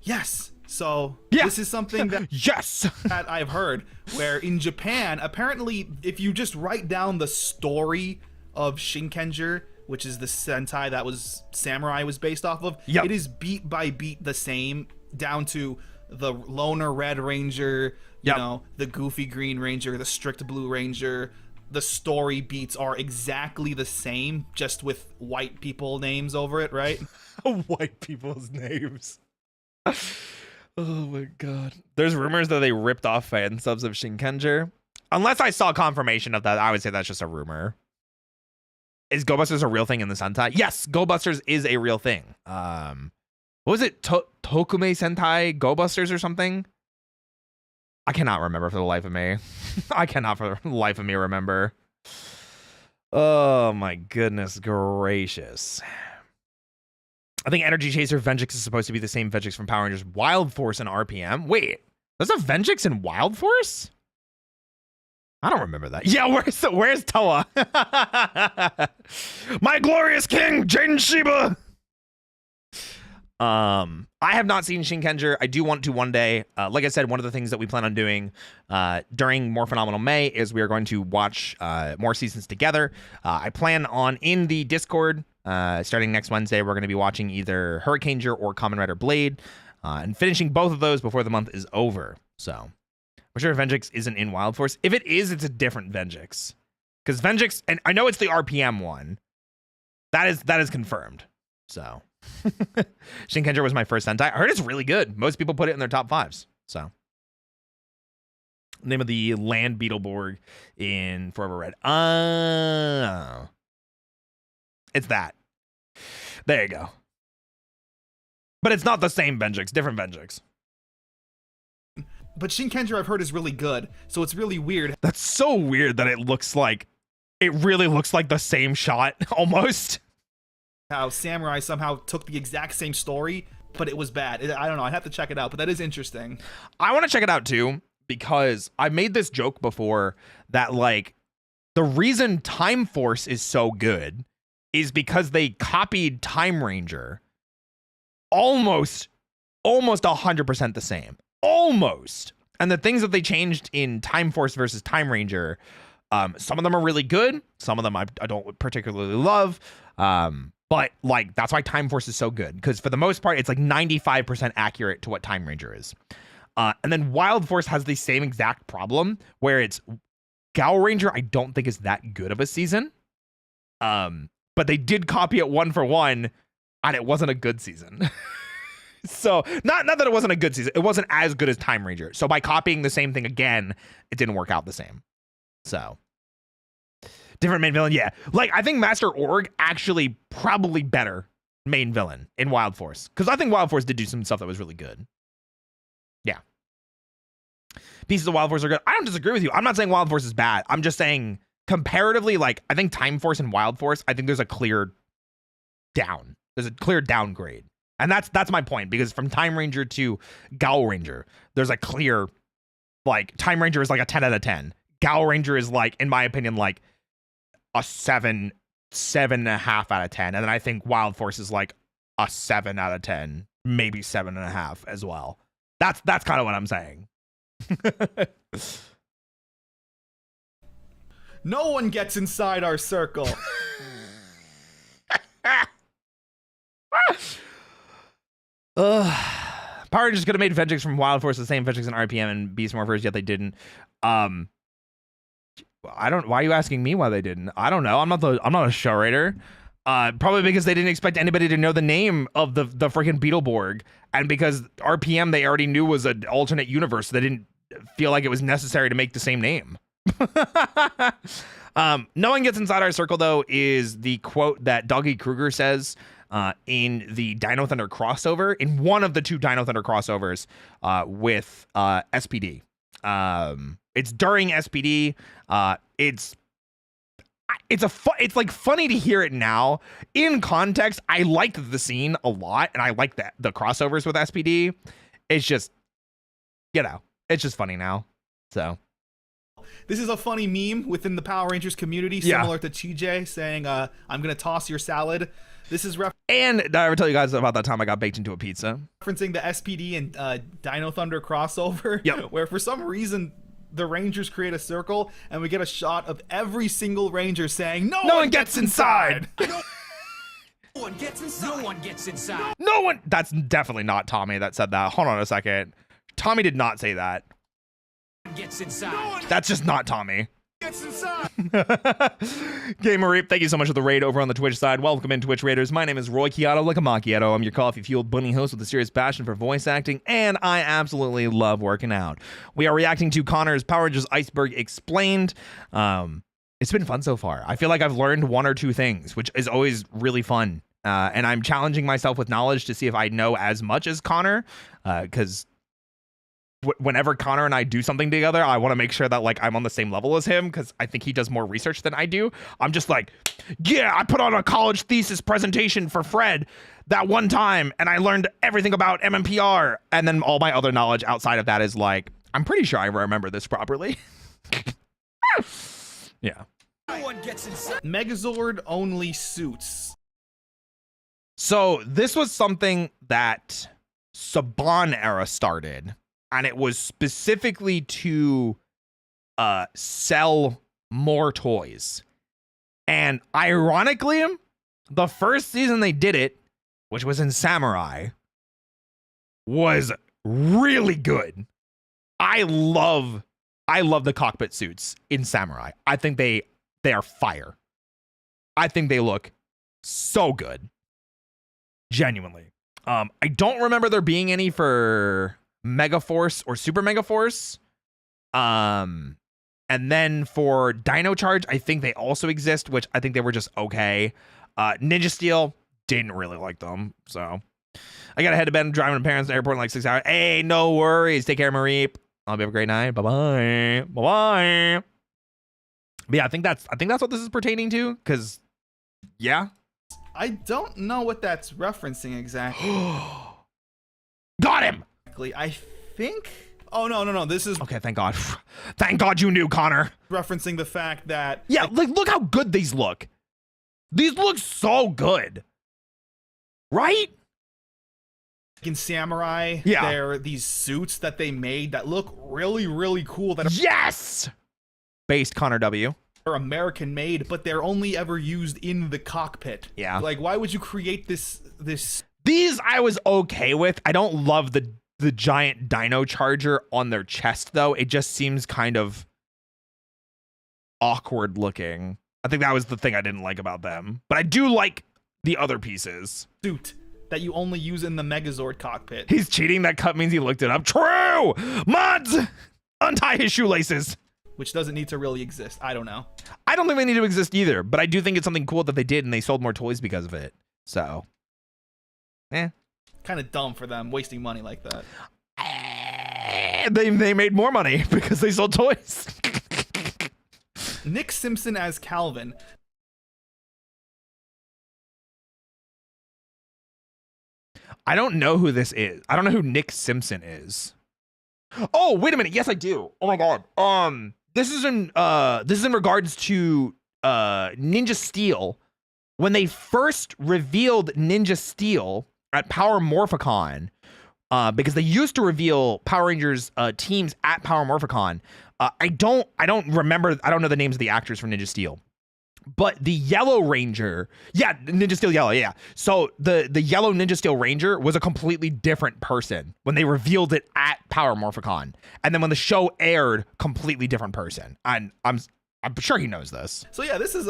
Yes. So yeah. This is something that yes that I've heard, where in Japan, apparently, if you just write down the story of Shinkenger, which is the Sentai that was Samurai was based off of, it is beat by beat the same, down to the loner Red Ranger, you know, the goofy Green Ranger, the strict Blue Ranger. The story beats are exactly the same, just with white people names over it, right? White people's names. Oh my god. There's rumors that they ripped off fan subs of Shinkenger. Unless I saw confirmation of that, I would say that's just a rumor. Is Go Busters a real thing in the Sentai? Yes, Go Busters is a real thing. What was it? Tokume Sentai Go Busters or something? I cannot remember for the life of me. I cannot for the life of me remember. Oh my goodness gracious. I think Energy Chaser Vengeance is supposed to be the same Vengeance from Power Rangers Wild Force and RPM. Wait, there's a Vengeance in Wild Force? I don't remember that. Yeah, where's Toa? My glorious king, Jin Shiba. I have not seen Shinkenger. I do want to one day. Like I said, one of the things that we plan on doing during Morphenomenal May is we are going to watch more seasons together. I plan on in the Discord, starting next Wednesday, we're going to be watching either Hurricaneger or Kamen Rider Blade, and finishing both of those before the month is over. So I'm sure Vengeance isn't in Wild Force. If it is, it's a different Vengeance. Because Vengeance, and I know it's the RPM one. That is confirmed. So Shinkenger was my first Sentai. I heard it's really good. Most people put it in their top 5s. So name of the land Beetleborg in Forever Red. It's that. There you go. But it's not the same Vengeance, different Vengeance. But Shinkenger I've heard is really good, so it's really weird. That's so weird that it really looks like the same shot, almost. How Samurai somehow took the exact same story, but it was bad. I don't know, I'd have to check it out, but that is interesting. I want to check it out too, because I made this joke before that, like, the reason Time Force is so good is because they copied Time Ranger almost 100% the same. Almost. And the things that they changed in Time Force versus Time Ranger, some of them are really good. Some of them I don't particularly love. But like, that's why Time Force is so good. Because for the most part, it's like 95% accurate to what Time Ranger is. And then Wild Force has the same exact problem where it's Gal Ranger, I don't think is that good of a season. But they did copy it 1 for 1, and it wasn't a good season. So not that it wasn't a good season. It wasn't as good as Time Ranger. So by copying the same thing again, it didn't work out the same. So different main villain. Yeah. Like, I think Master Org actually probably better main villain in Wild Force. Because I think Wild Force did do some stuff that was really good. Yeah. Pieces of Wild Force are good. I don't disagree with you. I'm not saying Wild Force is bad. I'm just saying comparatively, like, I think Time Force and Wild Force, I think there's a clear down. There's a clear downgrade. And that's my point, because from Time Ranger to Gal Ranger, there's a clear, like, Time Ranger is like a 10 out of 10. Gal Ranger is, like, in my opinion, like a 7.5 out of 10. And then I think Wild Force is like a 7 out of 10, maybe 7.5 as well. That's kind of what I'm saying. No one gets inside our circle. Power Rangers could have made Vengeance from Wild Force the same Vengeance and RPM and Beast Morphers, yet they didn't. Why are you asking me why they didn't? I don't know. I'm not a show writer. Probably because they didn't expect anybody to know the name of the freaking Beetleborg, and because RPM they already knew was an alternate universe, so they didn't feel like it was necessary to make the same name. No one gets inside our circle, though, is the quote that Doggy Kruger says in the Dino Thunder crossover, in one of the 2 Dino Thunder crossovers with SPD. It's during SPD. It's like funny to hear it now. In context, I liked the scene a lot, and I like that the crossovers with SPD. It's just, you know, it's just funny now. So This is a funny meme within the Power Rangers community, similar to Chijay saying, I'm going to toss your salad. This is and did I ever tell you guys about that time I got baked into a pizza? Referencing the SPD and Dino Thunder crossover, where for some reason the Rangers create a circle and we get a shot of every single Ranger saying, no one gets inside. No one gets inside. No one gets inside. No one. That's definitely not Tommy that said that. Hold on a second. Tommy did not say that. No one gets inside. That's just not Tommy. Gets inside. Gamer Reap, thank you so much for the raid over on the Twitch side. Welcome in, Twitch Raiders. My name is Roy Chiato, like a macchiato. I'm your coffee-fueled bunny host with a serious passion for voice acting, and I absolutely love working out. We are reacting to Connor's Power Rangers Iceberg Explained. It's been fun so far. I feel like I've learned one or two things, which is always really fun. And I'm challenging myself with knowledge to see if I know as much as Connor, because whenever Connor and I do something together, I want to make sure that like I'm on the same level as him, because I think he does more research than I do. I'm just like, yeah, I put on a college thesis presentation for Fred that one time and I learned everything about MMPR, and then all my other knowledge outside of that is like, I'm pretty sure I remember this properly. Yeah. No one gets inside. Megazord only suits. So this was something that Saban era started, and it was specifically to sell more toys. And ironically, the first season they did it, which was in Samurai, was really good. I love the cockpit suits in Samurai. I think they are fire. I think they look so good. Genuinely. I don't remember there being any for Megaforce or Super Megaforce. And then for Dino Charge, I think they also exist, which I think they were just okay. Ninja Steel, didn't really like them. So I gotta head to bed. I'm driving to parents to the airport in like 6 hours. Hey, no worries. Take care, Mareep. I hope you have a great night. Bye-bye. Bye-bye. But yeah, I think that's what this is pertaining to, because yeah. I don't know what that's referencing exactly. Got him! I think... Oh, no. This is... Okay, thank God. Thank God you knew, Connor. Referencing the fact that... Yeah, like, look how good these look. These look so good. Right? In Samurai, there are these suits that they made that look really, really cool. That yes! Based Connor W. Are American made, but they're only ever used in the cockpit. Yeah. Like, why would you create this? These I was okay with. I don't love the giant dino charger on their chest, though. It just seems kind of awkward looking. I think that was the thing I didn't like about them. But I do like the other pieces. Suit that you only use in the Megazord cockpit. He's cheating. That cut means he looked it up. True! Mods! Untie his shoelaces. Which doesn't need to really exist. I don't know. I don't think they need to exist either, but I do think it's something cool that they did, and they sold more toys because of it. So, kind of dumb for them wasting money like that. They made more money because they sold toys. Nick Simpson as Calvin. I don't know who this is. I don't know who Nick Simpson is. Oh, wait a minute. Yes, I do. Oh my God. This is in regards to Ninja Steel. When they first revealed Ninja Steel at Power Morphicon, because they used to reveal Power Rangers teams at Power Morphicon. I don't remember. I don't know the names of the actors for Ninja Steel. But the Yellow Ranger, Ninja Steel Yellow, yeah. So the Yellow Ninja Steel Ranger was a completely different person when they revealed it at Power Morphicon, and then when the show aired, completely different person. And I'm sure he knows this. So yeah, this is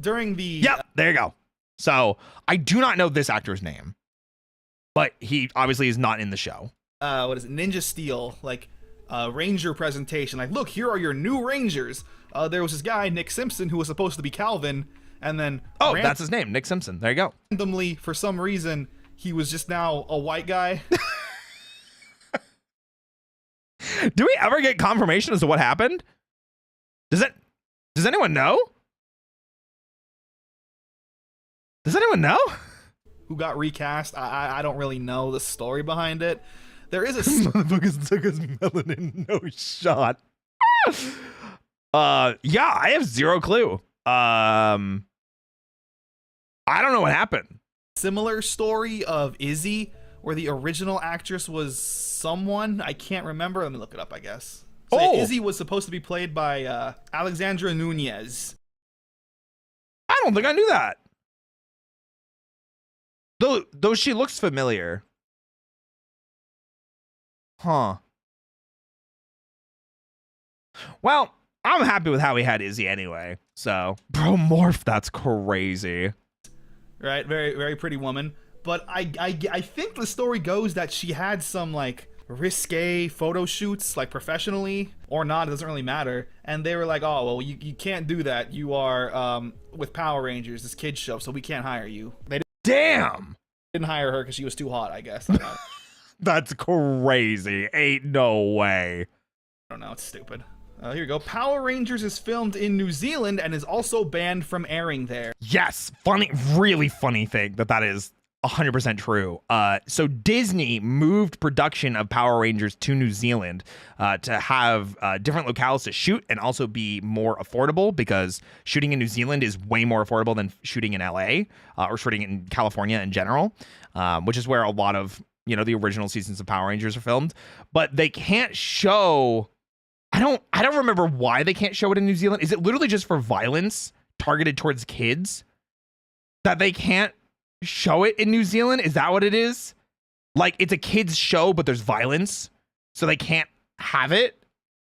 during the there you go. So I do not know this actor's name, but he obviously is not in the show. What is it? Ninja Steel, like Ranger presentation. Like, look, here are your new Rangers. There was this guy, Nick Simpson, who was supposed to be Calvin, and then... Oh, that's his name, Nick Simpson. There you go. Randomly, for some reason, he was just now a white guy. Do we ever get confirmation as to what happened? Does anyone know? Does anyone know? Who got recast? I don't really know the story behind it. There is a... Motherfuckers took his melanin, no shot. Yeah, I have zero clue. I don't know what happened. Similar story of Izzy, where the original actress was someone I can't remember. Let me look it up, I guess. So Izzy was supposed to be played by Alexandra Nunez. I don't think I knew that. Though she looks familiar. Huh. Well, I'm happy with how we had Izzy anyway. So, bro, Morph, that's crazy. Right, very, very pretty woman. But I think the story goes that she had some like risque photo shoots, like professionally or not, it doesn't really matter. And they were like, oh, well, you can't do that. You are with Power Rangers, this kid's show, so we can't hire you. They didn't hire her because she was too hot, I guess. That's crazy. Ain't no way. I don't know, it's stupid. Here we go. Power Rangers is filmed in New Zealand and is also banned from airing there. Yes, funny, really funny thing that is 100% true. So Disney moved production of Power Rangers to New Zealand to have different locales to shoot and also be more affordable, because shooting in New Zealand is way more affordable than shooting in LA or shooting in California in general, which is where a lot of, you know, the original seasons of Power Rangers are filmed. But they can't show... I don't remember why they can't show it in New Zealand. Is it literally just for violence targeted towards kids that they can't show it in New Zealand? Is that what it is? Like, it's a kids show, but there's violence, so they can't have it?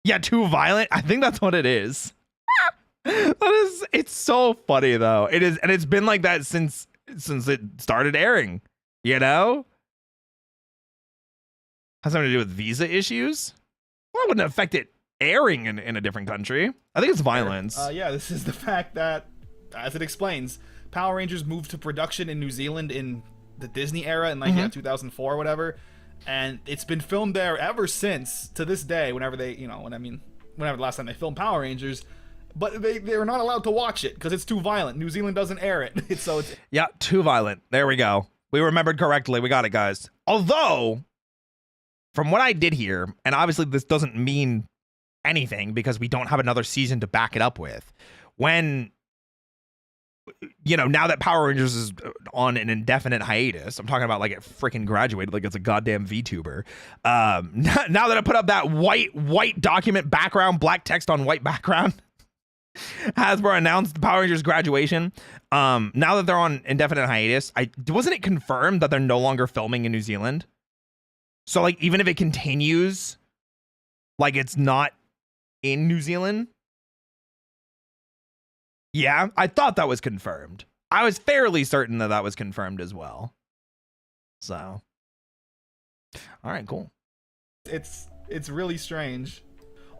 Yeah, too violent? I think that's what it is. It's so funny though. It is, and it's been like that since it started airing, you know? Has something to do with visa issues? Well, it wouldn't affect it airing in a different country. I think it's violence. Yeah, this is the fact that, as it explains, Power Rangers moved to production in New Zealand in the Disney era in like 2004 or whatever, and it's been filmed there ever since to this day. Whenever they, you know, whenever the last time they filmed Power Rangers, but they were not allowed to watch it because it's too violent. New Zealand doesn't air it. So it's yeah, too violent. There we go. We remembered correctly. We got it, guys. Although, from what I did hear, and obviously this doesn't mean anything because we don't have another season to back it up with, when, you know, now that Power Rangers is on an indefinite hiatus, I'm talking about like it freaking graduated like it's a goddamn VTuber. Now that I put up that white document background, black text on white background, Hasbro announced Power Rangers graduation. Now that they're on indefinite hiatus, wasn't it confirmed that they're no longer filming in New Zealand? So like, even if it continues, like it's not in New Zealand. Yeah, I thought that was confirmed. I was fairly certain that was confirmed as well. So, all right, cool. It's really strange.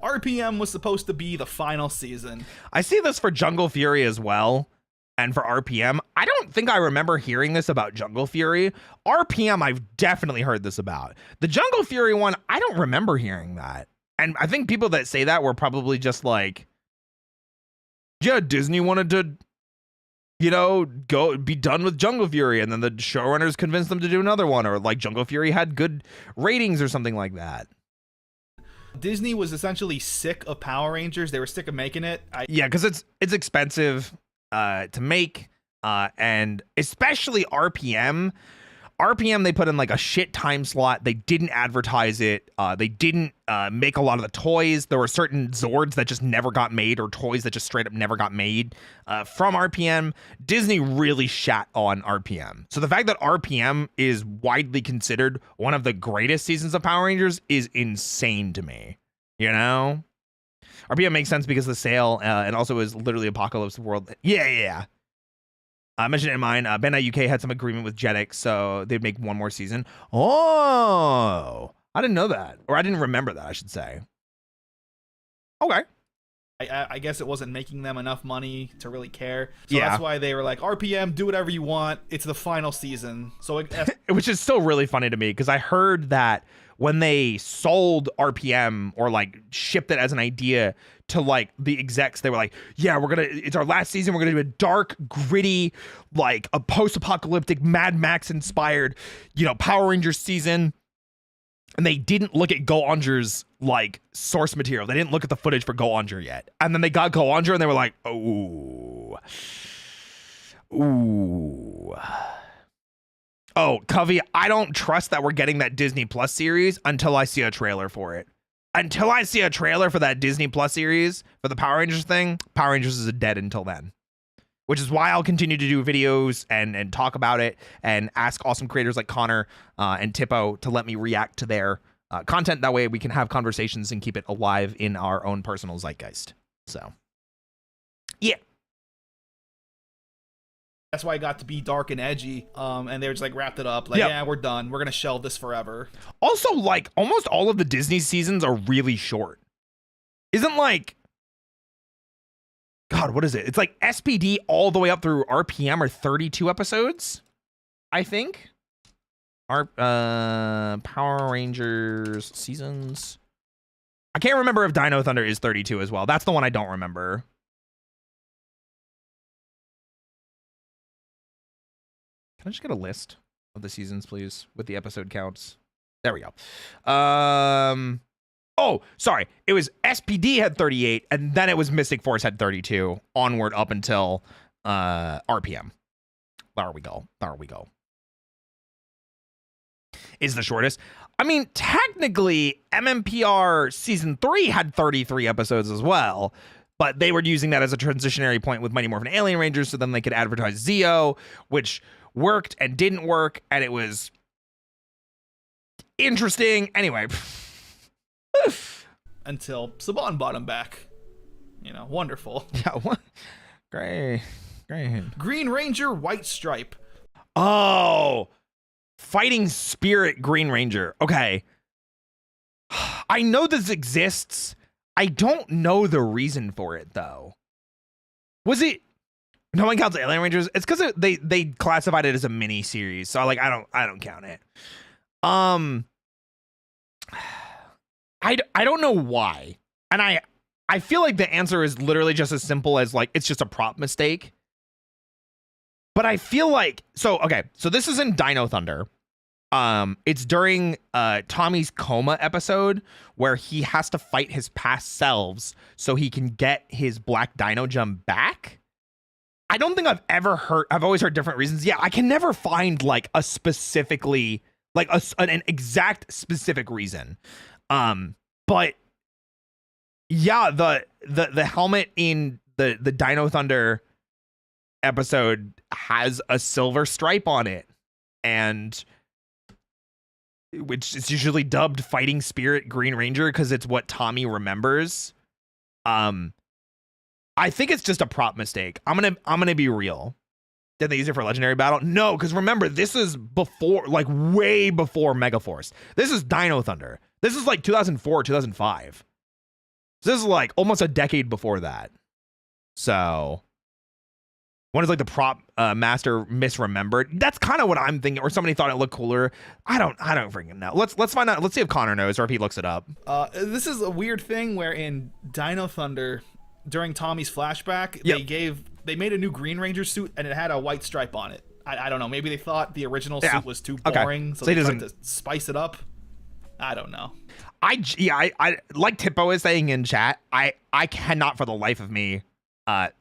RPM was supposed to be the final season. I see this for Jungle Fury as well, and for RPM. I don't think I remember hearing this about Jungle Fury. RPM, I've definitely heard this about. The Jungle Fury one, I don't remember hearing that. And I think people that say that were probably just like, yeah, Disney wanted to, you know, go be done with Jungle Fury, and then the showrunners convinced them to do another one, or like Jungle Fury had good ratings or something like that. Disney was essentially sick of Power Rangers. They were sick of making it. Yeah, because it's expensive to make, and especially RPM. RPM, they put in like a shit time slot. They didn't advertise it. They didn't make a lot of the toys. There were certain Zords that just never got made, or toys that just straight up never got made from RPM. Disney really shat on RPM. So the fact that RPM is widely considered one of the greatest seasons of Power Rangers is insane to me. You know? RPM makes sense because of the sale, and also is literally Apocalypse World. Yeah. I mentioned it in mine. Bandai UK had some agreement with Jetix, so they'd make one more season. Oh, I didn't know that. Or I didn't remember that, I should say. Okay. I guess it wasn't making them enough money to really care. So that's why they were like, RPM, do whatever you want. It's the final season. So which is still really funny to me, because I heard that when they sold RPM, or like shipped it as an idea to like the execs, they were like, yeah, it's our last season. We're going to do a dark, gritty, like a post-apocalyptic Mad Max inspired, you know, Power Rangers season. and they didn't look at Go Onger's like source material. They didn't look at the footage for Go Onger yet. And then they got Go Onger and they were like, oh, Covey, I don't trust that we're getting that Disney Plus series until I see a trailer for it. Until I see a trailer for that Disney Plus series for the Power Rangers thing, Power Rangers is dead until then. Which is why I'll continue to do videos and talk about it and ask awesome creators like Connor and Tippo to let me react to their content. That way we can have conversations and keep it alive in our own personal zeitgeist. So, yeah. That's why I got to be dark and edgy, and they were just like wrapped it up, like, yeah, we're done. We're gonna shelve this forever. Also, like, almost all of the Disney seasons are really short. Isn't like, God, what is it? It's like SPD all the way up through RPM are 32 episodes, I think. Our Power Rangers seasons. I can't remember if Dino Thunder is 32 as well. That's the one I don't remember. Can I just get a list of the seasons, please, with the episode counts? There we go. Oh, sorry. It was SPD had 38, and then it was Mystic Force had 32, onward up until RPM. There we go. Is the shortest. I mean, technically, MMPR Season 3 had 33 episodes as well, but they were using that as a transitionary point with Mighty Morphin Alien Rangers, so then they could advertise Zeo, which worked and didn't work, and it was interesting. Anyway. Until Saban bought him back. You know, wonderful. Yeah, what? Great. Green Ranger White Stripe. Oh, Fighting Spirit Green Ranger. Okay. I know this exists. I don't know the reason for it, though. Was it... No one counts Alien Rangers. It's because they classified it as a mini series, so like I don't count it. I don't know why, and I feel like the answer is literally just as simple as like it's just a prop mistake. But I feel like so this is in Dino Thunder. It's during Tommy's coma episode where he has to fight his past selves so he can get his Black Dino Gem back. I don't think I've always heard different reasons. Yeah, I can never find like a specifically like an exact specific reason. But yeah, the helmet in the Dino Thunder episode has a silver stripe on it, and which is usually dubbed Fighting Spirit Green Ranger because it's what Tommy remembers. I think it's just a prop mistake. I'm gonna be real. Did they use it for Legendary Battle? No, because remember, this is before, like way before Megaforce. This is Dino Thunder. This is like 2004, 2005. So this is like almost a decade before that. So one is like the prop master misremembered. That's kind of what I'm thinking. Or somebody thought it looked cooler. I don't freaking know. Let's find out. Let's see if Connor knows or if he looks it up. This is a weird thing where in Dino Thunder, during Tommy's flashback, they made a new Green Ranger suit and it had a white stripe on it. I don't know. Maybe they thought the original suit was too boring, so they tried to spice it up. I don't know. I like Tippo is saying in chat, I cannot for the life of me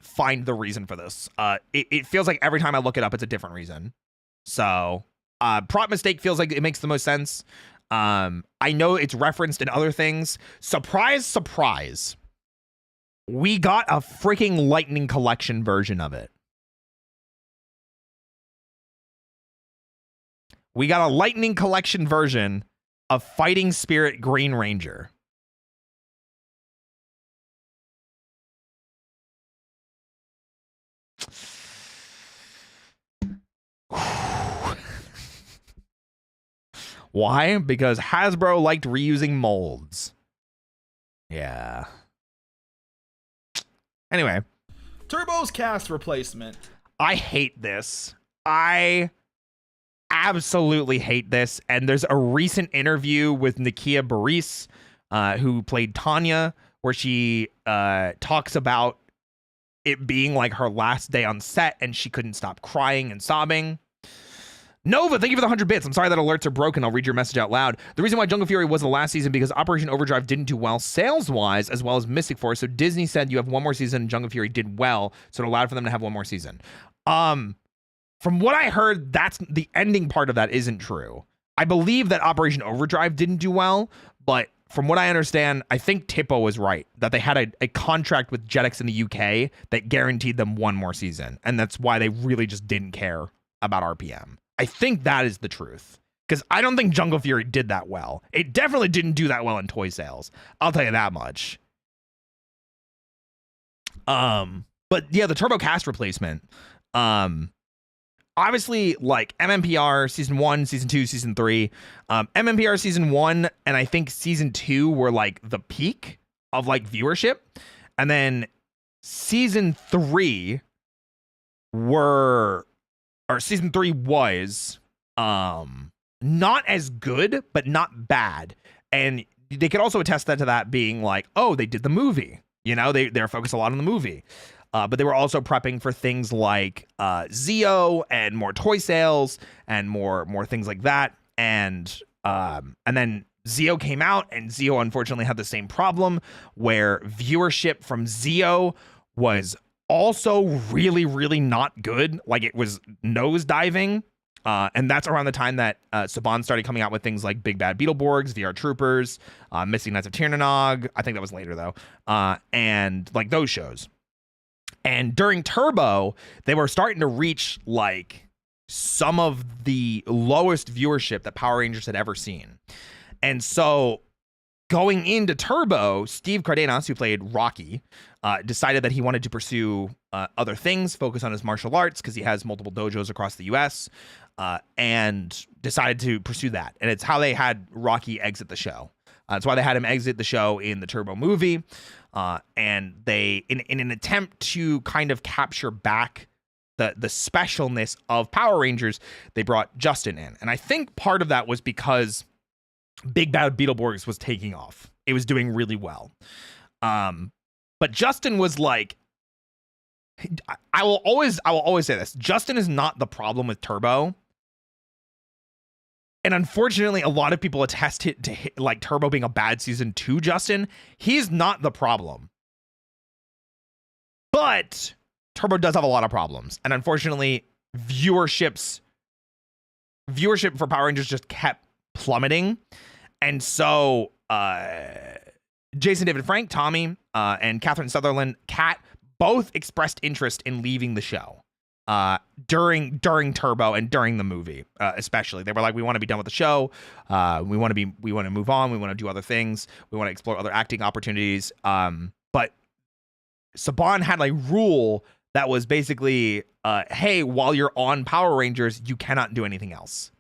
find the reason for this. It feels like every time I look it up, it's a different reason. So prop mistake feels like it makes the most sense. I know it's referenced in other things. Surprise, surprise. We got a freaking Lightning Collection version of it. We got a Lightning Collection version of Fighting Spirit Green Ranger. Why? Because Hasbro liked reusing molds. Yeah. Anyway. Turbo's cast replacement. I hate this. I absolutely hate this. And there's a recent interview with Nakia Baris, who played Tanya, where she talks about it being like her last day on set and she couldn't stop crying and sobbing. Nova, thank you for the 100 bits. I'm sorry that alerts are broken. I'll read your message out loud. The reason why Jungle Fury was the last season because Operation Overdrive didn't do well sales-wise as well as Mystic Force. So Disney said you have one more season and Jungle Fury did well. So it allowed for them to have one more season. From what I heard, that's the ending part of that isn't true. I believe that Operation Overdrive didn't do well, but from what I understand, I think Tippo was right, that they had a contract with Jetix in the UK that guaranteed them one more season. And that's why they really just didn't care about RPM. I think that is the truth. Because I don't think Jungle Fury did that well. It definitely didn't do that well in toy sales. I'll tell you that much. But yeah, the Turbo cast replacement. Obviously, like MMPR season 1, season 2, season 3. MMPR season 1 and I think season 2 were like the peak of like viewership. And then season 3 was not as good, but not bad. And they could also attest that to that being like, oh, they did the movie. You know, they're focused a lot on the movie. But they were also prepping for things like Zeo and more toy sales and more things like that. And then Zeo came out, and Zeo unfortunately had the same problem where viewership from Zeo was also really, really not good. Like it was nosediving. And that's around the time that Saban started coming out with things like Big Bad Beetleborgs, VR Troopers, Missing Knights of Tirnanog. I think that was later though. And like those shows. And during Turbo, they were starting to reach like some of the lowest viewership that Power Rangers had ever seen. And so going into Turbo, Steve Cardenas, who played Rocky, decided that he wanted to pursue other things, focus on his martial arts because he has multiple dojos across the U.S., and decided to pursue that. And it's how they had Rocky exit the show. That's why they had him exit the show in the Turbo movie. And they, in an attempt to kind of capture back the specialness of Power Rangers, they brought Justin in. And I think part of that was because Big Bad Beetleborgs was taking off. It was doing really well. But Justin was like, I will always say this. Justin is not the problem with Turbo. And unfortunately, a lot of people attest it to like Turbo being a bad season to Justin. He's not the problem. But Turbo does have a lot of problems. And unfortunately, viewership for Power Rangers just kept plummeting. And so Jason David Frank, Tommy, and Catherine Sutherland, Kat, both expressed interest in leaving the show during Turbo and during the movie, especially. They were like, we want to be done with the show. We want to move on. We want to do other things. We want to explore other acting opportunities. But Saban had a rule that was basically, hey, while you're on Power Rangers, you cannot do anything else.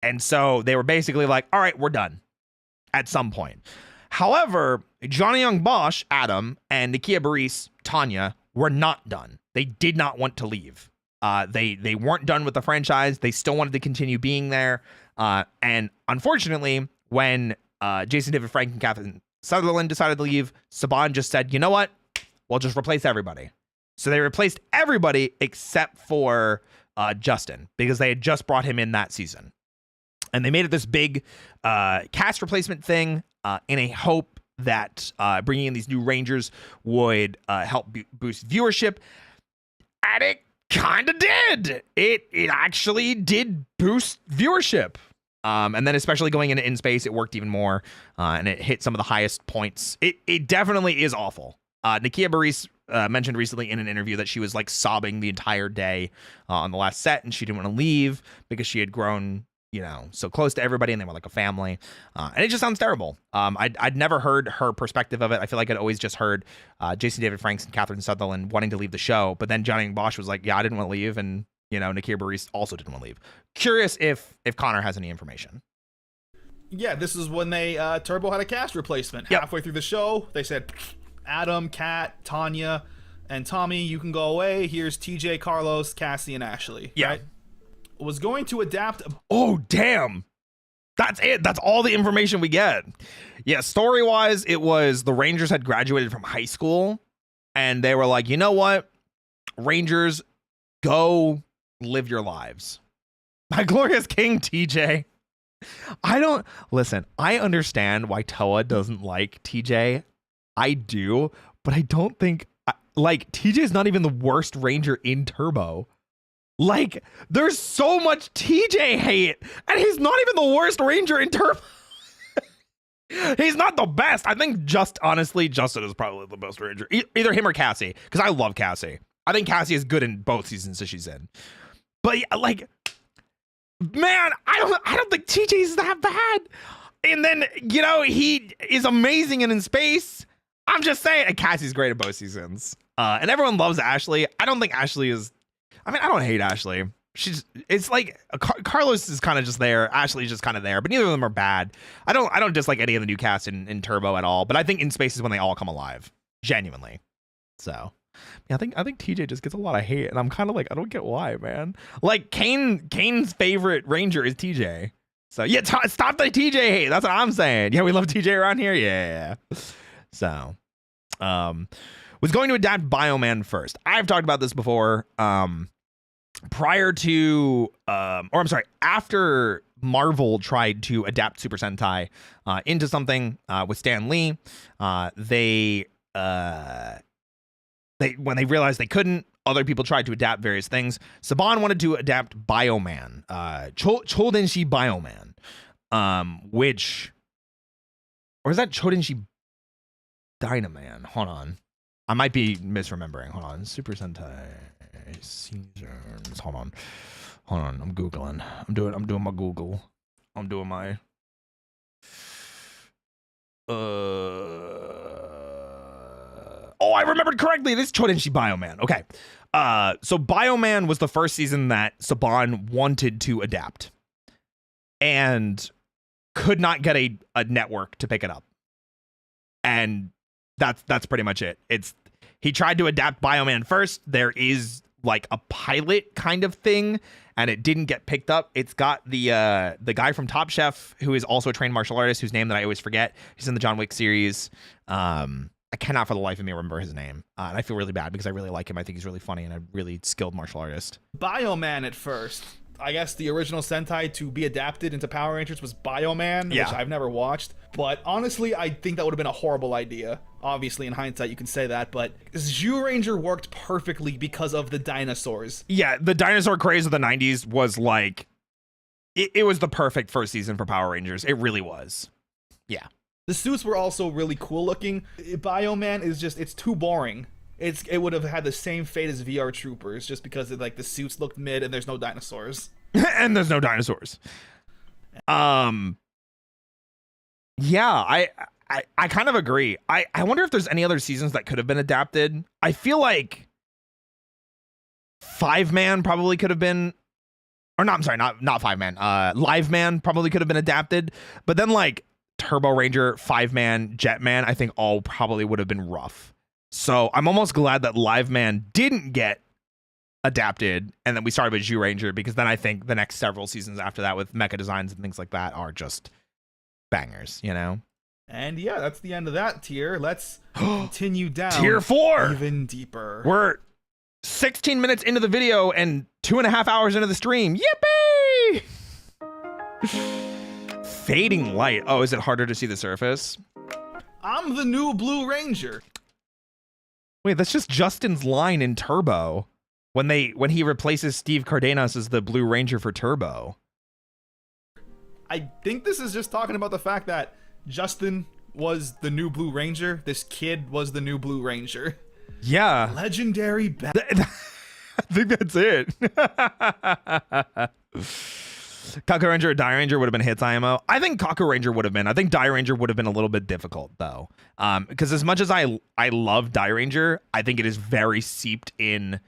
And so they were basically like, all right, we're done at some point. However, Johnny Young Bosch, Adam, and Nakia Baris, Tanya, were not done. They did not want to leave. They weren't done with the franchise. They still wanted to continue being there. And unfortunately, when Jason David Frank and Catherine Sutherland decided to leave, Saban just said, you know what? We'll just replace everybody. So they replaced everybody except for Justin, because they had just brought him in that season. And they made it this big cast replacement thing in a hope that bringing in these new Rangers would help boost viewership. And it kind of did. It actually did boost viewership. And then especially going into In Space, it worked even more. And it hit some of the highest points. It definitely is awful. Nakia Baris mentioned recently in an interview that she was like sobbing the entire day on the last set, and she didn't want to leave because she had grown, you know, so close to everybody, and they were like a family. And it just sounds terrible. I'd never heard her perspective of it. I feel like I'd always just heard Jason David Franks and Catherine Sutherland wanting to leave the show, but then Johnny Bosch was like, yeah, I didn't want to leave, and you know, Nakia Baris also didn't want to leave. Curious if Connor has any information. Yeah, this is when they Turbo had a cast replacement. Yep. Halfway through the show, they said, Adam, Kat, Tanya, and Tommy, you can go away. Here's TJ, Carlos, Cassie, and Ashley. Yeah. Right? Was going to adapt. Oh, damn. That's it. That's all the information we get. Yeah, story-wise, it was the Rangers had graduated from high school, and they were like, you know what? Rangers, go live your lives. My glorious king, TJ. I understand why Toa doesn't like TJ. I do, but I don't think like TJ is not even the worst ranger in Turbo. Like, there's so much TJ hate, and he's not even the worst ranger in Turbo. He's not the best. I think honestly, Justin is probably the best ranger. Either him or Cassie, because I love Cassie. I think Cassie is good in both seasons that she's in. But like, man, I don't think TJ is that bad. And then, you know, he is amazing and in space. I'm just saying, Cassie's great in both seasons. And everyone loves Ashley. I don't think Ashley is. I mean, I don't hate Ashley. It's like Carlos is kind of just there. Ashley's just kind of there, but neither of them are bad. I don't dislike any of the new cast in Turbo at all, but I think in space is when they all come alive, genuinely. So yeah, I think TJ just gets a lot of hate, and I'm kind of like, I don't get why, man. Like Kane's favorite ranger is TJ. So yeah, stop the TJ hate. That's what I'm saying. Yeah, we love TJ around here. Yeah. So, was going to adapt Bioman first. I've talked about this before. After Marvel tried to adapt Super Sentai into something with Stan Lee, when they realized they couldn't, other people tried to adapt various things. Saban wanted to adapt Bioman, Chodenshi Bioman, or is that Chodenshi Dynaman? Hold on. I might be misremembering. Hold on. Super Sentai seasons. Hold on. I'm Googling. I'm doing my Google. I'm doing my I remembered correctly. This is Chodenshi Bioman. Okay. So Bioman was the first season that Saban wanted to adapt and could not get a network to pick it up. And that's pretty much it. He tried to adapt Bioman first. There is like a pilot kind of thing, and it didn't get picked up. It's got the guy from Top Chef, who is also a trained martial artist, whose name that I always forget. He's in the John Wick series. I cannot for the life of me remember his name. And I feel really bad because I really like him. I think he's really funny and a really skilled martial artist. Bioman at first. I guess the original Sentai to be adapted into Power Rangers was Bioman, which I've never watched. But honestly, I think that would have been a horrible idea. Obviously, in hindsight, you can say that, but Zyuranger worked perfectly because of the dinosaurs. Yeah, the dinosaur craze of the 90s was like, it was the perfect first season for Power Rangers. It really was. Yeah. The suits were also really cool looking. Bioman is just, it's too boring. It would have had the same fate as VR Troopers, just because the suits looked mid and there's no dinosaurs. And there's no dinosaurs. Yeah, I kind of agree. I wonder if there's any other seasons that could have been adapted. I feel like 5-Man probably could have been, or not, I'm sorry, not 5-Man. Live Man probably could have been adapted, but then like Turbo Ranger, 5-Man, Jetman, I think all probably would have been rough. So I'm almost glad that Live Man didn't get adapted, and then we started with Zyuranger, because then I think the next several seasons after that with mecha designs and things like that are just bangers, you know? And yeah, that's the end of that tier. Let's continue down. Tier 4! Even deeper. We're 16 minutes into the video and 2.5 hours into the stream. Yippee! Fading light. Oh, is it harder to see the surface? I'm the new Blue Ranger. Wait, that's just Justin's line in Turbo when he replaces Steve Cardenas as the Blue Ranger for Turbo. I think this is just talking about the fact that Justin was the new Blue Ranger. This kid was the new Blue Ranger. Yeah. Legendary I think that's it. Kaku Ranger or Die Ranger would have been hits IMO. I think Kaku Ranger would have been. I think Die Ranger would have been a little bit difficult though. Because as much as I love Die Ranger, I think it is very seeped in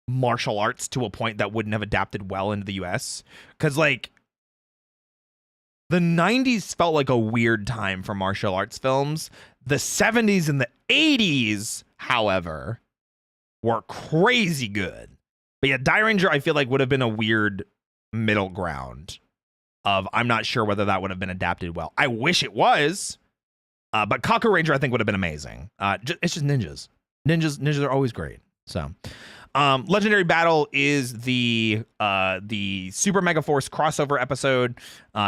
martial arts to a point that wouldn't have adapted well into the US. Because like the 90s felt like a weird time for martial arts films. The 70s and the 80s, however, were crazy good. But yeah, Die Ranger I feel like would have been a weird middle ground of, I'm not sure whether that would have been adapted well. I wish it was, but Kaku Ranger I think would have been amazing. It's just ninjas. Ninjas are always great. So Legendary Battle is the Super Mega Force crossover episode.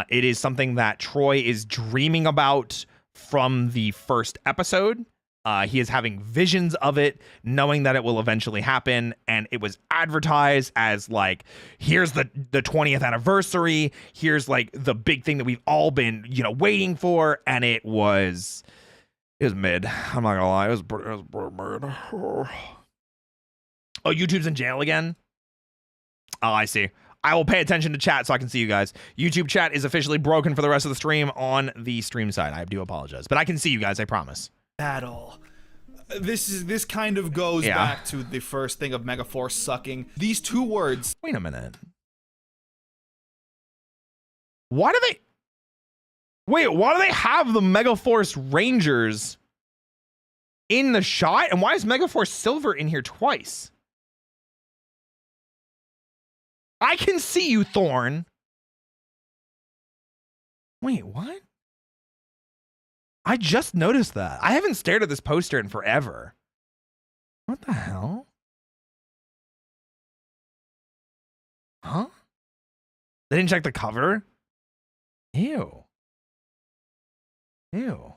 It is something that Troy is dreaming about from the first episode. He is having visions of it, knowing that it will eventually happen. And it was advertised as like, here's the 20th anniversary. Here's like the big thing that we've all been, waiting for. And it was mid. I'm not gonna lie. It was mid. Oh, YouTube's in jail again? Oh, I see. I will pay attention to chat so I can see you guys. YouTube chat is officially broken for the rest of the stream on the stream side. I do apologize, but I can see you guys, I promise. Battle. This kind of goes back to the first thing of Megaforce sucking. These two words. Wait a minute. Why do they have the Megaforce Rangers in the shot? And why is Megaforce Silver in here twice? I can see you, Thorn. Wait, what? I just noticed that. I haven't stared at this poster in forever. What the hell? Huh? They didn't check the cover? Ew. Ew.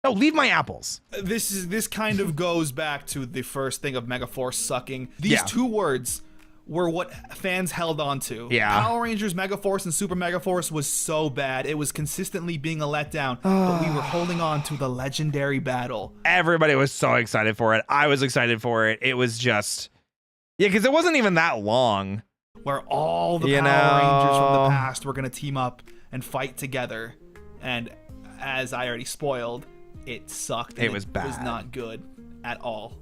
No, leave my apples. This kind of goes back to the first thing of Megaforce sucking. These two words were what fans held on to. Yeah. Power Rangers Megaforce and Super Megaforce was so bad. It was consistently being a letdown, but we were holding on to the legendary battle. Everybody was so excited for it. I was excited for it. It was just, because it wasn't even that long. Where all the Power Rangers from the past were going to team up and fight together. And as I already spoiled, it sucked. It was bad. It was not good at all.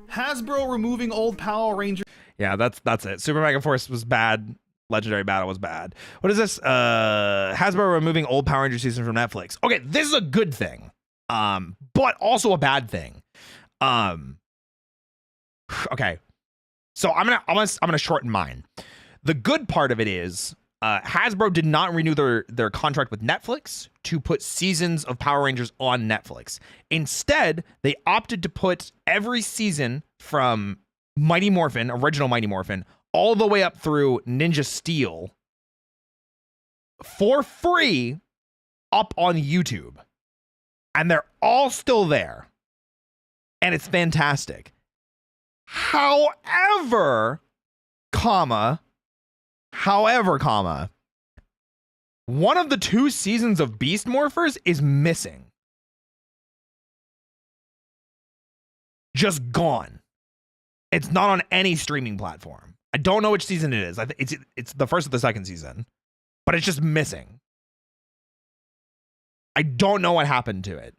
Hasbro removing old Power Rangers. Yeah, that's it. Super Mega Force was bad. Legendary Battle was bad. What is this? Hasbro removing old Power Rangers season from Netflix. Okay, this is a good thing, but also a bad thing. Okay, so I'm gonna shorten mine. The good part of it is Hasbro did not renew their contract with Netflix to put seasons of Power Rangers on Netflix. Instead, they opted to put every season from Mighty Morphin, original Mighty Morphin, all the way up through Ninja Steel for free up on YouTube. And they're all still there. And it's fantastic. However, one of the 2 seasons of Beast Morphers is missing. Just gone. It's not on any streaming platform. I don't know which season it is. It's the first or the second season, but it's just missing. I don't know what happened to it.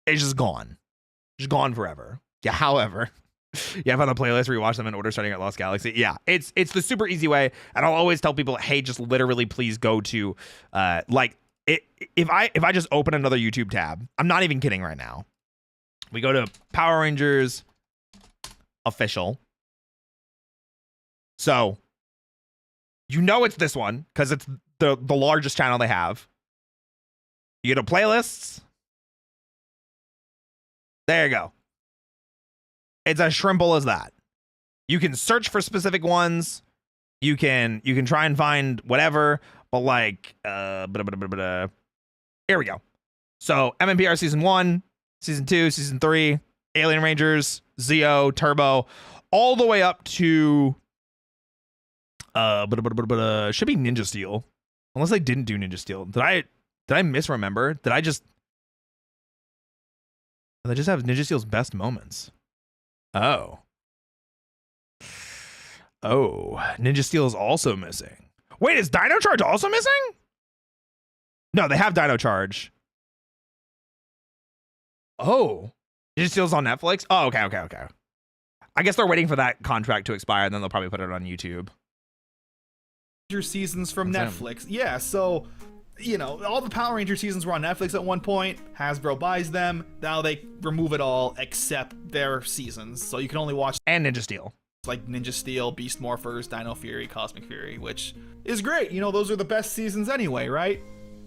It's just gone. Just gone forever. Yeah, however, you have on the playlist where you watch them in order starting at Lost Galaxy. Yeah, it's the super easy way. And I'll always tell people, hey, just literally please go to if I just open another YouTube tab, I'm not even kidding right now. We go to Power Rangers Official. So it's this one because it's the largest channel they have. You go to playlists. There you go. It's as simple as that. You can search for specific ones. You can try and find whatever, but like here we go. So MMPR season 1, season 2, season 3, Alien Rangers, Zeo, Turbo, all the way up to should be Ninja Steel. Unless I didn't do Ninja Steel. Did I misremember? Did I just have Ninja Steel's best moments? Oh, Ninja Steel is also missing. Wait, is Dino Charge also missing? No, they have Dino Charge. Oh, Ninja Steel's on Netflix? Oh, okay. I guess they're waiting for that contract to expire, and then they'll probably put it on YouTube. Seasons from Netflix. Yeah, so, all the Power Ranger seasons were on Netflix at one point. Hasbro buys them. Now they remove it all except their seasons. So you can only watch... And Ninja Steel. Like Ninja Steel, Beast Morphers, Dino Fury, Cosmic Fury, which is great. Those are the best seasons anyway, right?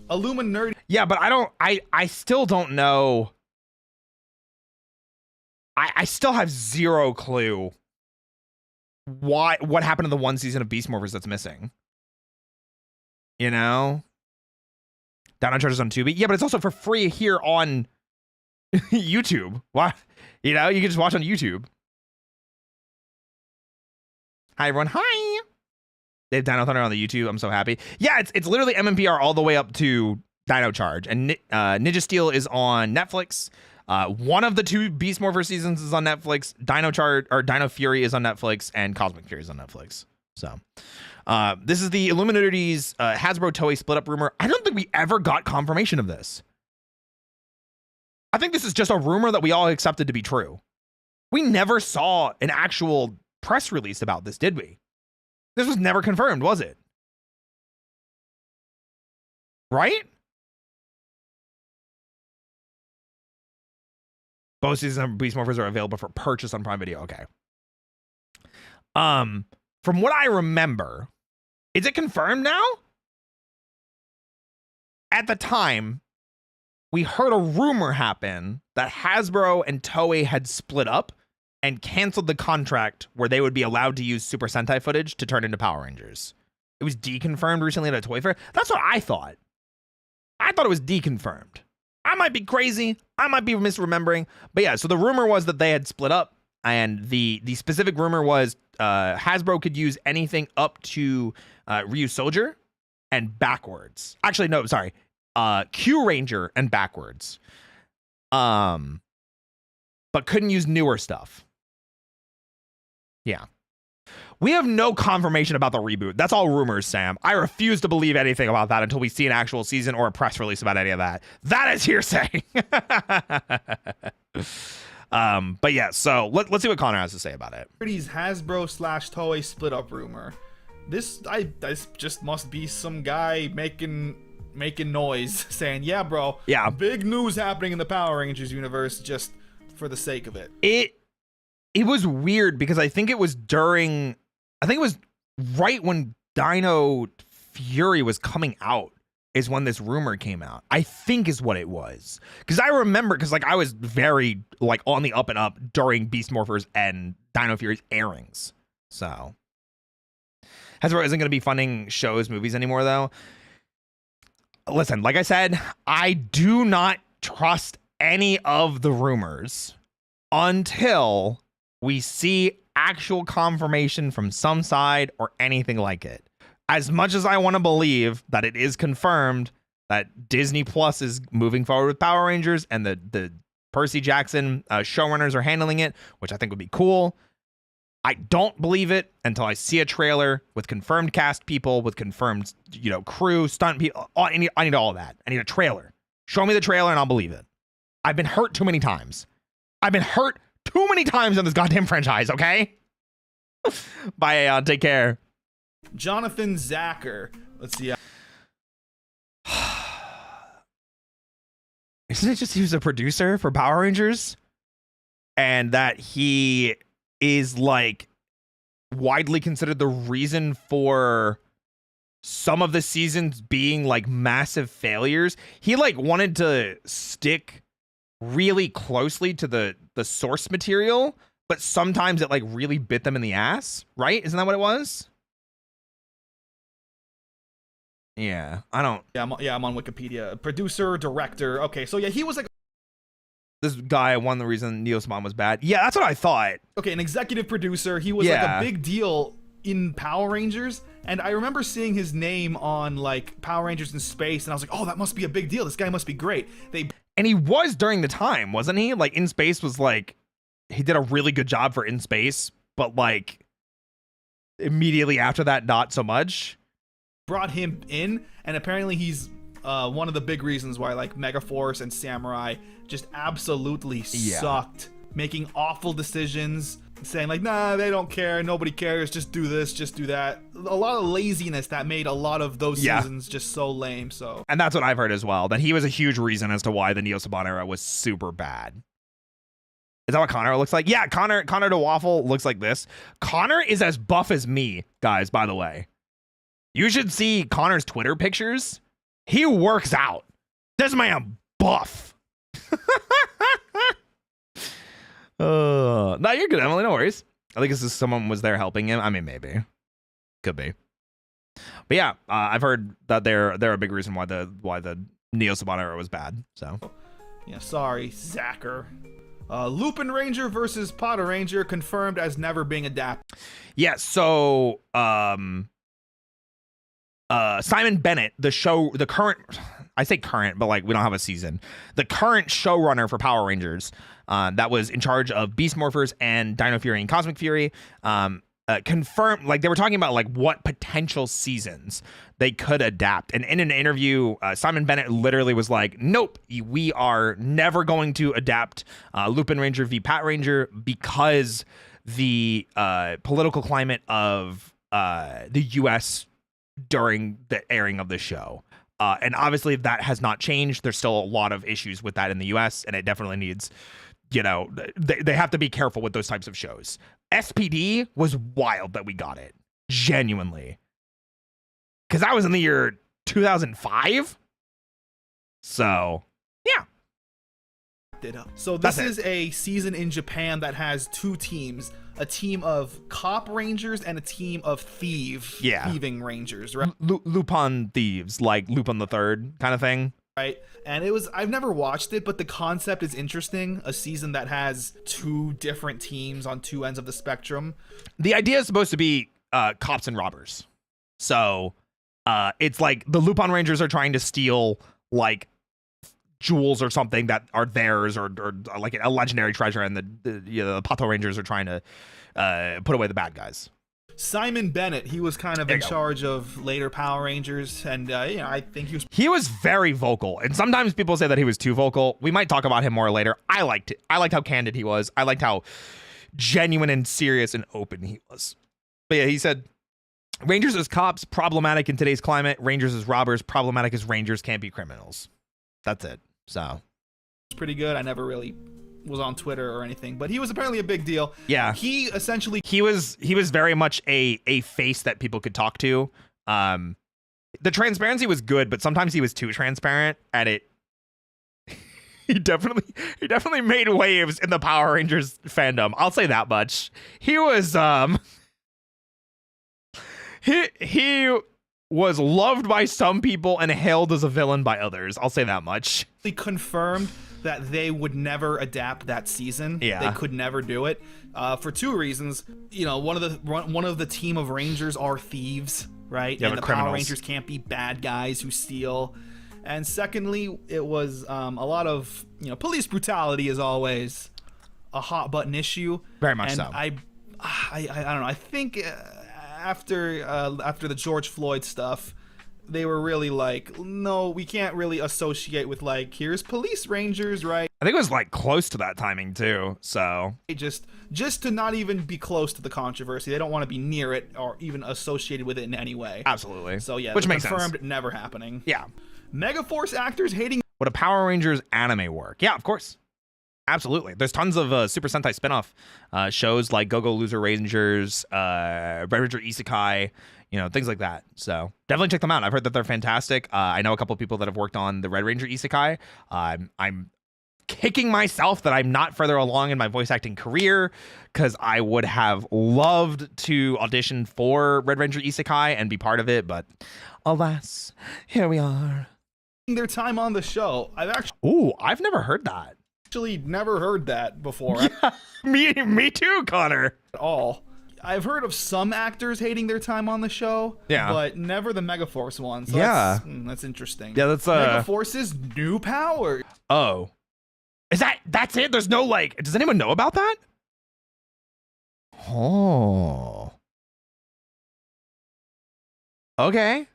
Illumin Nerdy... Yeah, but I still don't know... I still have zero clue what happened to the one season of Beast Morphers that's missing? You know? Dino Charge is on Tubi. Yeah, but it's also for free here on YouTube. Why? You know, you can just watch on YouTube. Hi, everyone. Hi. They have Dino Thunder on the YouTube. I'm so happy. Yeah, it's literally MMPR all the way up to Dino Charge. And Ninja Steel is on Netflix. One of the 2 Beast Morpher seasons is on Netflix. Dino Charge or Dino Fury is on Netflix, and Cosmic Fury is on Netflix. So this is the Illuminati's Hasbro Toei split up rumor. I don't think we ever got confirmation of this. I think this is just a rumor that we all accepted to be true. We never saw an actual press release about this, did we? This was never confirmed, was it? Right? Both seasons of Beast Morphers are available for purchase on Prime Video. Okay. From what I remember, is it confirmed now? At the time, we heard a rumor happen that Hasbro and Toei had split up and canceled the contract where they would be allowed to use Super Sentai footage to turn into Power Rangers. It was deconfirmed recently at a toy fair. That's what I thought. I thought it was deconfirmed. I might be crazy. I might be misremembering. But yeah, so the rumor was that they had split up, and the specific rumor was Hasbro could use anything up to Ryu Soldier and backwards. Actually, no, sorry. Q Ranger and backwards. But couldn't use newer stuff. Yeah. We have no confirmation about the reboot. That's all rumors, Sam. I refuse to believe anything about that until we see an actual season or a press release about any of that. That is hearsay. But yeah, so let's see what Connor has to say about it. Hasbro / Toei split up rumor. This just must be some guy making noise saying, yeah, bro. Yeah. Big news happening in the Power Rangers universe just for the sake of it. It was weird because I think it was right when Dino Fury was coming out is when this rumor came out. I think is what it was. Because I remember, because like I was very like on the up and up during Beast Morphers and Dino Fury's airings. So Hasbro isn't going to be funding shows, movies anymore though. Listen, like I said, I do not trust any of the rumors until we see actual confirmation from some side or anything like it. As much as I want to believe that it is confirmed that Disney Plus is moving forward with Power Rangers and the Percy Jackson showrunners are handling it, which I think would be cool, I don't believe it until I see a trailer with confirmed cast people, with confirmed, crew, stunt people. I need all of that. I need a trailer. Show me the trailer and I'll believe it. I've been hurt too many times. I've been hurt too many times in this goddamn franchise, okay? Bye, take care. Jonathan Zacher. Let's see. Isn't it just he was a producer for Power Rangers? And that he is like widely considered the reason for some of the seasons being like massive failures. He like wanted to stick really closely to the source material, but sometimes it like really bit them in the ass, right? Isn't that what it was? Yeah, I don't. Yeah, I'm on Wikipedia. Producer, director. Okay, so yeah, he was like. This guy won the reason Neo Saban was bad. Yeah, that's what I thought. Okay, an executive producer. He was like a big deal in Power Rangers, and I remember seeing his name on like Power Rangers in Space, and I was like, oh, that must be a big deal. This guy must be great. And he was during the time, wasn't he? Like In Space was like, he did a really good job for In Space, but like immediately after that, not so much. Brought him in, and apparently he's one of the big reasons why like Megaforce and Samurai just absolutely sucked, making awful decisions, saying like, nah, they don't care, nobody cares, just do this, just do that. A lot of laziness that made a lot of those seasons just so lame. So, and that's what I've heard as well, that he was a huge reason as to why the Neo Saban era was super bad. Is that what Connor looks like? Yeah, Connor the Waffle looks like this. Connor is as buff as me, guys, by the way. You should see Connor's Twitter pictures. He works out. This man buff. No, you're good, Emily. No worries. I think this is someone was there helping him. I mean, maybe. Could be. But yeah, I've heard that they're a big reason why the Neo Saban era was bad. So Yeah, sorry, Zacker. Lupin Ranger versus Power Ranger confirmed as never being adapted. yeah, so Simon Bennett, the current, I say current, but like we don't have a season. The current showrunner for Power Rangers, that was in charge of Beast Morphers and Dino Fury and Cosmic Fury, confirmed, like they were talking about like what potential seasons they could adapt. And in an interview, Simon Bennett literally was like, nope, we are never going to adapt Lupin Ranger v Pat Ranger because the political climate of the US during the airing of the show. And obviously that has not changed. There's still a lot of issues with that in the US, and it definitely needs, you know, they have to be careful with those types of shows. SPD was wild that we got it. Genuinely. Because that was in the year 2005. So, yeah. So this is a season in Japan that has two teams. A team of cop rangers and a team of thieving rangers, right? Lupin thieves, like Lupin the Third kind of thing. Right. And I've never watched it, but the concept is interesting. A season that has two different teams on two ends of the spectrum. The idea is supposed to be cops and robbers. So it's like the Lupin Rangers are trying to steal like jewels or something that are theirs, or like a legendary treasure, and the Pato Rangers are trying to put away the bad guys. Simon Bennett, he was kind of in charge of later Power Rangers, and I think he was very vocal, and sometimes people say that he was too vocal. We might talk about him more later. I liked it. I liked how candid he was. I liked how genuine and serious and open he was. But yeah, he said, Rangers as cops, problematic in today's climate. Rangers as robbers, problematic as Rangers can't be criminals. That's it. So it's pretty good. I never really was on Twitter or anything, but he was apparently a big deal. Yeah, he was very much a face that people could talk to. The transparency was good, but sometimes he was too transparent, and it he definitely made waves in the Power Rangers fandom. I'll say that much. He was he was loved by some people and hailed as a villain by others. I'll say that much. He confirmed that they would never adapt that season. Yeah. They could never do it for two reasons. You know, one of the team of Rangers are thieves, right? Yeah, and the criminals. Power Rangers can't be bad guys who steal. And secondly, it was a lot of, police brutality is always a hot button issue. Very much and so. I don't know. I think after the George Floyd stuff, they were really like, no, we can't really associate with like, here's police rangers, right? I think it was like close to that timing too. So just to not even be close to the controversy. They don't want to be near it or even associated with it in any way. Absolutely. So yeah, which makes confirmed sense. Never happening. Yeah. Megaforce actors hating. Would a Power Rangers anime work? Yeah, of course. Absolutely. There's tons of Super Sentai spinoff shows like Go-Go Loser Rangers, Red Ranger Isekai, things like that. So definitely check them out. I've heard that they're fantastic. I know a couple of people that have worked on the Red Ranger Isekai. I'm kicking myself that I'm not further along in my voice acting career, because I would have loved to audition for Red Ranger Isekai and be part of it, but alas, here we are. Their time on the show. I've never heard that. Actually never heard that before. Yeah, me too, Connor. At all. I've heard of some actors hating their time on the show, but never the Megaforce one. So yeah, that's interesting. Yeah, that's Megaforce's new power. Oh, that's it? There's no does anyone know about that? Oh, okay.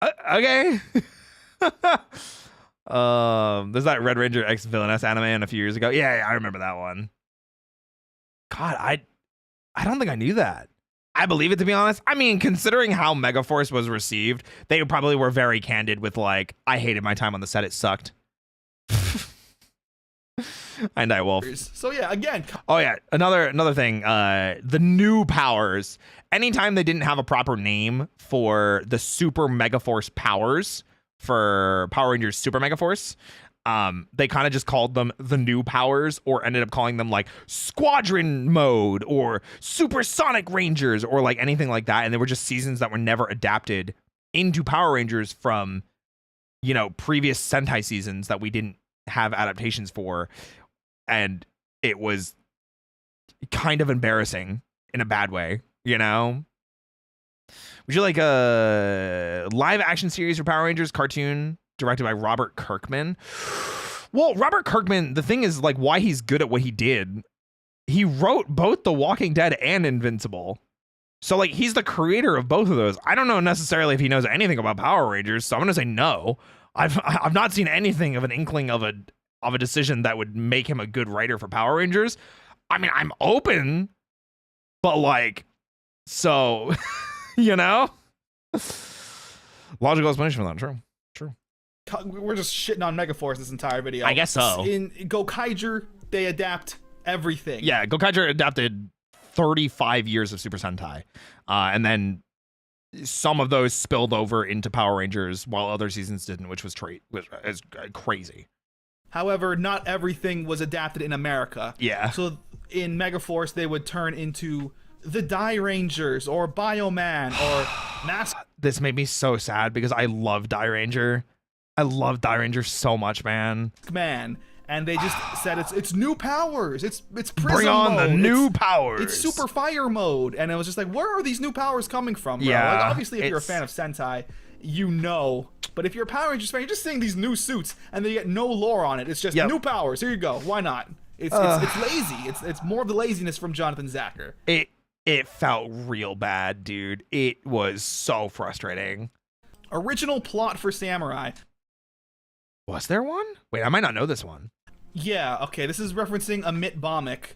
Okay. There's that Red Ranger X Villainess anime a few years ago. Yeah, I remember that one. God, I don't think I knew that. I believe it, to be honest. I mean, considering how Megaforce was received, they probably were very candid with like, I hated my time on the set. It sucked. And I will. So yeah, again. Oh yeah, another thing. The new powers. Anytime they didn't have a proper name for the Super Megaforce powers for Power Rangers Super Megaforce, they kind of just called them the new powers, or ended up calling them like Squadron Mode or Supersonic Rangers or like anything like that. And they were just seasons that were never adapted into Power Rangers from, you know, previous Sentai seasons that we didn't have adaptations for. And it was kind of embarrassing in a bad way, you know? Would you like a live action series for Power Rangers cartoon directed by Robert Kirkman? Well, Robert Kirkman, the thing is like why he's good at what he did. He wrote both The Walking Dead and Invincible. So like he's the creator of both of those. I don't know necessarily if he knows anything about Power Rangers, so I'm going to say no. I've not seen anything of an inkling of a decision that would make him a good writer for Power Rangers. I mean, I'm open, but like, so, you know, logical explanation for that. True. We're just shitting on Megaforce this entire video. I guess so. In Gokaiger, they adapt everything. Yeah, Gokaiger adapted 35 years of Super Sentai, and then some of those spilled over into Power Rangers while other seasons didn't, which is crazy. However, not everything was adapted in America. Yeah. So in Megaforce, they would turn into the Die Rangers or Bioman or Mask. This made me so sad because I love Die Ranger. I love Die Ranger so much, man. And they just said it's new powers. It's Prism Bring on mode. the new powers. It's Super Fire mode. And it was just like, where are these new powers coming from, bro? Yeah, like, obviously, if you're a fan of Sentai, you know. But if you're a Power Rangers fan, you're just seeing these new suits and they get no lore on it. It's just new powers. Here you go. Why not? It's lazy. It's more of the laziness from Jonathan Zacher. It felt real bad, dude. It was so frustrating. Original plot for Samurai. Was there one? Wait, I might not know this one. Yeah, okay, this is referencing Amit Bhaumek,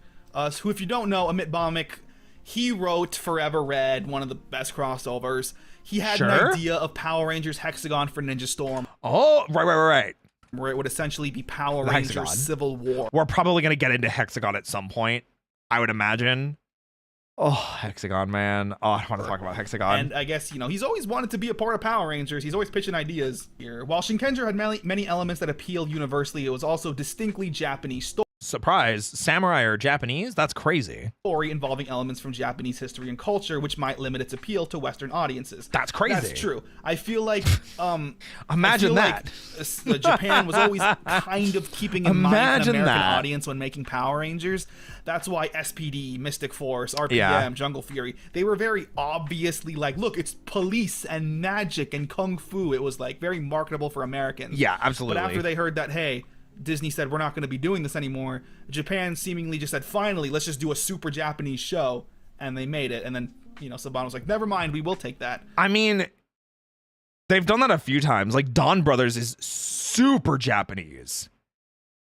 who, if you don't know, Amit Bhaumek, he wrote Forever Red, one of the best crossovers. He had an idea of Power Rangers Hexagon for Ninja Storm. Oh, right. Where it would essentially be Power Rangers Hexagon. Civil War. We're probably going to get into Hexagon at some point, I would imagine. Oh, Hexagon, man. Oh, I want to talk about Hexagon. And I guess, you know, he's always wanted to be a part of Power Rangers. He's always pitching ideas here. While Shinkenger had many elements that appealed universally, it was also distinctly Japanese Surprise, samurai are Japanese? That's crazy. Story involving elements from Japanese history and culture, which might limit its appeal to Western audiences. That's crazy. That's true. I feel like imagine that. Like, Japan was always kind of keeping in mind an American audience when making Power Rangers. That's why SPD, Mystic Force, RPM, Jungle Fury, they were very obviously like, look, it's police and magic and kung fu. It was like very marketable for Americans. Yeah, absolutely. But after they heard that, hey, Disney said, we're not going to be doing this anymore, Japan seemingly just said, finally, let's just do a super Japanese show. And they made it. And then, you know, Saban was like, never mind, we will take that. I mean, they've done that a few times. Like, Dawn Brothers is super Japanese.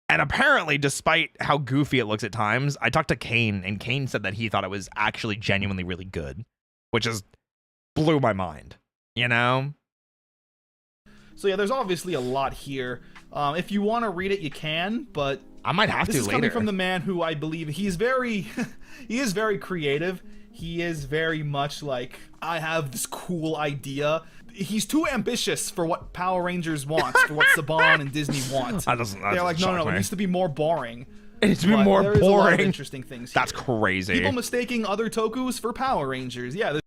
And apparently, despite how goofy it looks at times, I talked to Kane, and Kane said that he thought it was actually genuinely really good, which just blew my mind, you know? So yeah, there's obviously a lot here. If you want to read it, you can, but I might have to later. This is coming from the man who I believe he is very creative. He is very much like, I have this cool idea. He's too ambitious for what Power Rangers wants, for what Saban and Disney want. They're like, no, it needs to be more boring. It needs to be more boring. There's a lot of interesting things here. That's crazy. People mistaking other tokus for Power Rangers. Yeah.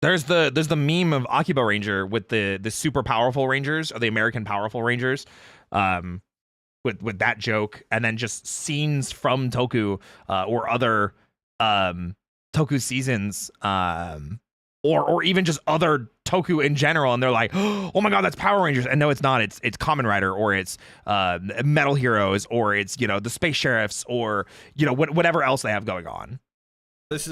There's the meme of Akiba Ranger with the super powerful Rangers, or the American powerful Rangers, with that joke, and then just scenes from Toku or other Toku seasons, or even just other Toku in general, and they're like, oh my god, that's Power Rangers, and no, it's not. It's Kamen Rider, or it's Metal Heroes, or it's, you know, the Space Sheriffs, or, you know, whatever else they have going on. This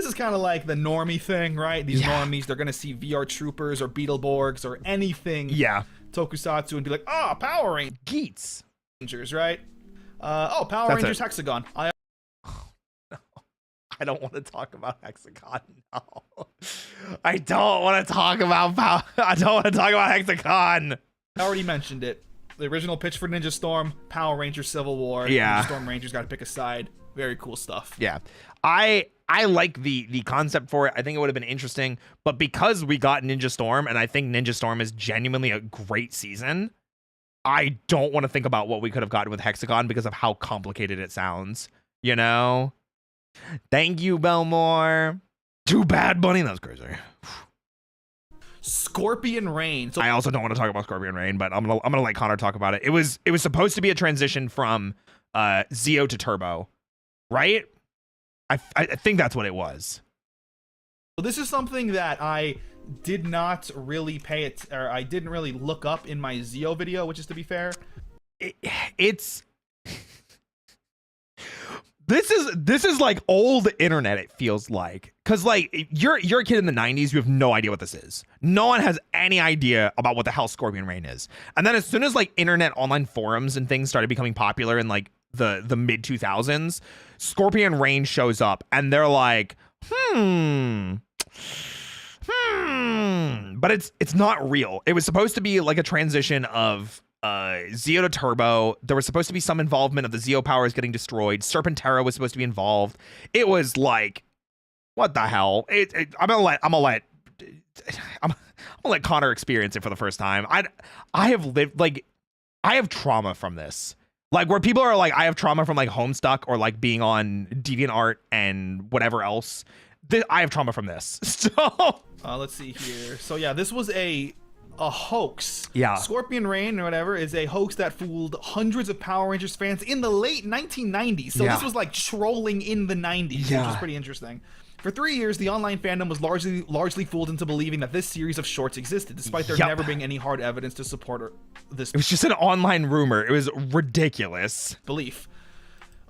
is kind of like the normie thing, right? These normies, they're going to see VR Troopers or Beetleborgs or anything tokusatsu and be like, Power Rangers, right? Power Rangers Hexagon. I don't want to talk about Hexagon. No. I don't want to talk about Hexagon. I already mentioned it. The original pitch for Ninja Storm, Power Rangers Civil War. Yeah. Ninja Storm Rangers got to pick a side. Very cool stuff. Yeah. I like the concept for it. I think it would have been interesting, but because we got Ninja Storm, and I think Ninja Storm is genuinely a great season, I don't want to think about what we could have gotten with Hexagon because of how complicated it sounds, you know? Thank you, Belmore. Too bad, Bunny. That was crazy. Scorpion Rain. So I also don't want to talk about Scorpion Rain, but I'm gonna let Connor talk about it. It was supposed to be a transition from Zeo to Turbo, right? I think that's what it was. this is something that I did not really I didn't really look up in my Zeo video, which is, to be fair, It's this is like old internet, it feels like, because like you're a kid in the 90s, you have no idea what this is. No one has any idea about what the hell Scorpion Rain is. And then as soon as like internet online forums and things started becoming popular in like the mid 2000s, Scorpion Rain shows up and they're like, but it's not real. It was supposed to be like a transition of Zeo to Turbo. There was supposed to be some involvement of the Zeo powers getting destroyed. Serpentera was supposed to be involved. It was like, what the hell? I'm gonna let Connor experience it for the first time. I have trauma from this. Like, where people are like, I have trauma from like Homestuck or like being on DeviantArt and whatever else. I have trauma from this. So let's see here. So yeah, this was a hoax. Yeah. Scorpion Rain or whatever is a hoax that fooled hundreds of Power Rangers fans in the late 1990s. So this was like trolling in the 90s, which was pretty interesting. For 3 years, the online fandom was largely fooled into believing that this series of shorts existed, despite there never being any hard evidence to support this. It was just an online rumor. It was ridiculous. Belief.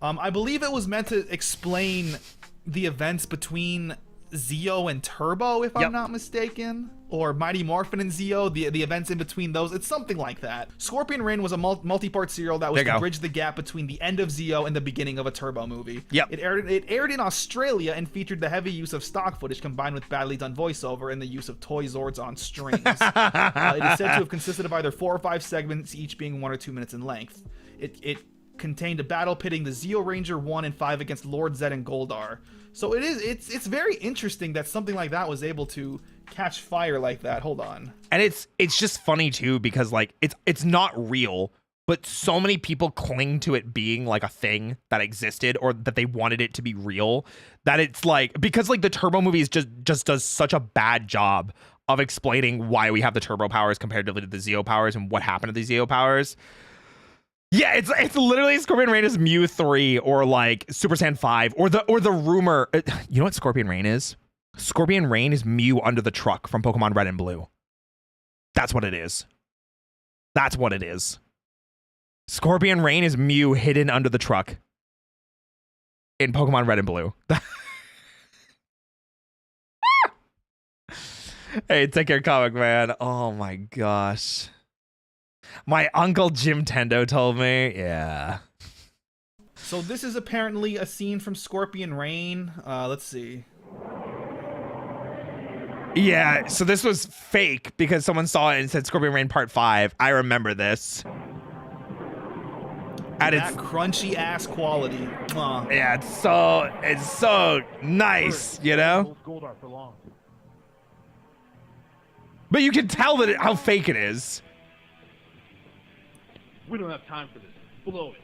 I believe it was meant to explain the events between Zeo and Turbo, if I'm not mistaken, or Mighty Morphin and Zeo, the events in between those. It's something like that. Scorpion Rain was a multi-part serial that was to bridge the gap between the end of Zeo and the beginning of a Turbo movie. It aired in Australia and featured the heavy use of stock footage combined with badly done voiceover and the use of toy Zords on strings. It is said to have consisted of either 4 or 5 segments, each being 1 or 2 minutes in length. It contained a battle pitting the Zeo Ranger 1 and 5 against Lord Zed and Goldar. So it's very interesting that something like that was able to catch fire like that. Hold on. And it's just funny too, because like it's not real, but so many people cling to it being like a thing that existed or that they wanted it to be real, that it's like, because like the Turbo movies just does such a bad job of explaining why we have the Turbo powers comparatively to the Zeo powers and what happened to the Zeo powers. Yeah, it's literally Scorpion Rain is Mew 3 or like Super Saiyan 5 or the rumor. You know what Scorpion Rain is? Scorpion Rain is Mew under the truck from Pokemon Red and Blue. That's what it is. That's what it is. Scorpion Rain is Mew hidden under the truck in Pokemon Red and Blue. Hey, take care, comic man. Oh my gosh. My uncle Jim Tendo told me. Yeah. So this is apparently a scene from Scorpion Rain. Let's see. Yeah, so this was fake because someone saw it and said Scorpion Rain Part 5. I remember this. And that crunchy ass quality. Yeah, it's so nice, you know? But you can tell that how fake it is. We don't have time for this. Blow it.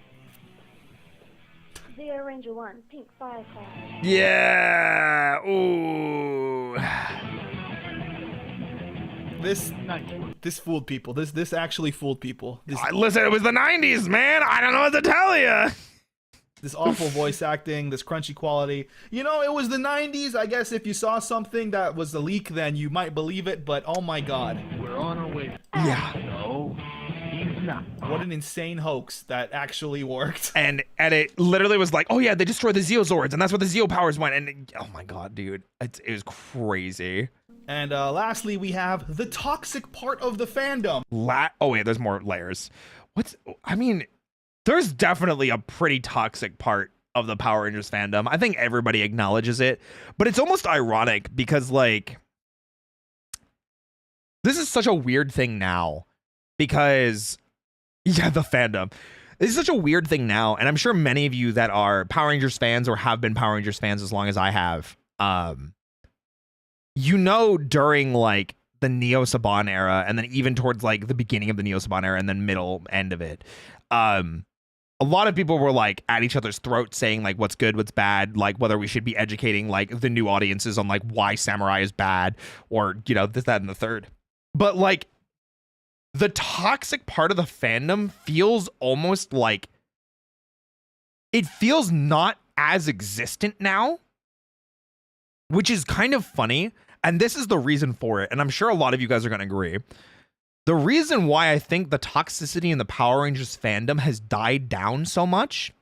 Zero Ranger 1, pink 5. Yeah. Ooh. This fooled people. This actually fooled people. Listen, it was the 90s, man. I don't know what to tell you. This awful voice acting, this crunchy quality. You know, it was the 90s. I guess if you saw something that was a leak, then you might believe it. But oh my god. We're on our way. Yeah. No. What an insane hoax that actually worked. And it literally was like, oh yeah, they destroyed the Zeo Zords, and that's where the Zeo powers went. And oh my god, dude, it was crazy. And lastly, we have the toxic part of the fandom. Oh wait, there's more layers. There's definitely a pretty toxic part of the Power Rangers fandom. I think everybody acknowledges it, but it's almost ironic because like this is such a weird thing now. Because, yeah, the fandom. This is such a weird thing now, and I'm sure many of you that are Power Rangers fans or have been Power Rangers fans as long as I have, during like the Neo Saban era, and then even towards like the beginning of the Neo Saban era and then middle end of it, a lot of people were like at each other's throats saying like what's good, what's bad, like whether we should be educating like the new audiences on like why samurai is bad, or this, that, and the third. But like the toxic part of the fandom feels almost like it feels not as existent now, which is kind of funny. And this is the reason for it. And I'm sure a lot of you guys are going to agree. The reason why I think the toxicity in the Power Rangers fandom has died down so much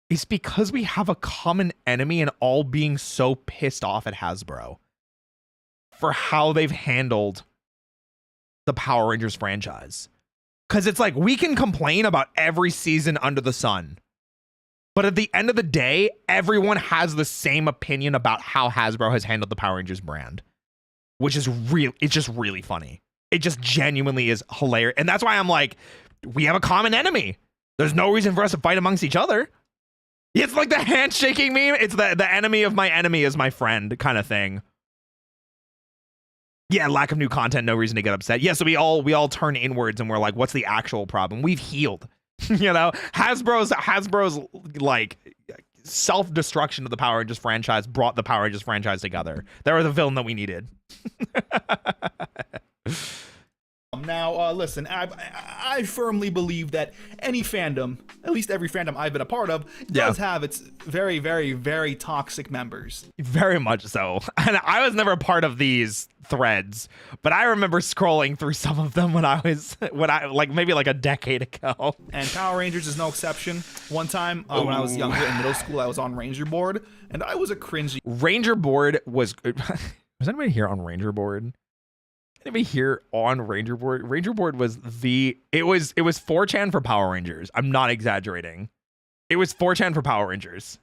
is because we have a common enemy and all being so pissed off at Hasbro for how they've handled the Power Rangers franchise. Because it's like we can complain about every season under the sun, but at the end of the day, everyone has the same opinion about how Hasbro has handled the Power Rangers brand, which is real. It's just really funny. It just genuinely is hilarious. And that's why I'm like, we have a common enemy. There's no reason for us to fight amongst each other. It's like the handshaking meme. It's the enemy of my enemy is my friend kind of thing. Yeah, lack of new content, no reason to get upset. Yeah, so we all turn inwards and we're like, what's the actual problem? We've healed. Hasbro's like self-destruction of the Power Rangers franchise brought the Power Rangers franchise together. They were the villain that we needed. Now, listen, I firmly believe that any fandom, at least every fandom I've been a part of, does have its very, very, very toxic members. Very much so. And I was never a part of these threads, but I remember scrolling through some of them when I like maybe like a decade ago. And Power Rangers is no exception. One time when I was younger in middle school, I was on Ranger Board, and I was a cringy. Ranger Board was anybody here on Ranger Board? Anybody here on Ranger Board? Ranger Board was it was 4chan for Power Rangers. I'm not exaggerating. It was 4chan for Power Rangers.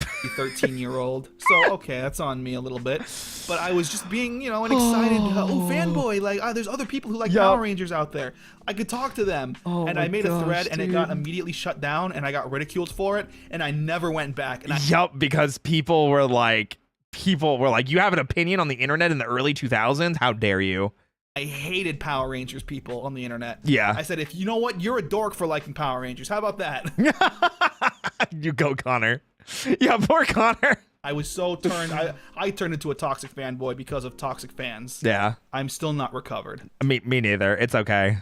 13-year-old. So, okay, that's on me a little bit. But I was just being, an excited, fanboy. Like, there's other people who like Power Rangers out there. I could talk to them. And I made a thread, and it got immediately shut down, and I got ridiculed for it, and I never went back. And because people were like, you have an opinion on the internet in the early 2000s? How dare you? I hated Power Rangers people on the internet. Yeah. I said, if you know what, you're a dork for liking Power Rangers. How about that? You go, Connor. Yeah, poor Connor. I was so turned. I turned into a toxic fanboy because of toxic fans. Yeah. I'm still not recovered. Me neither. It's okay.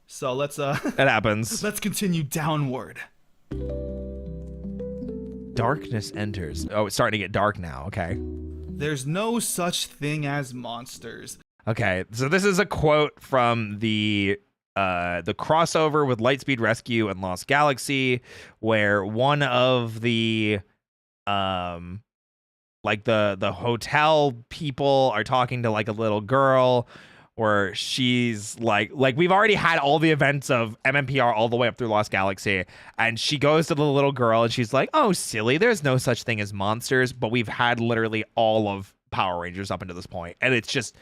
So let's it happens. Let's continue downward. Darkness enters. Oh, it's starting to get dark now. Okay. There's no such thing as monsters. Okay, so this is a quote from the crossover with Lightspeed Rescue and Lost Galaxy, where one of the like the hotel people are talking to like a little girl, where she's like we've already had all the events of MMPR all the way up through Lost Galaxy, and she goes to the little girl and she's like, oh silly, there's no such thing as monsters, but we've had literally all of Power Rangers up until this point, and it's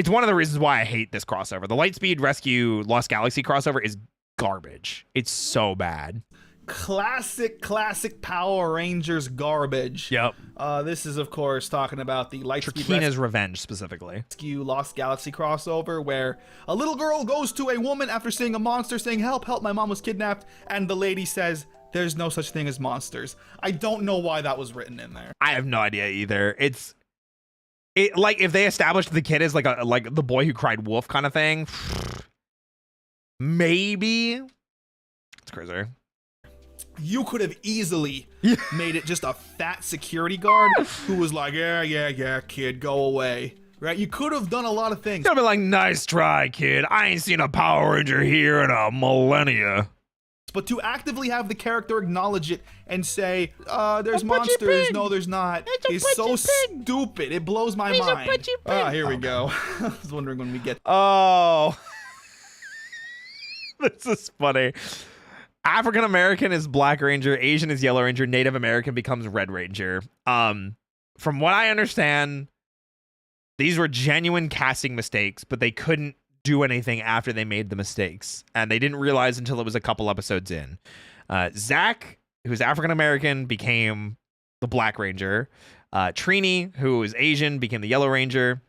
one of the reasons why I hate this crossover. The Lightspeed Rescue Lost Galaxy crossover is garbage. It's so bad. Classic Power Rangers garbage. Yep. This is, of course, talking about the Trakeena's Revenge, specifically. Rescue Lost Galaxy crossover, where a little girl goes to a woman after seeing a monster saying, help, my mom was kidnapped, and the lady says, there's no such thing as monsters. I don't know why that was written in there. I have no idea either. It like if they established the kid as like the boy who cried wolf kind of thing, maybe. It's crazy. You could have easily made it just a fat security guard who was like, yeah, kid, go away. Right? You could have done a lot of things. You'd be like, nice try, kid. I ain't seen a Power Ranger here in a millennia. But to actively have the character acknowledge it and say, there's monsters, no there's not, is so stupid. It blows my mind. Here we go. I was wondering when we get... Oh. This is funny. African American is Black Ranger, Asian is Yellow Ranger, Native American becomes Red Ranger. From what I understand, these were genuine casting mistakes, but they couldn't do anything after they made the mistakes, and they didn't realize until it was a couple episodes in. Zach, who's African American, became the Black Ranger. Trini, who is Asian, became the Yellow Ranger.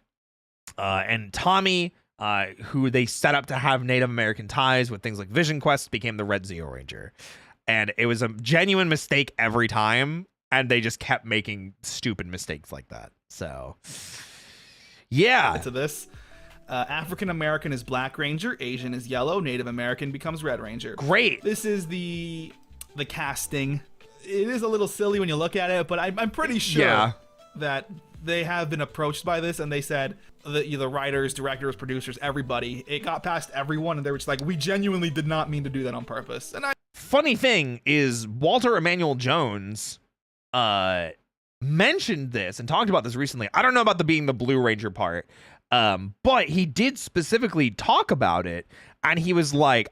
And Tommy, who they set up to have Native American ties with things like Vision Quest, became the Red Zeo Ranger. And it was a genuine mistake every time, and they just kept making stupid mistakes like that. So, yeah. To this, African American is Black Ranger, Asian is Yellow, Native American becomes Red Ranger. Great. This is the casting. It is a little silly when you look at it, but I'm pretty sure that they have been approached by this, and they said the writers, directors, producers, everybody, it got past everyone, and they were just like, we genuinely did not mean to do that on purpose. And funny thing is, Walter Emmanuel Jones mentioned this and talked about this recently. I don't know about the being the Blue Ranger part, but he did specifically talk about it, and he was like,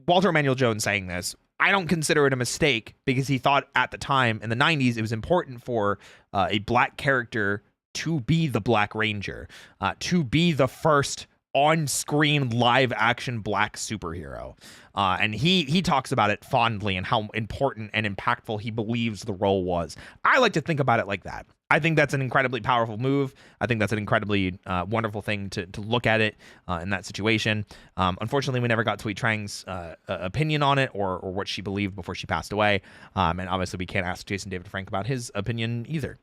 Walter Emmanuel Jones saying this, I don't consider it a mistake, because he thought at the time in the 90s it was important for a black character to be the Black Ranger, to be the first on-screen live-action black superhero. And he talks about it fondly and how important and impactful he believes the role was. I like to think about it like that. I think that's an incredibly powerful move. I think that's an incredibly wonderful thing to look at it in that situation. Unfortunately, we never got Tweet Trang's opinion on it or what she believed before she passed away. And obviously, we can't ask Jason David Frank about his opinion either.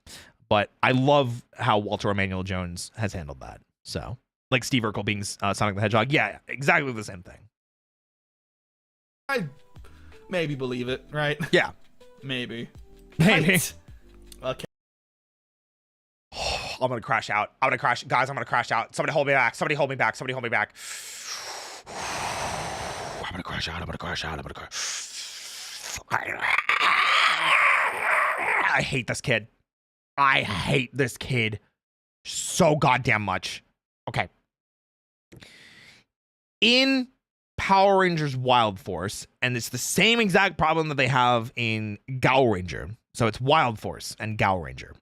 But I love how Walter Emmanuel Jones has handled that. So, like Steve Urkel being Sonic the Hedgehog. Yeah, exactly the same thing. I maybe believe it, right? Yeah. Maybe. Right. Okay. I'm gonna crash out. I'm gonna crash, guys. I'm gonna crash out. Somebody hold me back. Somebody hold me back. Somebody hold me back. I'm gonna crash out. I'm gonna crash out. I'm gonna crash. I hate this kid. I hate this kid so goddamn much. Okay. In Power Rangers Wild Force, and it's the same exact problem that they have in Gal Ranger. So it's Wild Force and Gal Ranger.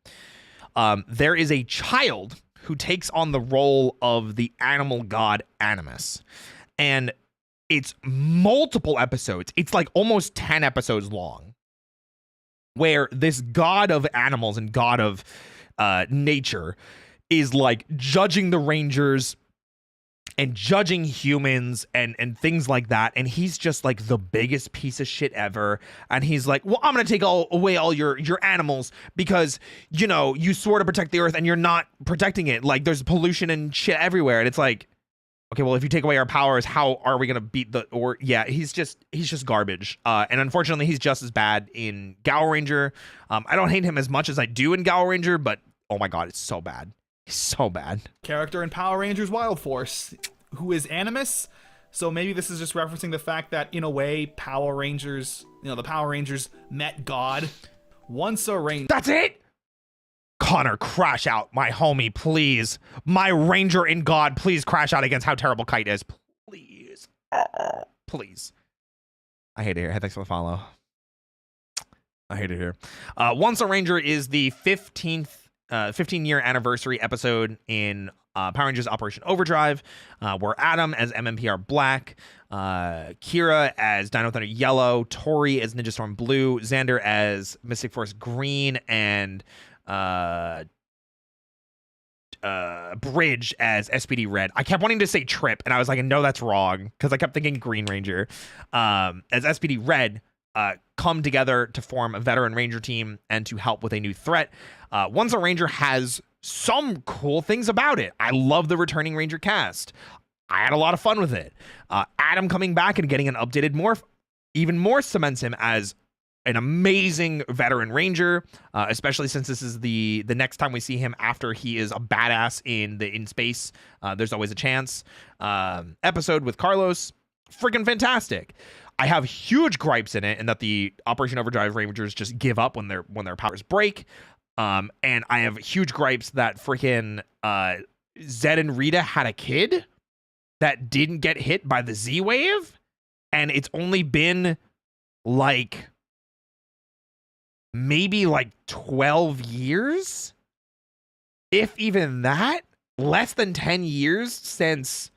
There is a child who takes on the role of the animal god Animus. And it's multiple episodes. It's like almost 10 episodes long, where this god of animals and god of nature is like judging the Rangers and judging humans and things like that. And he's just like the biggest piece of shit ever. And he's like, well, I'm going to take away all your animals because, you know, you swore to protect the earth and you're not protecting it. Like there's pollution and shit everywhere. And it's like, okay, well, if you take away our powers, how are we going to beat he's just garbage. And unfortunately, he's just as bad in Gal Ranger. I don't hate him as much as I do in Gal Ranger, but oh my God, it's so bad. He's so bad. Character in Power Rangers Wild Force, who is Animus. So maybe this is just referencing the fact that, in a way, Power Rangers, the Power Rangers met God. Once a Ranger. That's it? Connor, crash out, my homie, please. My Ranger in God, please crash out against how terrible Kite is. Please. Please. I hate it here. Hey, thanks for the follow. I hate it here. Once a Ranger is the 15-year anniversary episode in Power Rangers Operation Overdrive, where Adam as MMPR Black, Kira as Dino Thunder Yellow, Tori as Ninja Storm Blue, Xander as Mystic Force Green, and Bridge as SPD Red. I kept wanting to say Trip, and I was like, no, that's wrong, because I kept thinking Green Ranger. As SPD Red come together to form a veteran Ranger team and to help with a new threat. Once a Ranger has some cool things about it. I love the returning Ranger cast. I had a lot of fun with it. Adam coming back and getting an updated morph even more cements him as an amazing veteran Ranger, especially since this is the next time we see him after he is a badass in space. There's always a chance. Episode with Carlos, freaking fantastic. I have huge gripes in it, and that the Operation Overdrive Rangers just give up when their powers break. And I have huge gripes that freaking Zed and Rita had a kid that didn't get hit by the Z wave, and it's only been like maybe like 12 years, if even that, less than 10 years since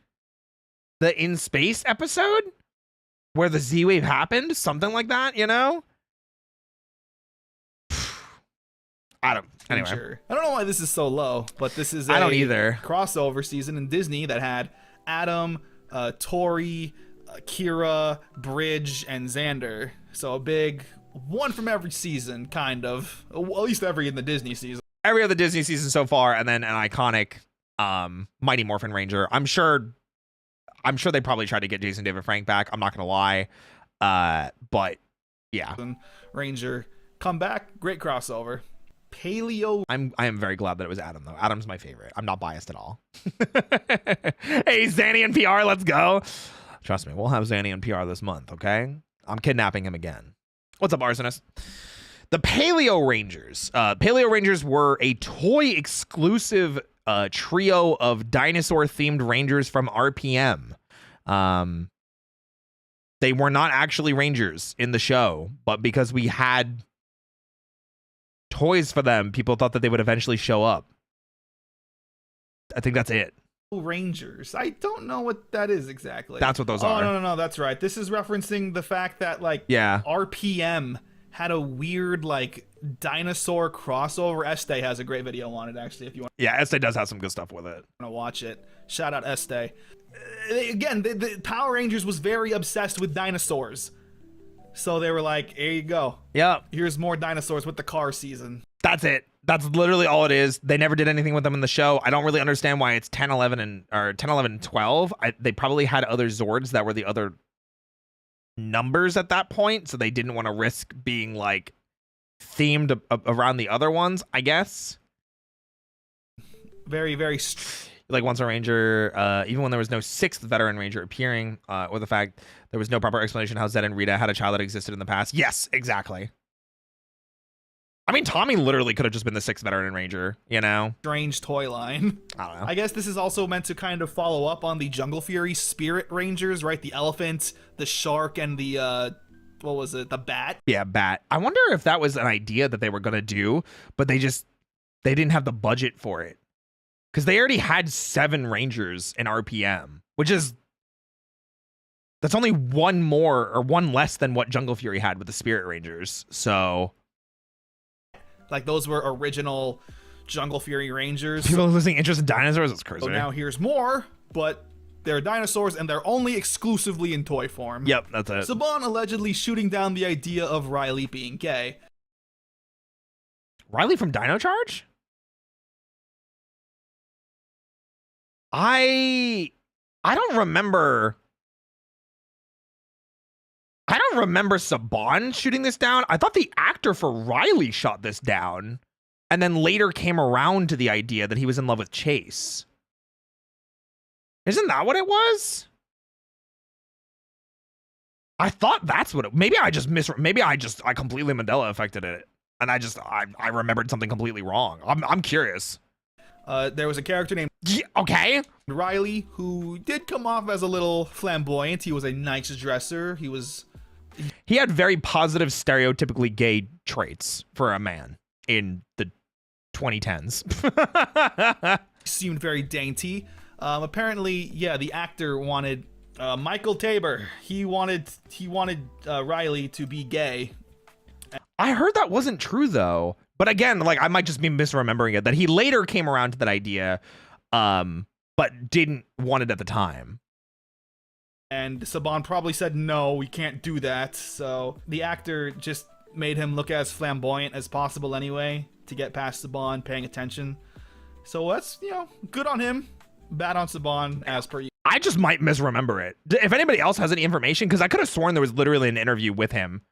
the in space episode where the Z-Wave happened, something like that, you know? Anyway. Sure. I don't know why this is so low, but this is I don't either. crossover season in Disney that had Adam, Tori, Kira, Bridge, and Xander. So a big one from every season, kind of. At least every in the Disney season. Every other Disney season so far, and then an iconic Mighty Morphin Ranger. I'm sure they probably tried to get Jason David Frank back. I'm not gonna lie. But yeah. Ranger come back, great crossover. Paleo. I am very glad that it was Adam though. Adam's my favorite. I'm not biased at all. Hey, Zanny and PR, let's go. Trust me, we'll have Zanny and PR this month, okay? I'm kidnapping him again. What's up, Arsonist? The Paleo Rangers. Paleo Rangers were a toy exclusive trio of dinosaur-themed Rangers from RPM. They were not actually Rangers in the show, but because we had toys for them, people thought that they would eventually show up. I think that's it. Rangers. I don't know what that is exactly. That's what those are. Oh, no, that's right. This is referencing the fact that, like, yeah, RPM had a weird, like, dinosaur crossover. Este has a great video on it, actually, if you want. Yeah, Este does have some good stuff with it. To watch it. Shout out Este. Again, the Power Rangers was very obsessed with dinosaurs. So they were like, here you go. Yep. Here's more dinosaurs with the car season. That's it. That's literally all it is. They never did anything with them in the show. I don't really understand why it's 10, 11, and 12. They probably had other Zords that were the other numbers at that point, so they didn't want to risk being, like, themed around the other ones, I guess. Very, very... Like, once a Ranger, even when there was no 6th veteran Ranger appearing, or the fact there was no proper explanation how Zed and Rita had a child that existed in the past. Yes, exactly. I mean, Tommy literally could have just been the 6th veteran Ranger, you know? Strange toy line. I don't know. I guess this is also meant to kind of follow up on the Jungle Fury Spirit Rangers, right? The elephant, the shark, and the, what was it? The bat? Yeah, bat. I wonder if that was an idea that they were going to do, but they didn't have the budget for it. Because they already had 7 Rangers in RPM, that's only one more or one less than what Jungle Fury had with the Spirit Rangers. So, like, those were original Jungle Fury Rangers. People are losing interest in dinosaurs. It's crazy. So now here's more, but they're dinosaurs and they're only exclusively in toy form. Yep, that's it. Saban allegedly shooting down the idea of Riley being gay. Riley from Dino Charge? I don't remember Saban shooting this down. I thought the actor for Riley shot this down and then later came around to the idea that he was in love with Chase. Isn't that what it was? I thought that's what it, maybe I completely Mandela affected it and I remembered something completely wrong. I'm curious. There was a character named okay. Riley who did come off as a little flamboyant. He was a nice dresser. He had very positive, stereotypically gay traits for a man in the 2010s. Seemed very dainty. Apparently, yeah, the actor wanted Michael Tabor. He wanted Riley to be gay. I heard that wasn't true though. But again, like, I might just be misremembering it, that he later came around to that idea, but didn't want it at the time. And Saban probably said, no, we can't do that. So the actor just made him look as flamboyant as possible anyway, to get past Saban paying attention. So that's, good on him. Bad on Saban, as per you. I just might misremember it. If anybody else has any information, because I could have sworn there was literally an interview with him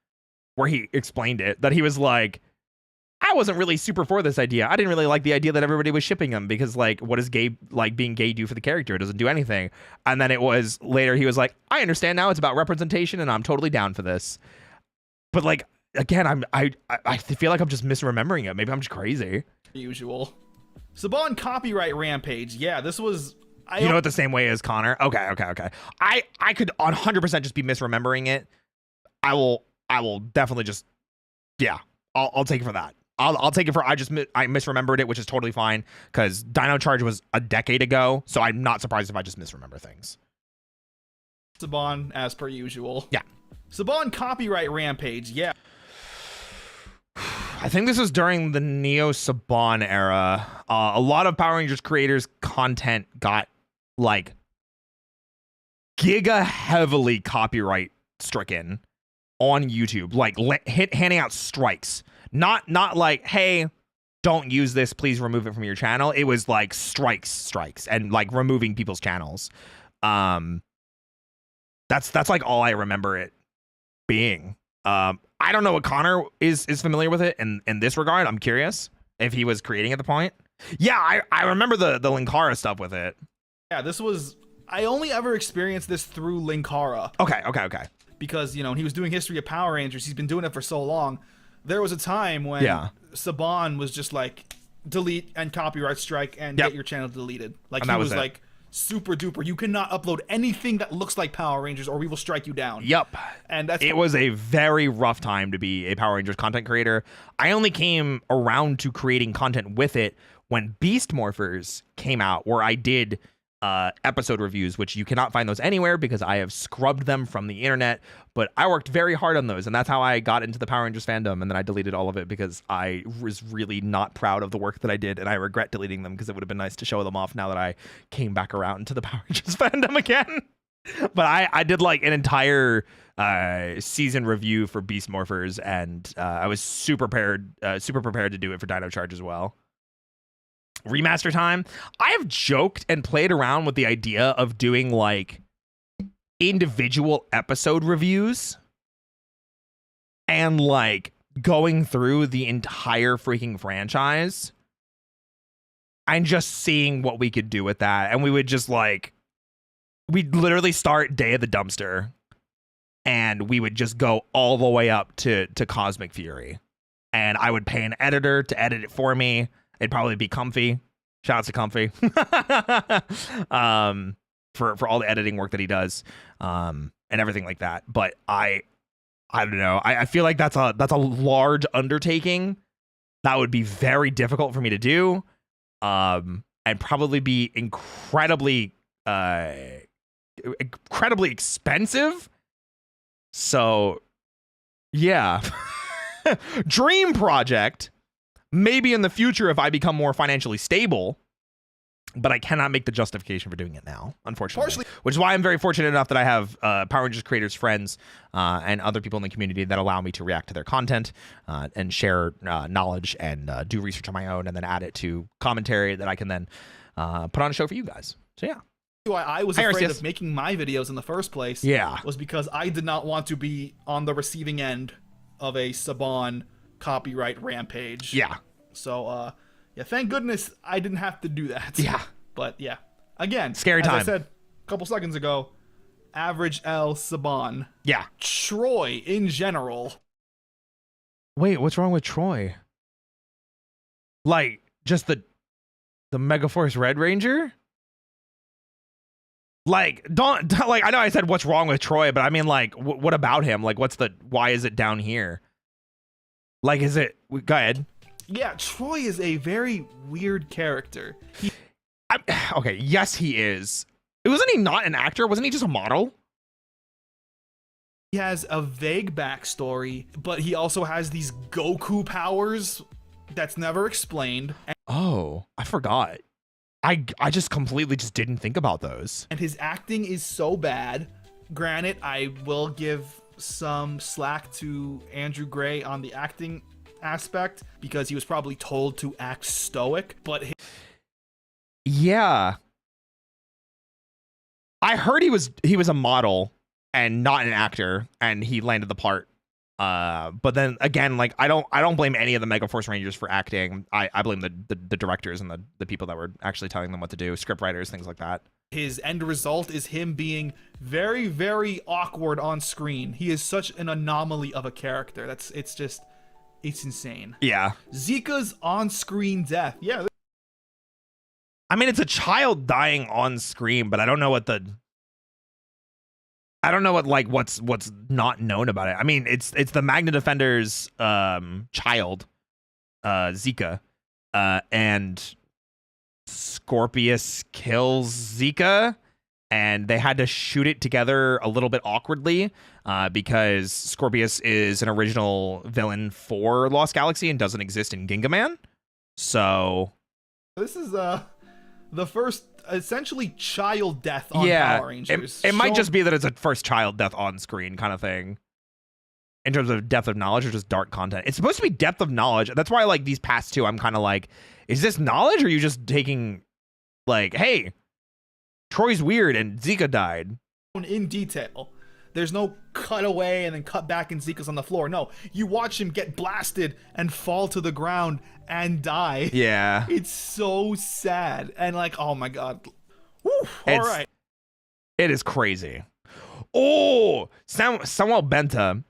where he explained it, that he was like, I wasn't really super for this idea. I didn't really like the idea that everybody was shipping him because, like, what does being gay do for the character? It doesn't do anything. And then it was later he was like, I understand now. It's about representation, and I'm totally down for this. But, like, again, I feel like I'm just misremembering it. Maybe I'm just crazy. Usual. Saban copyright rampage. Yeah, this was. You know it the same way as Connor. Okay. I could 100% just be misremembering it. I will definitely just. Yeah, I'll take it for that. I'll take it for I misremembered it, which is totally fine because Dino Charge was a decade ago, so I'm not surprised if I just misremember things. Saban as per usual. Yeah. Saban copyright rampage. Yeah. I think this was during the Neo Saban era. A lot of Power Rangers creators' content got like giga heavily copyright stricken on YouTube, like handing out strikes. Not like, hey, don't use this, please remove it from your channel. It was like strikes, and like removing people's channels. That's like all I remember it being. I don't know what Connor is familiar with it in this regard. I'm curious if he was creating at the point. Yeah, I remember the Linkara stuff with it. Yeah, this was... I only ever experienced this through Linkara. Okay. Because, you know, when he was doing History of Power Rangers, he's been doing it for so long. There was a time when Saban was just like, delete and copyright strike and get your channel deleted. Like, he was like... super duper, you cannot upload anything that looks like Power Rangers or we will strike you down. Yep. And it was a very rough time to be a Power Rangers content creator. I only came around to creating content with it when Beast Morphers came out, where I did episode reviews, which you cannot find those anywhere because I have scrubbed them from the internet, but I worked very hard on those, and that's how I got into the Power Rangers fandom. And then I deleted all of it because I was really not proud of the work that I did, and I regret deleting them because it would have been nice to show them off now that I came back around to the Power Rangers fandom again. But I did like an entire season review for Beast Morphers, and I was super prepared to do it for Dino Charge as well. Remaster time. I have joked and played around with the idea of doing like individual episode reviews and like going through the entire freaking franchise and just seeing what we could do with that. And we would just like, we'd literally start Day of the Dumpster and we would just go all the way up to Cosmic Fury. And I would pay an editor to edit it for me. It'd probably be Comfy. Shout out to Comfy. For all the editing work that he does, and everything like that. But I don't know. I feel like that's a large undertaking. That would be very difficult for me to do. And probably be incredibly expensive. So yeah. Dream project. Maybe in the future if I become more financially stable, but I cannot make the justification for doing it now, unfortunately. Which is why I'm very fortunate enough that I have Power Rangers creators, friends, and other people in the community that allow me to react to their content and share knowledge and do research on my own and then add it to commentary that I can then put on a show for you guys. So yeah. Why I was afraid of making my videos in the first place was because I did not want to be on the receiving end of a Saban copyright rampage. Yeah. So yeah, thank goodness I didn't have to do that. Yeah. But yeah, again, scary time. As I said a couple seconds ago, average L Saban. Yeah. Troy in general. Wait, what's wrong with Troy? Like just the Megaforce Red Ranger? Like don't like I know I said what's wrong with Troy, but I mean like what about him? Like why is it down here? Like, is it... Go ahead. Yeah, Troy is a very weird character. Okay, yes, he is. Wasn't he not an actor? Wasn't he just a model? He has a vague backstory, but he also has these Goku powers that's never explained. Oh, I forgot. I just completely just didn't think about those. And his acting is so bad. Granted, I will give some slack to Andrew Gray on the acting aspect because he was probably told to act stoic, but yeah, I heard he was a model and not an actor, and he landed the part. But then again, like I don't blame any of the Megaforce Rangers for acting. I blame the directors and the people that were actually telling them what to do, script writers, things like that. His end result is him being very, very awkward on screen. He is such an anomaly of a character. It's insane. Yeah. Zika's on-screen death. Yeah. I mean, it's a child dying on screen, but I don't know what what's not known about it. I mean, it's the Magna Defender's child, Zika, and Scorpius kills Zika and they had to shoot it together a little bit awkwardly because Scorpius is an original villain for Lost Galaxy and doesn't exist in Gingaman. So this is the first essentially child death on Power Rangers. It might just be that it's a first child death on screen kind of thing. In terms of depth of knowledge or just dark content. It's supposed to be depth of knowledge. That's why like these past two, I'm kind of like, is this knowledge or are you just taking like, hey, Troy's weird and Zika died? In detail. There's no cut away and then cut back and Zika's on the floor. No, you watch him get blasted and fall to the ground and die. Yeah. It's so sad. And like, oh my God. Whew, all right. It is crazy. Oh, Samuel Benta,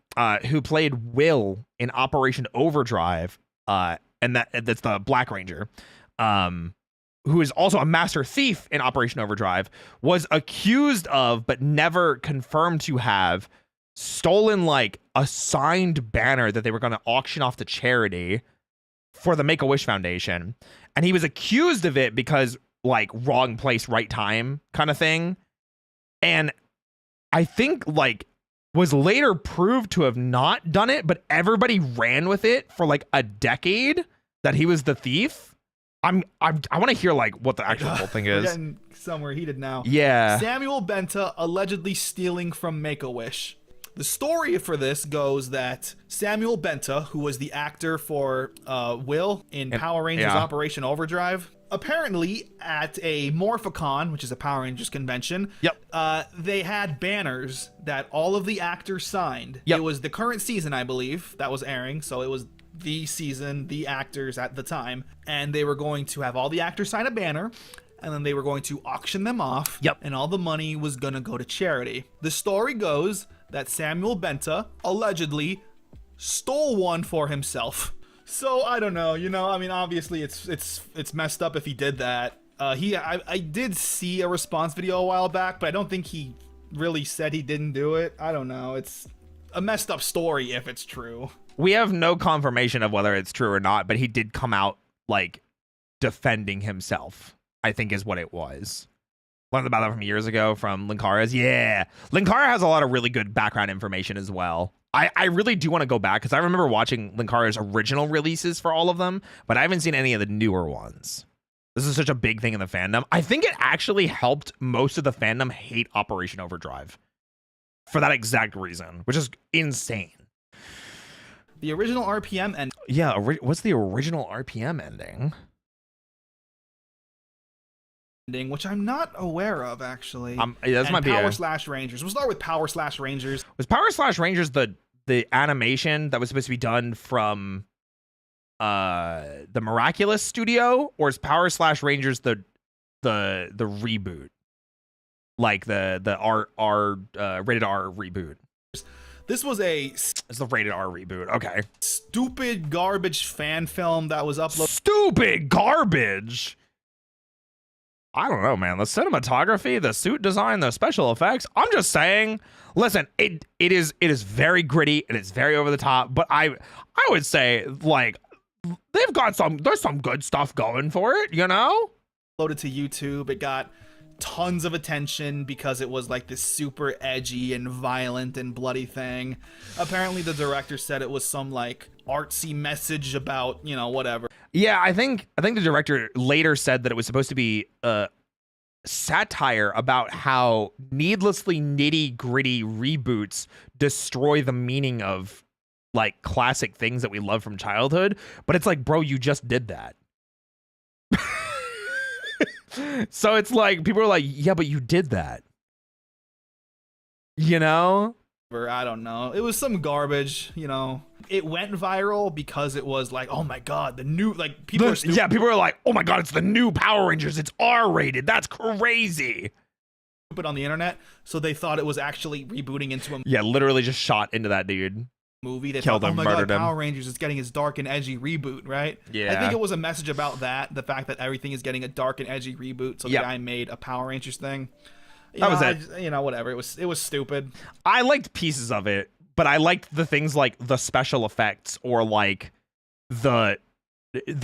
who played Will in Operation Overdrive, and that's the Black Ranger, who is also a master thief in Operation Overdrive, was accused of, but never confirmed to have, stolen like a signed banner that they were going to auction off to charity for the Make-A-Wish Foundation. And he was accused of it because like wrong place, right time kind of thing. And I think like was later proved to have not done it, but everybody ran with it for like a decade that he was the thief. I want to hear like what the actual whole thing is. We're getting somewhere heated now. Yeah. Samuel Benta allegedly stealing from Make-A-Wish. The story for this goes that Samuel Benta, who was the actor for Will in Power Rangers Operation Overdrive, apparently at a Morphicon, which is a Power Rangers convention, they had banners that all of the actors signed. It was the current season, I believe, that was airing, so it was the season, the actors at the time, and they were going to have all the actors sign a banner, and then they were going to auction them off, and all the money was going to go to charity. The story goes that Samuel Benta allegedly stole one for himself. So I don't know, you know, I mean, obviously it's messed up if he did that. I did see a response video a while back, but I don't think he really said he didn't do it. I don't know. It's a messed up story if it's true. We have no confirmation of whether it's true or not, but he did come out like defending himself, I think is what it was. Learned about that from years ago from Linkara's. Yeah. Linkara has a lot of really good background information as well. I really do want to go back because I remember watching Linkara's original releases for all of them, but I haven't seen any of the newer ones. This is such a big thing in the fandom. I think it actually helped most of the fandom hate Operation Overdrive for that exact reason, which is insane. The original RPM and what's the original RPM ending? Which I'm not aware of, actually. That's my Power/Rangers. We'll start with Power/Rangers. Was Power/Rangers the animation that was supposed to be done from the Miraculous studio, or is Power/Rangers the reboot, like the rated R reboot? This was it's the rated R reboot. Okay. Stupid garbage fan film that was uploaded. Stupid garbage. I don't know, man. The cinematography, the suit design, the special effects. I'm just saying. Listen, it is very gritty and it's very over the top. But I would say like there's some good stuff going for it, you know. Uploaded to YouTube, it got tons of attention because it was like this super edgy and violent and bloody thing. Apparently, the director said it was some like artsy message about, you know, whatever. Yeah, I think the director later said that it was supposed to be satire about how needlessly nitty-gritty reboots destroy the meaning of like classic things that we love from childhood. But it's like, bro, you just did that. So it's like people are like, yeah, but you did that. You know? I don't know. It was some garbage, you know. It went viral because it was like, oh my God, the new, like, people are like, oh my God, it's the new Power Rangers. It's R-rated. That's crazy. Stupid on the internet, so they thought it was actually rebooting into a literally just shot into that dude. Movie. They killed thought, him, oh my murdered God, him. Power Rangers is getting his dark and edgy reboot, right? Yeah. I think it was a message about that, the fact that everything is getting a dark and edgy reboot, so the guy made a Power Rangers thing. That was it. You know, whatever. It was stupid. I liked pieces of it, but I liked the things like the special effects or like the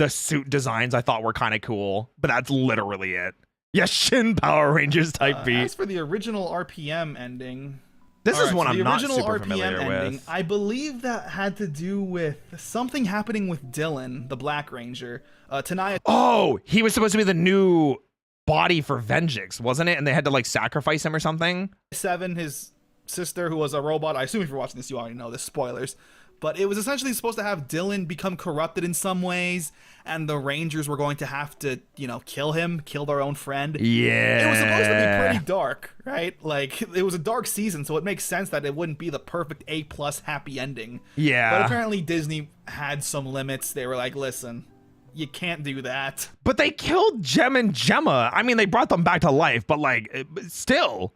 suit designs I thought were kind of cool, but that's literally it. Yeah, Shin Power Rangers type beat. As for the original RPM ending, This is one so I'm the not original super RPM familiar ending, with. I believe that had to do with something happening with Dylan, the Black Ranger. Tanaya. Oh, he was supposed to be the new body for Vengeance, wasn't it? And they had to like sacrifice him or something. 7, his sister, who was a robot. I assume if you're watching this, you already know this. Spoilers. But it was essentially supposed to have Dylan become corrupted in some ways, and the Rangers were going to have to, kill him, kill their own friend. Yeah. It was supposed to be pretty dark, right? Like, it was a dark season, so it makes sense that it wouldn't be the perfect A+ happy ending. Yeah. But apparently Disney had some limits. They were like, listen, you can't do that. But they killed Gem and Gemma. I mean, they brought them back to life, but like, still,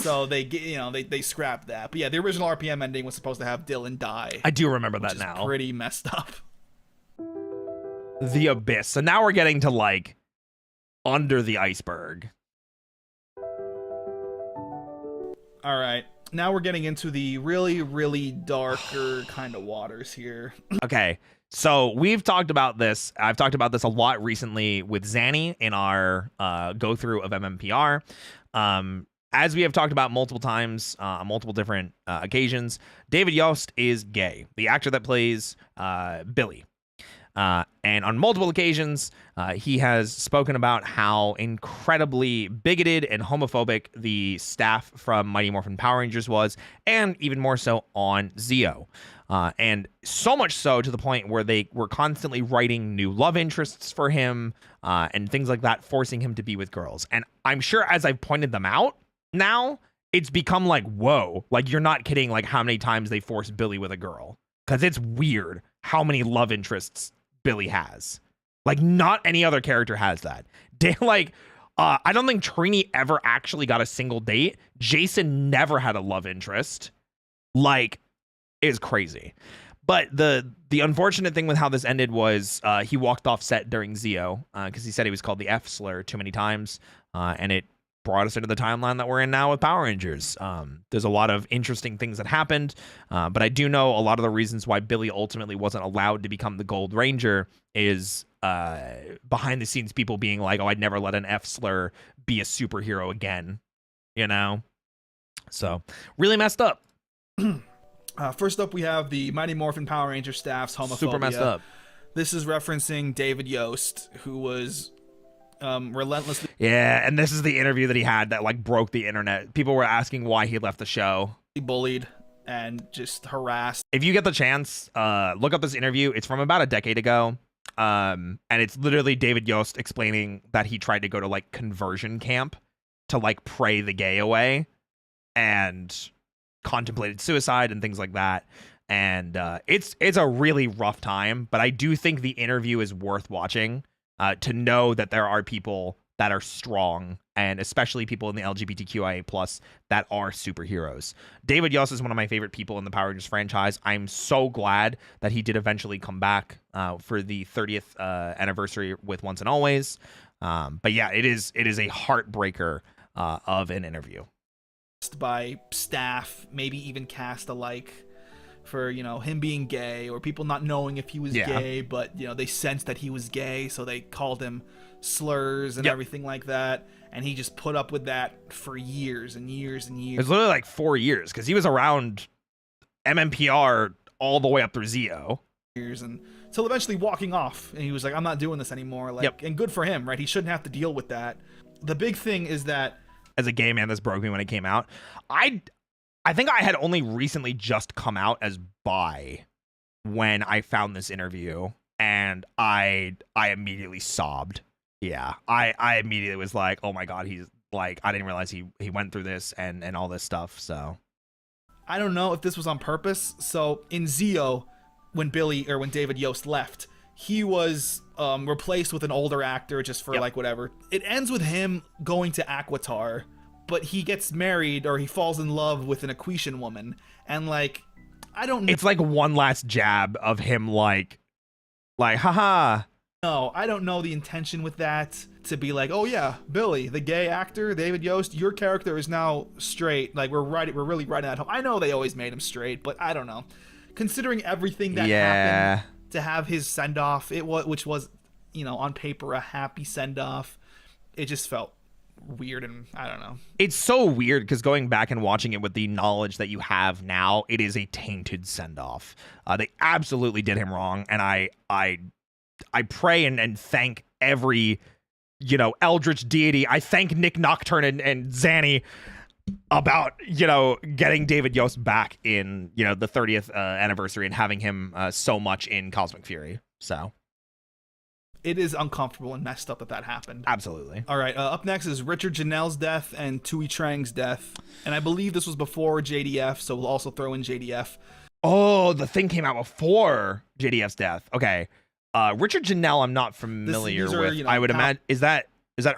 So they scrapped that. But yeah, the original RPM ending was supposed to have Dylan die. I do remember which that is now. pretty messed up. The Abyss. So now we're getting to like under the iceberg. All right. Now we're getting into the really, really darker kind of waters here. Okay. So we've talked about this. I've talked about this a lot recently with Zanny in our go through of MMPR. As we have talked about multiple times on multiple different occasions, David Yost is gay, the actor that plays Billy. And on multiple occasions, he has spoken about how incredibly bigoted and homophobic the staff from Mighty Morphin Power Rangers was, and even more so on Zeo. And so much so to the point where they were constantly writing new love interests for him and things like that, forcing him to be with girls. And I'm sure as I've pointed them out, now it's become like, whoa, like you're not kidding, like how many times they forced Billy with a girl. Because it's weird how many love interests Billy has. Like not any other character has that. I don't think Trini ever actually got a single date. Jason never had a love interest. Like, is crazy. But the unfortunate thing with how this ended was he walked off set during Zeo because he said he was called the F slur too many times, and it brought us into the timeline that we're in now with Power Rangers. There's a lot of interesting things that happened, but I do know a lot of the reasons why Billy ultimately wasn't allowed to become the Gold Ranger is behind the scenes people being like, oh, I'd never let an F slur be a superhero again, So really messed up. First up, we have the Mighty Morphin Power Ranger staff's homophobia. Super messed up. This is referencing David Yost, who was relentlessly... Yeah, and this is the interview that he had that like broke the internet. People were asking why he left the show. bullied and just harassed. If you get the chance, look up this interview. It's from about a decade ago. And it's literally David Yost explaining that he tried to go to like conversion camp to like pray the gay away and contemplated suicide and things like that. And it's a really rough time, but I do think the interview is worth watching to know that there are people that are strong, and especially people in the LGBTQIA plus that are superheroes. David Yost is one of my favorite people in the Power Rangers franchise. I'm so glad that he did eventually come back for the 30th anniversary with Once and Always. But yeah, it is a heartbreaker of an interview. By staff, maybe even cast alike, for him being gay, or people not knowing if he was gay, but they sensed that he was gay, so they called him slurs and everything like that, and he just put up with that for years and years and years. It's literally like 4 years because he was around MMPR all the way up through Zeo. Years, and until eventually walking off, and he was like, I'm not doing this anymore. And good for him, right? He shouldn't have to deal with that. The big thing is that as a gay man, this broke me when it came out. I think I had only recently just come out as bi when I found this interview, and I immediately sobbed. Yeah, I immediately was like, oh my God, he's like, I didn't realize he went through this and all this stuff. So I don't know if this was on purpose. So in Zeo, when David Yost left, he was replaced with an older actor just for like whatever. It ends with him going to Aquitar, but he gets married, or he falls in love with an Aquitian woman, and like, I don't know. It's like one last jab of him like haha. No, I don't know the intention with that, to be like, oh yeah, Billy, the gay actor, David Yost, your character is now straight. Like, we're really writing that home. I know they always made him straight, but I don't know. Considering everything that happened to have his send off, which was on paper a happy send off. It just felt weird, and I don't know. It's so weird because going back and watching it with the knowledge that you have now, it is a tainted send off. They absolutely did him wrong, and I pray and thank every eldritch deity. I thank Nick Nocturne and Zanny about getting David Yost back in the 30th anniversary and having him so much in Cosmic Fury. So it is uncomfortable and messed up that happened. Absolutely. All right, up next is Richard Janelle's death and Tui Trang's death, and I believe this was before JDF, so we'll also throw in JDF. Oh, the thing came out before JDF's death. Okay. Richard Janelle, I'm not familiar with. I would imagine is that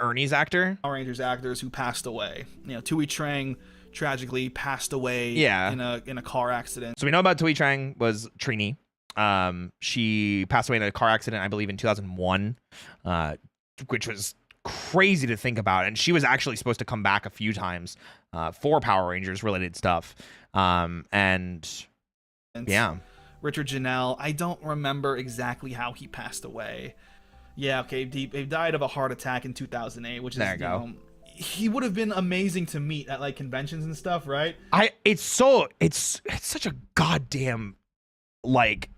Ernie's actor? Power Rangers actors who passed away. Tui Trang tragically passed away. Yeah. in a car accident. So we know about Tui Trang was Trini. She passed away in a car accident, I believe, in 2001, which was crazy to think about. And she was actually supposed to come back a few times for Power Rangers related stuff. And yeah. Richard Janelle, I don't remember exactly how he passed away. Yeah, okay, he died of a heart attack in 2008, which is, there you go. He would have been amazing to meet at like conventions and stuff, right? It's such a goddamn, like,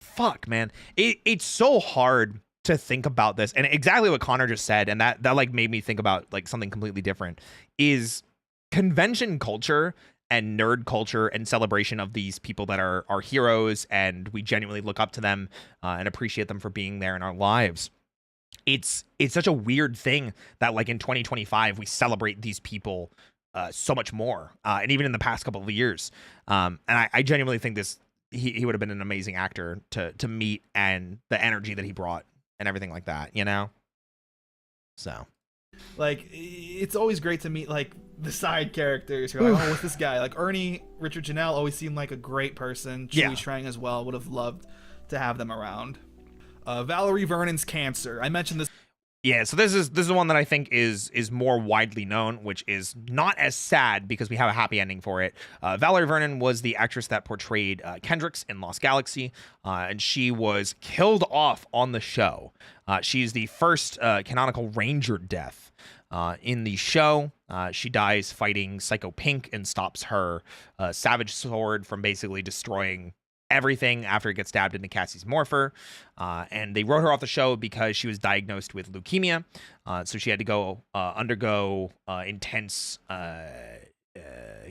fuck, man. It's so hard to think about this, and exactly what Connor just said, and that like made me think about like something completely different, is convention culture and nerd culture and celebration of these people that are our heroes, and we genuinely look up to them and appreciate them for being there in our lives. It's such a weird thing that like in 2025 we celebrate these people so much more, and even in the past couple of years. And I genuinely think he would have been an amazing actor to meet, and the energy that he brought and everything like that, So, like, it's always great to meet like the side characters. You're like, oh, what's this guy? Like Ernie, Richard Janelle always seemed like a great person. Chewie Trang as well. Would have loved to have them around. Valerie Vernon's cancer. I mentioned this. Yeah, so this is one that I think is more widely known, which is not as sad because we have a happy ending for it. Valerie Vernon was the actress that portrayed Kendrix in Lost Galaxy, and she was killed off on the show. She's the first canonical Ranger death in the show. She dies fighting Psycho Pink and stops her Savage Sword from basically destroying everything after it gets stabbed into Cassie's morpher. And they wrote her off the show because she was diagnosed with leukemia. So she had to go undergo intense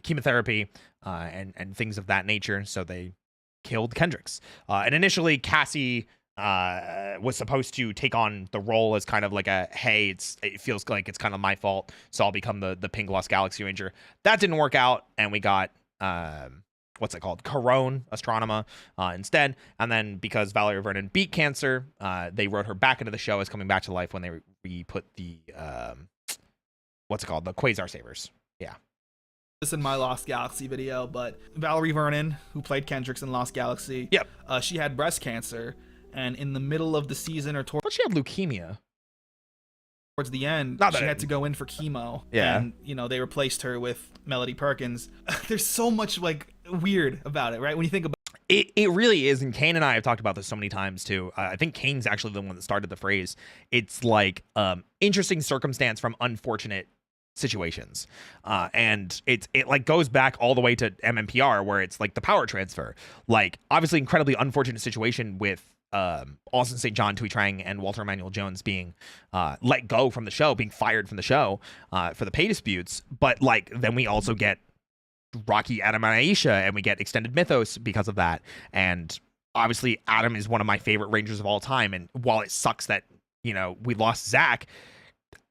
chemotherapy and things of that nature. So they killed Kendrix. And initially Cassie was supposed to take on the role as kind of like hey, it feels like it's kind of my fault, so I'll become the Pink Lost Galaxy Ranger. That didn't work out, and we got what's it called? Corone Astronema instead. And then because Valerie Vernon beat cancer, they wrote her back into the show as coming back to life when they put the what's it called? The Quasar Sabers. Yeah. This in my Lost Galaxy video, but Valerie Vernon, who played Kendrix in Lost Galaxy, yep. She had breast cancer, and in the middle of the season or but she had leukemia. Towards the end, she had to go in for chemo. Yeah. And, they replaced her with Melody Perkins. There's so much, like, weird about it, right? When you think about it. It really is, and Kane and I have talked about this so many times, too. I think Kane's actually the one that started the phrase. It's like interesting circumstance from unfortunate situations. And it like goes back all the way to MMPR, where it's like the power transfer. Like, obviously, incredibly unfortunate situation with Austin St. John, Tui Trang, and Walter Emmanuel Jones being let go from the show, being fired from the show for the pay disputes. But like then we also get Rocky, Adam, and Aisha, and we get Extended Mythos because of that. And obviously Adam is one of my favorite Rangers of all time. And while it sucks that we lost Zach,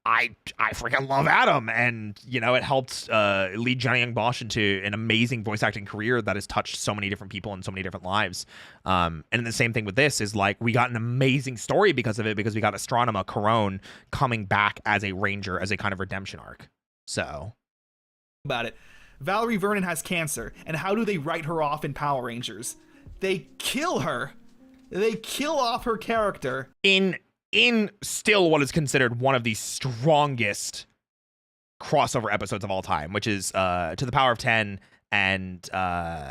I freaking love Adam, and it helped lead Johnny Young Bosch into an amazing voice acting career that has touched so many different people in so many different lives. And the same thing with this is like we got an amazing story because of it, because we got Astronema Corone coming back as a Ranger as a kind of redemption arc. So about it, Valerie Vernon has cancer, and how do they write her off in Power Rangers? They kill her. They kill off her character in still what is considered one of the strongest crossover episodes of all time, which is To the Power of 10 and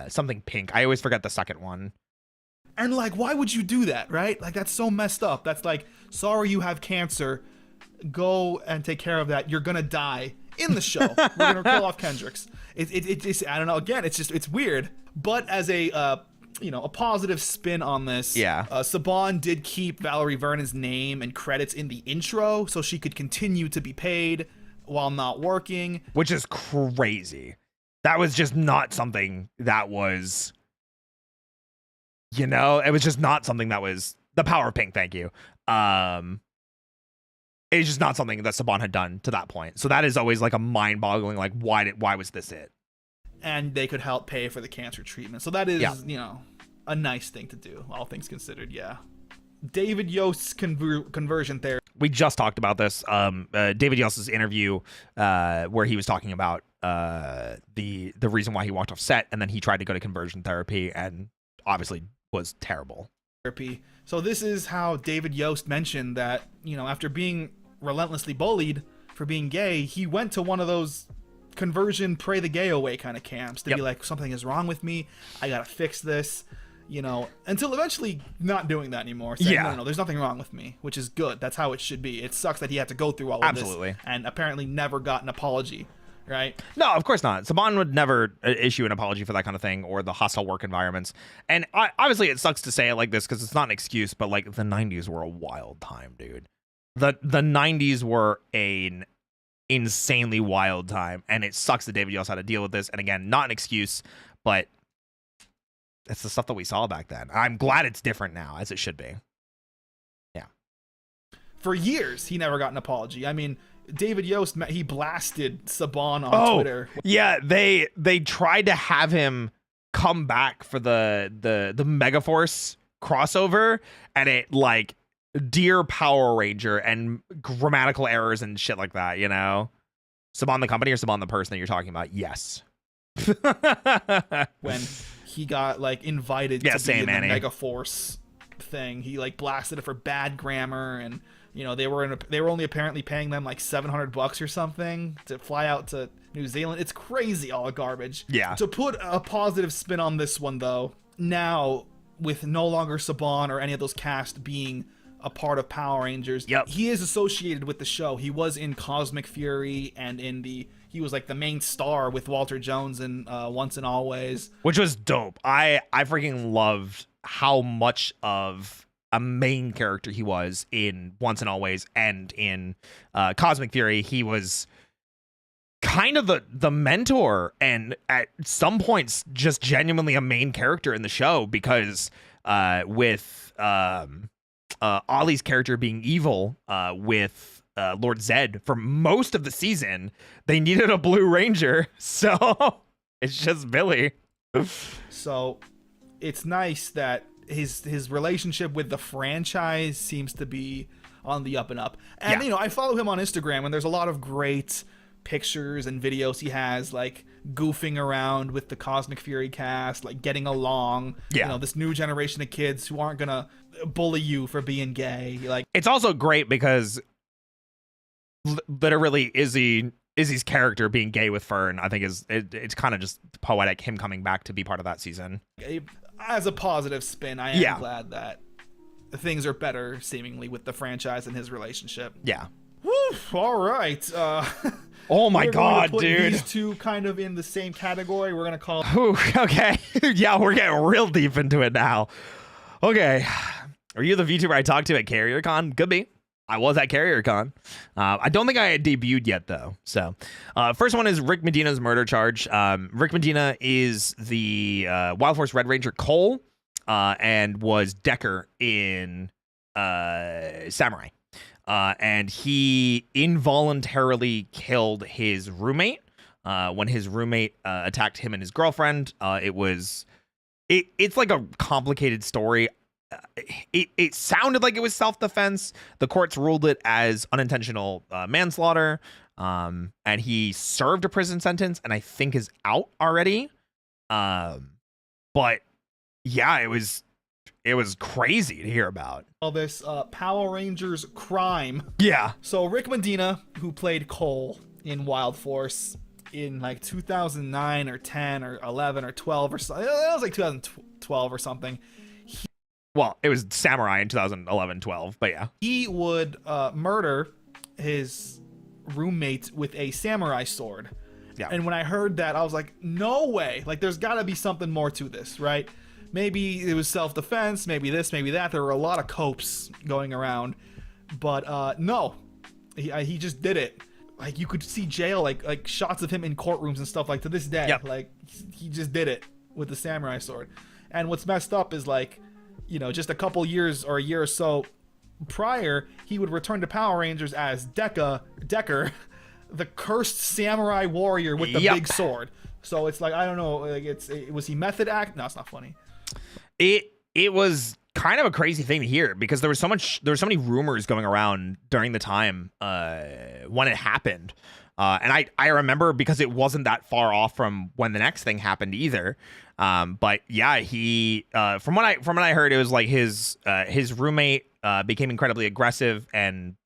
something Pink. I always forget the second one. And like, why would you do that, right? Like, that's so messed up. That's like, sorry you have cancer. Go and take care of that. You're gonna die in the show. We're gonna kill off Kendricks. It's I don't know. Again, it's weird. But as a a positive spin on this, Saban did keep Valerie Vernon's name and credits in the intro, so she could continue to be paid while not working, which is crazy. That was just not something that was, it was just not something that was the power of pink. Thank you. It's just not something that Saban had done to that point. So that is always like a mind-boggling, like, why was this it? And they could help pay for the cancer treatment. So that is, a nice thing to do, all things considered. Yeah. David Yost's conversion therapy. We just talked about this. David Yost's interview, where he was talking about the reason why he walked off set, and then he tried to go to conversion therapy, and obviously was terrible. So this is how David Yost mentioned that, after being relentlessly bullied for being gay, he went to one of those conversion pray the gay away kind of camps to be like, something is wrong with me, I gotta fix this, until eventually not doing that anymore, saying, no, there's nothing wrong with me, which is good. That's how it should be. It sucks that he had to go through all of this and apparently never got an apology, right? No, of course not. Saban would never issue an apology for that kind of thing, or the hostile work environments. And obviously it sucks to say it like this because it's not an excuse, but like, the 90s were a wild time, dude. The 90s were an insanely wild time, and it sucks that David Yost had to deal with this. And again, not an excuse, but it's the stuff that we saw back then. I'm glad it's different now, as it should be. Yeah. For years, he never got an apology. I mean, David Yost, he blasted Saban on Twitter. Yeah, they tried to have him come back for the Megaforce crossover, and it like Dear Power Ranger and grammatical errors and shit like that, Saban the company or Saban the person that you're talking about? Yes. When he got like invited to be in the Megaforce thing, he like blasted it for bad grammar, and they were only apparently paying them like $700 or something to fly out to New Zealand. It's crazy, all garbage. Yeah. To put a positive spin on this one though, now with no longer Saban or any of those cast being a part of Power Rangers, he is associated with the show. He was in Cosmic Fury, and he was like the main star with Walter Jones in Once and Always, which was dope. I freaking loved how much of a main character he was in Once and Always, and in Cosmic Fury he was kind of the mentor, and at some points just genuinely a main character in the show, because with Ollie's character being evil, with Lord Zed for most of the season, they needed a Blue Ranger, so it's just Billy. So it's nice that his relationship with the franchise seems to be on the up and up. And I follow him on Instagram, and there's a lot of great pictures and videos he has, like goofing around with the Cosmic Fury cast, like getting along. This new generation of kids who aren't gonna bully you for being gay. Like, it's also great because literally Izzy's character being gay with Fern, I think it's kind of just poetic, him coming back to be part of that season. As a positive spin, I am glad that things are better seemingly with the franchise and his relationship. Yeah. Woo, all right. Oh my God, dude. These two kind of in the same category. We're going to call... Okay. Yeah, we're getting real deep into it now. Okay. Are you the VTuber I talked to at CarrierCon? Could be. I was at CarrierCon. I don't think I had debuted yet, though. So, first one is Rick Medina's murder charge. Rick Medina is the Wild Force Red Ranger Cole, and was Decker in Samurai. And he involuntarily killed his roommate when his roommate attacked him and his girlfriend. It's like a complicated story. It sounded like it was self-defense. The courts ruled it as unintentional manslaughter, and he served a prison sentence and I think is out already. But yeah, it was crazy to hear about. All this Power Rangers crime. Yeah. So Rick Medina, who played Cole in Wild Force in like 2009 or 10 or 11 or 12 or something, it was like 2012 or something. Well, it was samurai in 2011, 12, but yeah. He would murder his roommate with a samurai sword. Yeah. And when I heard that, I was like, no way. Like, there's got to be something more to this, right? Maybe it was self-defense, maybe this, maybe that. There were a lot of copes going around. But no, he just did it. Like, you could see jail, like shots of him in courtrooms and stuff, like, to this day. Yep. Like, he just did it with the samurai sword. And what's messed up is, like, you know, just a couple years or a year or so prior, he would return to Power Rangers as Decker, the cursed samurai warrior with the big sword. So it's like, I don't know, like, was he method act? No, it's not funny. It was kind of a crazy thing to hear because there was so many rumors going around during the time when it happened. And I remember because it wasn't that far off from when the next thing happened either. But yeah, he from what I heard, it was like his roommate became incredibly aggressive and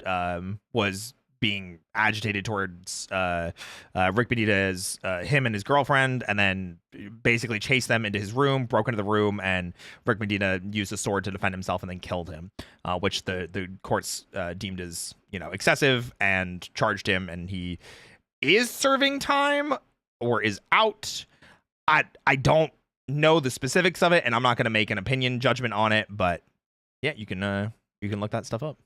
was being agitated towards Rick Benitez, him and his girlfriend, and then basically chased them into his room, broke into the room, and Rick Benitez used a sword to defend himself and then killed him, which the courts deemed as, you know, excessive and charged him, and he is serving time or is out. I don't know the specifics of it, and I'm not going to make an opinion judgment on it, but yeah, you can look that stuff up.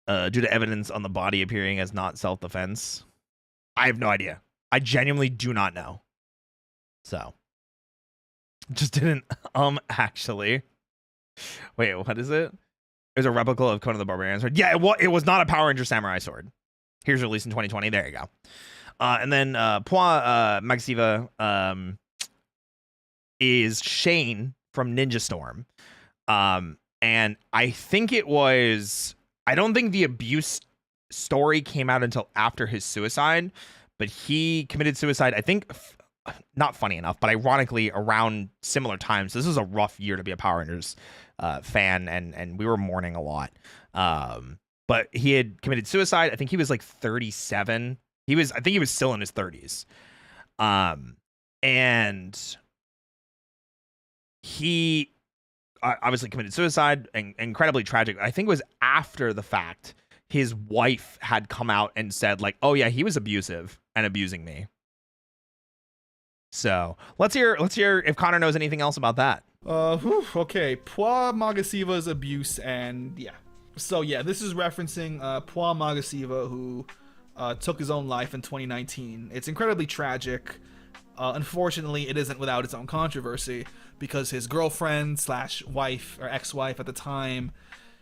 Due to evidence on the body appearing as not self-defense, I have no idea. I genuinely do not know. So, just didn't actually. Wait, what is it? It was a replica of Conan the Barbarian sword. Yeah, it was not a Power Ranger samurai sword. Here's released in 2020. There you go. And then Poa Magasiva is Shane from Ninja Storm. And I think I don't think the abuse story came out until after his suicide, but he committed suicide, I think, not funny enough, but ironically around similar times. This was a rough year to be a Power Rangers fan, and we were mourning a lot. But he had committed suicide. I think he was like 37. I think he was still in his 30s. And he obviously committed suicide, and incredibly tragic. I think it was after the fact his wife had come out and said, like, oh yeah, he was abusive and abusing me. So let's hear if Connor knows anything else about that. Okay, Poa Magasiva's abuse, and yeah. So yeah, this is referencing Poa Magasiva, who took his own life in 2019. It's incredibly tragic. Unfortunately, it isn't without its own controversy, because his girlfriend / wife or ex-wife at the time,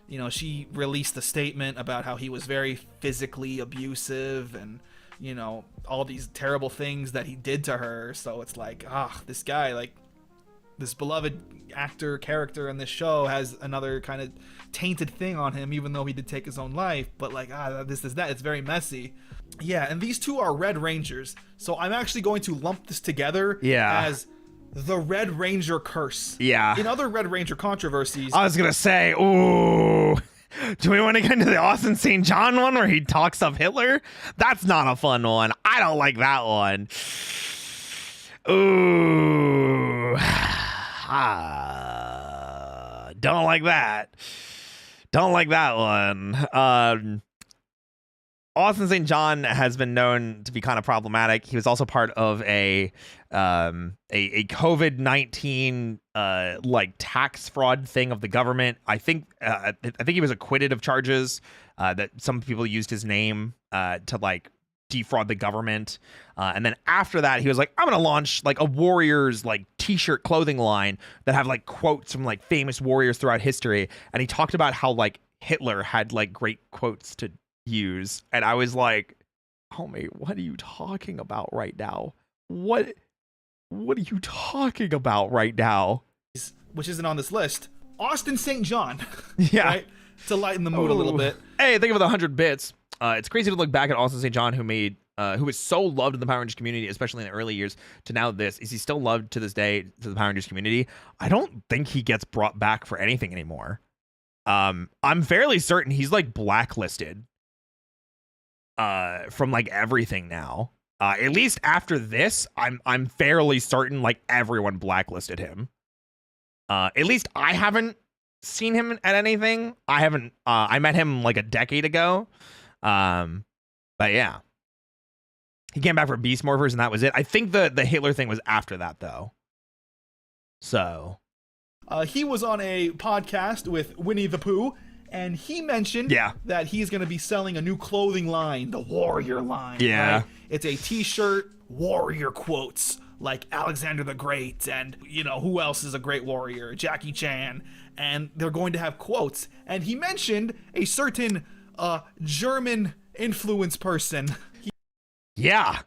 you know, she released a statement about how he was very physically abusive and, you know, all these terrible things that he did to her. So it's like, this guy, like, this beloved actor character in this show has another kind of tainted thing on him, even though he did take his own life. But like, this is that. It's very messy. Yeah, and these two are Red Rangers. So I'm actually going to lump this together as the Red Ranger curse. Yeah. In other Red Ranger controversies, I was going to say, ooh, do we want to get into the Austin St. John one where he talks of Hitler? That's not a fun one. I don't like that one. Ooh. Don't like that. Don't like that one. Austin St. John has been known to be kind of problematic. He was also part of a COVID-19 like tax fraud thing of the government. I think he was acquitted of charges that some people used his name to like defraud the government. And then after that, he was like, I'm going to launch like a Warriors like t-shirt clothing line that have like quotes from like famous warriors throughout history. And he talked about how like Hitler had like great quotes to use. And I was like, homie, what are you talking about right now? What are you talking about right now? Which isn't on this list. Austin St. John. Yeah. Right? To lighten the mood a little bit. Hey, think of the 100 bits. It's crazy to look back at Austin St. John, who was so loved in the Power Rangers community, especially in the early years, to now this. Is he still loved to this day to the Power Rangers community? I don't think he gets brought back for anything anymore. I'm fairly certain he's like blacklisted from like everything now. At least after this, I'm fairly certain like everyone blacklisted him. At least I haven't seen him at anything. I haven't. I met him like a decade ago. But yeah, he came back for Beast Morphers, and that was it. I think the Hitler thing was after that, though. So, he was on a podcast with Winnie the Pooh, and he mentioned that he's going to be selling a new clothing line, the Warrior line. Yeah, right? It's a T-shirt, warrior quotes like Alexander the Great, and you know who else is a great warrior, Jackie Chan, and they're going to have quotes. And he mentioned a certain German influence person. Yeah.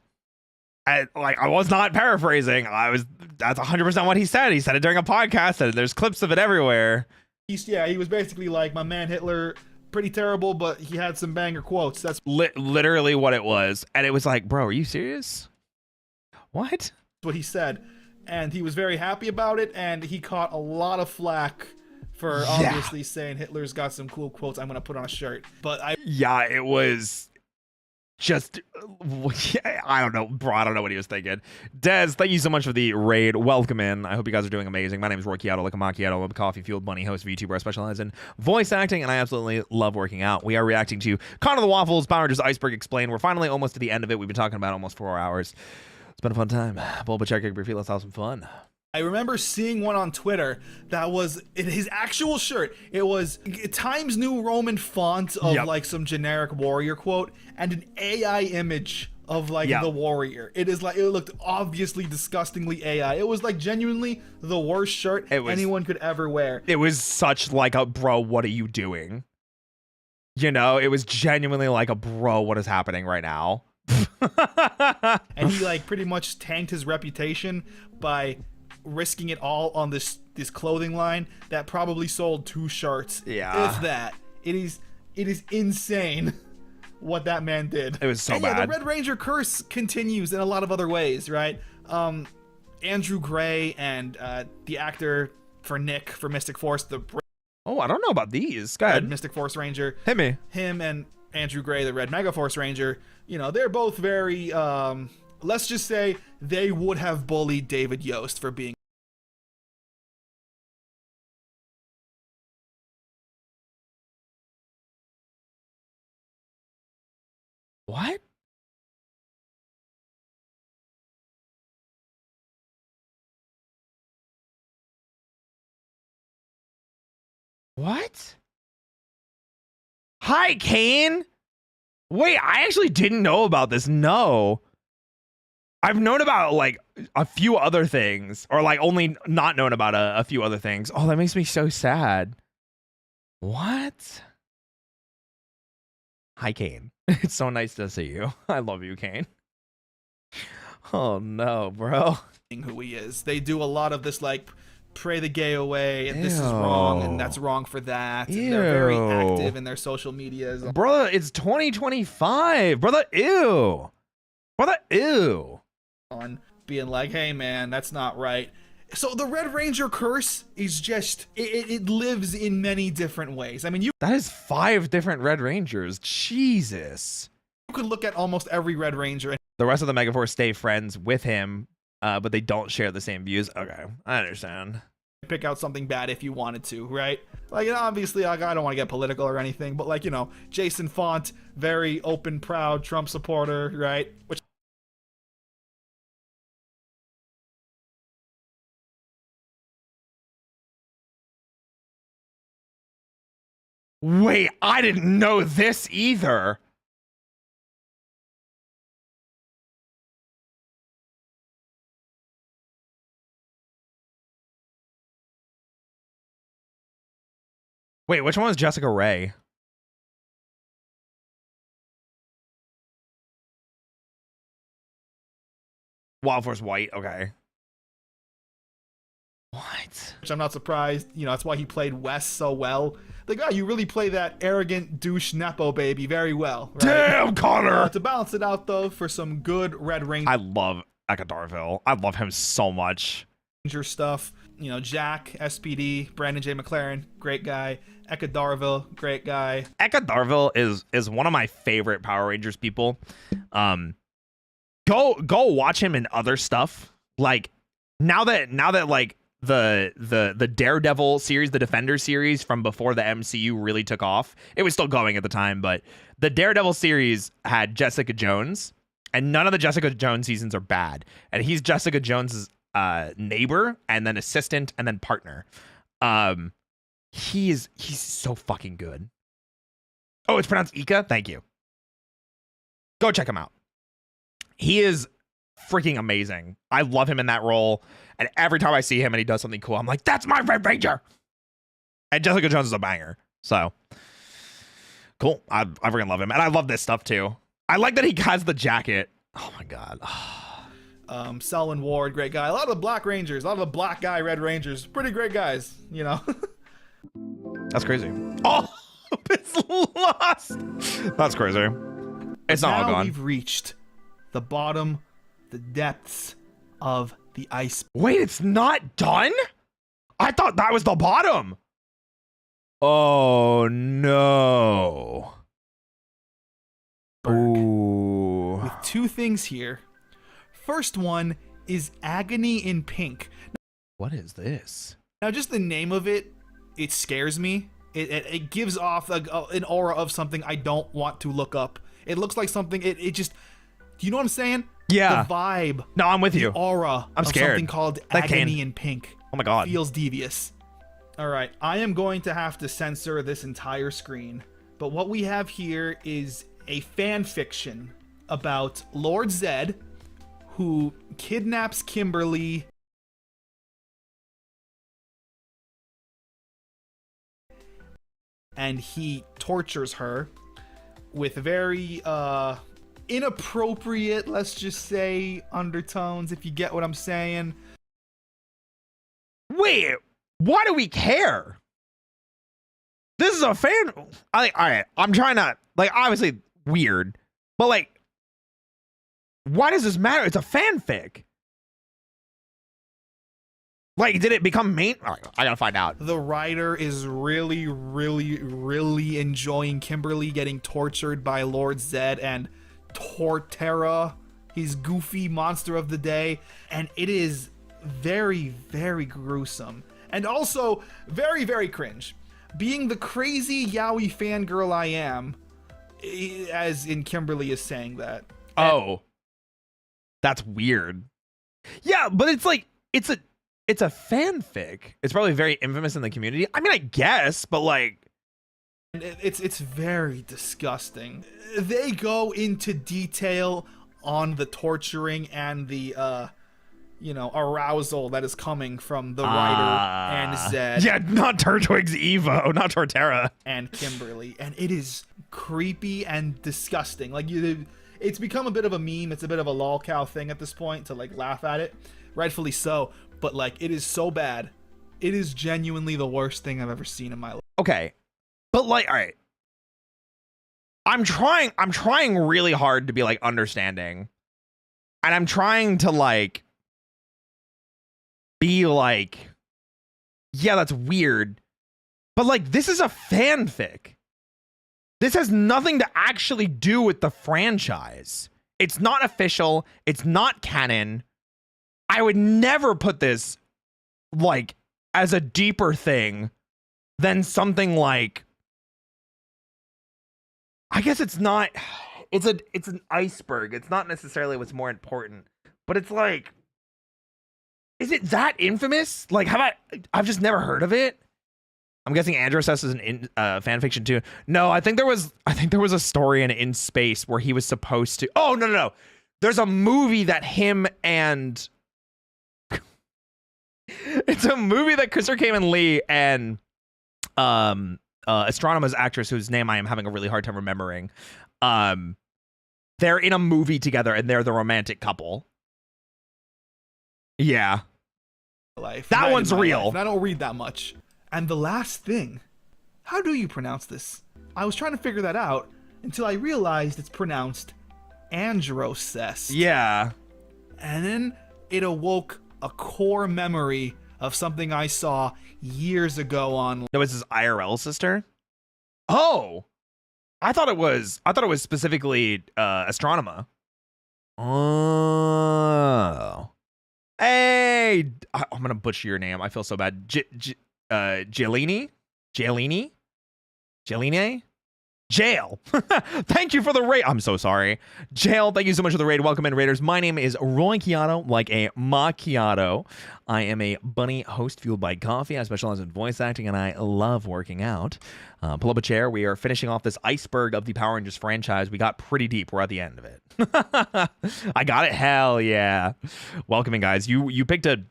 I was not paraphrasing. That's 100% what he said. He said it during a podcast, and there's clips of it everywhere. He was basically like, my man Hitler, pretty terrible, but he had some banger quotes. That's literally what it was. And it was like, bro, are you serious? What? What he said. And he was very happy about it, and he caught a lot of flack for obviously saying Hitler's got some cool quotes I'm going to put on a shirt. But it was just, I don't know, bro. I don't know what he was thinking. Dez, thank you so much for the raid. Welcome in. I hope you guys are doing amazing. My name is Roy Chiato, like a macchiato. I'm a coffee-fueled bunny host, VTuber. I specialize in voice acting, and I absolutely love working out. We are reacting to Connor the Waffles, Power Rangers Iceberg Explained. We're finally almost to the end of it. We've been talking about almost 4 hours. It's been a fun time. Bulba check your feet. Let's have some fun. I remember seeing one on Twitter that was his actual shirt. It was Times New Roman font of like some generic warrior quote and an AI image of like the warrior. It looked obviously disgustingly AI. It was like genuinely the worst shirt anyone could ever wear. It was such like a, bro, what are you doing? You know, it was genuinely like a, bro, what is happening right now? And he like pretty much tanked his reputation by risking it all on this clothing line that probably sold 2 shirts. Yeah. If that. It is insane what that man did. It was so bad. Yeah, the Red Ranger curse continues in a lot of other ways, right? Andrew Gray and the actor for Nick for Mystic Force, I don't know about these. Go ahead. Mystic Force Ranger. Hit me. Him and Andrew Gray, the Red Mega Force Ranger, you know, they're both very let's just say they would have bullied David Yost for being What? What? Hi, Kane. Wait, I actually didn't know about this. No. I've known about like a few other things, or like only not known about a few other things. Oh, that makes me so sad. What? Hi, Kane. It's so nice to see you. I love you, Kane. Oh no, bro. Who he is. They do a lot of this like pray the gay away and this is wrong and that's wrong for that. And they're very active in their social medias. Brother, it's 2025. Brother, ew. Brother, ew. On being like, hey man, that's not right. So the Red Ranger curse is just, it lives in many different ways. I mean, that is 5 different Red Rangers. Jesus. You could look at almost every Red Ranger. The rest of the Megaforce stay friends with him, but they don't share the same views. Okay, I understand. Pick out something bad if you wanted to, right? Like, you know, obviously, like, I don't want to get political or anything, but like, you know, Jason Font, very open, proud Trump supporter, right? Which Wait, I didn't know this either. Wait, which one was Jessica Rae? Wild Force White, okay. What? Which I'm not surprised, you know, that's why he played Wes so well. Like, oh, you really play that arrogant douche Nepo baby very well, right? Damn, Connor! To balance it out, though, for some good Red Ranger. I love Ekadarville. I love him so much. Stuff. You know, Jack, SPD, Brandon J. McLaren, great guy. Ekadarville, great guy. Ekadarville is one of my favorite Power Rangers people. Go watch him in other stuff. Like now that like the Daredevil series, the Defender series from before the MCU really took off. It was still going at the time, but the Daredevil series had Jessica Jones, and none of the Jessica Jones seasons are bad. And he's Jessica Jones's neighbor, and then assistant, and then partner. He's so fucking good. Oh, it's pronounced Ika? Thank you. Go check him out. He is freaking amazing. I love him in that role. And every time I see him and he does something cool, I'm like, that's my Red Ranger. And Jessica Jones is a banger. So cool. I freaking love him. And I love this stuff too. I like that he has the jacket. Oh my God. Selwyn Ward, great guy. A lot of the Black Rangers, a lot of the black guy Red Rangers, pretty great guys, you know. That's crazy. Oh, it's lost. That's crazy. It's not all now gone. We've reached the bottom, the depths of the ice. Wait, it's not done? I thought that was the bottom. Oh no. Ooh. With two things here. First one is Agony in Pink. What is this? Now, just the name of it, it scares me. It gives off an aura of something I don't want to look up. It looks like something, it just, do you know what I'm saying? Yeah. The vibe. No, I'm with you. The aura I'm of scared. something called That Agony in Pink. Oh my God. Feels devious. All right, I am going to have to censor this entire screen. But what we have here is a fan fiction about Lord Zed, who kidnaps Kimberly and he tortures her with very inappropriate, let's just say, undertones, if you get what I'm saying. Wait, why do we care? This is a fan. All right, I'm trying to, like, obviously weird, but like, why does this matter? It's a fanfic. Like, did it become main? All right, I gotta find out. The writer is really, really, really enjoying Kimberly getting tortured by Lord Zed and Torterra, his goofy monster of the day, and it is very, very gruesome. And also very, very cringe. Being the crazy yaoi fangirl I am, as in Kimberly is saying that. Oh. That's weird. Yeah, but it's like, it's a fanfic. It's probably very infamous in the community. I mean, I guess, but like, it's very disgusting. They go into detail on the torturing and the arousal that is coming from the writer and Zed. Yeah, not Turtwig's Evo, not Torterra. And Kimberly. And it is creepy and disgusting. Like, it's become a bit of a meme. It's a bit of a lolcow thing at this point to like laugh at it. Rightfully so. But like, it is so bad. It is genuinely the worst thing I've ever seen in my life. Okay. But like, all right. I'm trying really hard to be like understanding. And I'm trying to like be like, yeah, that's weird. But like, this is a fanfic. This has nothing to actually do with the franchise. It's not official. It's not canon. I would never put this like as a deeper thing than something like, I guess it's not, it's an iceberg. It's not necessarily what's more important, but it's like, is it that infamous? Like, I've just never heard of it. I'm guessing Andrew says is an fan fiction too. No, I think there was a story in Space where he was supposed to. Oh no. There's a movie that him and it's a movie that Christopher Kamen Lee and Astronoma's actress, whose name I am having a really hard time remembering. They're in a movie together and they're the romantic couple. Yeah. That one's real. I don't read that much. And the last thing, how do you pronounce this? I was trying to figure that out until I realized it's pronounced androcest. Yeah. And then it awoke a core memory of something I saw years ago on. That was his IRL sister? Oh. I thought it was specifically Astronema. Oh. Hey, I'm gonna butcher your name. I feel so bad. Gialini? Gialini? Gialine? Jail. Thank you for the raid. I'm so sorry. Jail, thank you so much for the raid. Welcome in, Raiders. My name is Roy Chiato, like a macchiato. I am a bunny host fueled by coffee. I specialize in voice acting, and I love working out. Pull up a chair. We are finishing off this iceberg of the Power Rangers franchise. We got pretty deep. We're at the end of it. I got it. Hell yeah. Welcome in, guys. You picked a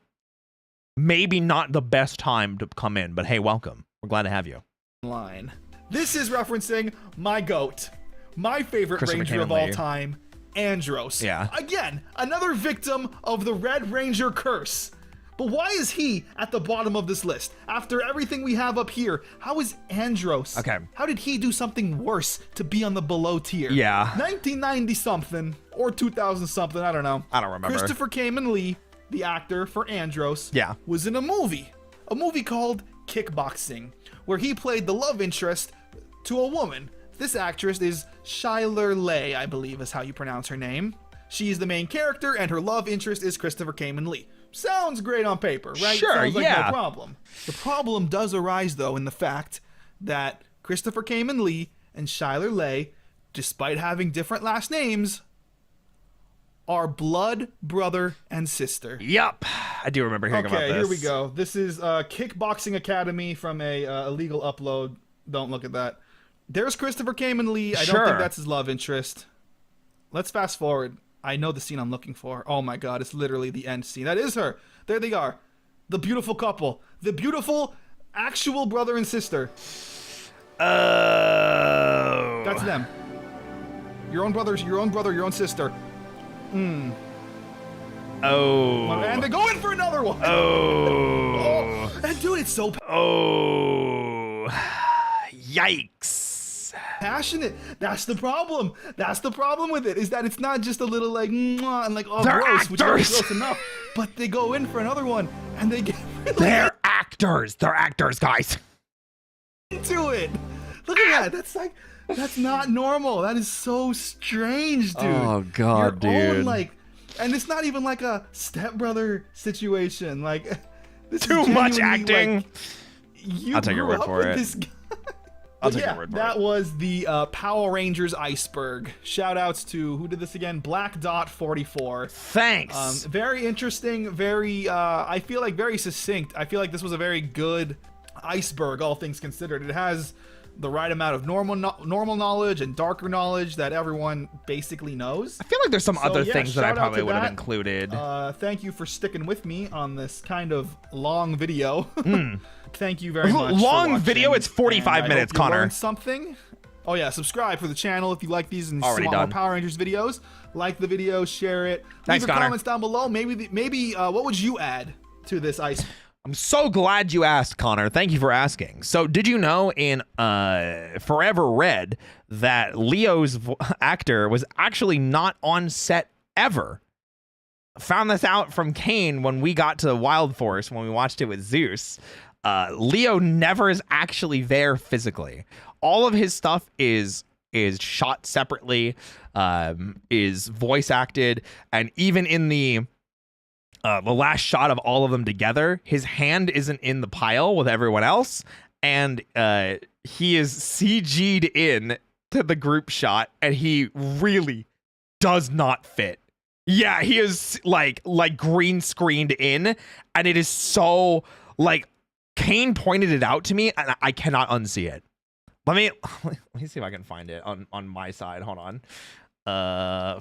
maybe not the best time to come in, but hey, welcome. We're glad to have you. Line. This is referencing my GOAT, my favorite Ranger of all time, Andros. Yeah. Again, another victim of the Red Ranger curse. But why is he at the bottom of this list? After everything we have up here, how is Andros? Okay. How did he do something worse to be on the below tier? Yeah. 1990 something or 2000 something, I don't know. I don't remember. Christopher Kamen Lee, the actor for Andros, yeah, was in a movie called Kickboxing, where he played the love interest to a woman. This actress is Chyler Leigh, I believe is how you pronounce her name. She's the main character, and her love interest is Christopher Kamen Lee. Sounds great on paper, right? Sure, Sounds like yeah. no problem. The problem does arise, though, in the fact that Christopher Kamen Lee and Chyler Leigh, despite having different last names, are blood brother and sister. Yep, I do remember hearing about this. Okay, here we go. This is Kickboxing Academy from a illegal upload. Don't look at that. There's Christopher Kamen Lee. I don't think that's his love interest. Let's fast forward. I know the scene I'm looking for. Oh my god, it's literally the end scene. That is her. There they are. The beautiful couple. The beautiful actual brother and sister. Oh. That's them. Your own brothers, your own brother, your own sister. Oh. And they're going for another one. Oh. And dude, it's so Yikes. passionate. That's the problem. That's the problem with it, is that it's not just a little like mwah, and like, oh, They're gross, which is actors. gross enough, but they go in for another one and they get really They're actors. They're actors, guys. into it. Look at that. That's not normal. That is so strange, dude. Oh, God, Your dude. Own, and it's not even like a stepbrother situation. Like, this is Too much genuinely, acting. like, you I'll take your grew word up for with it. this guy. I'll But take yeah, your word for that it. was the Power Rangers Iceberg. Shout outs to, who did this again? Black Dot 44. Thanks. Very interesting, very, I feel like very succinct. I feel like this was a very good iceberg, all things considered. It has the right amount of normal knowledge and darker knowledge that everyone basically knows. I feel like there's some other yeah, things that I shout out probably to would have that. included. Thank you for sticking with me on this kind of long video. Thank you very much. Long for watching, video? It's 45 and I minutes, hope you Connor. learned something. Oh yeah, subscribe for the channel if you like these and Already want more done. Power Rangers videos. Like the video, share it. Thanks, Leave your Connor. comments down below. Maybe what would you add to this ice? I'm so glad you asked, Connor. Thank you for asking. So, did you know in Forever Red that Leo's actor was actually not on set ever? Found this out from Kane when we got to Wild Force, when we watched it with Zeus. Leo never is actually there physically. All of his stuff is shot separately, is voice acted, and even in the last shot of all of them together, his hand isn't in the pile with everyone else, and he is CG'd in to the group shot, and he really does not fit. Yeah, he is like green screened in, and it is so like Kane pointed it out to me, and I cannot unsee it. Let me see if I can find it on my side. Hold on.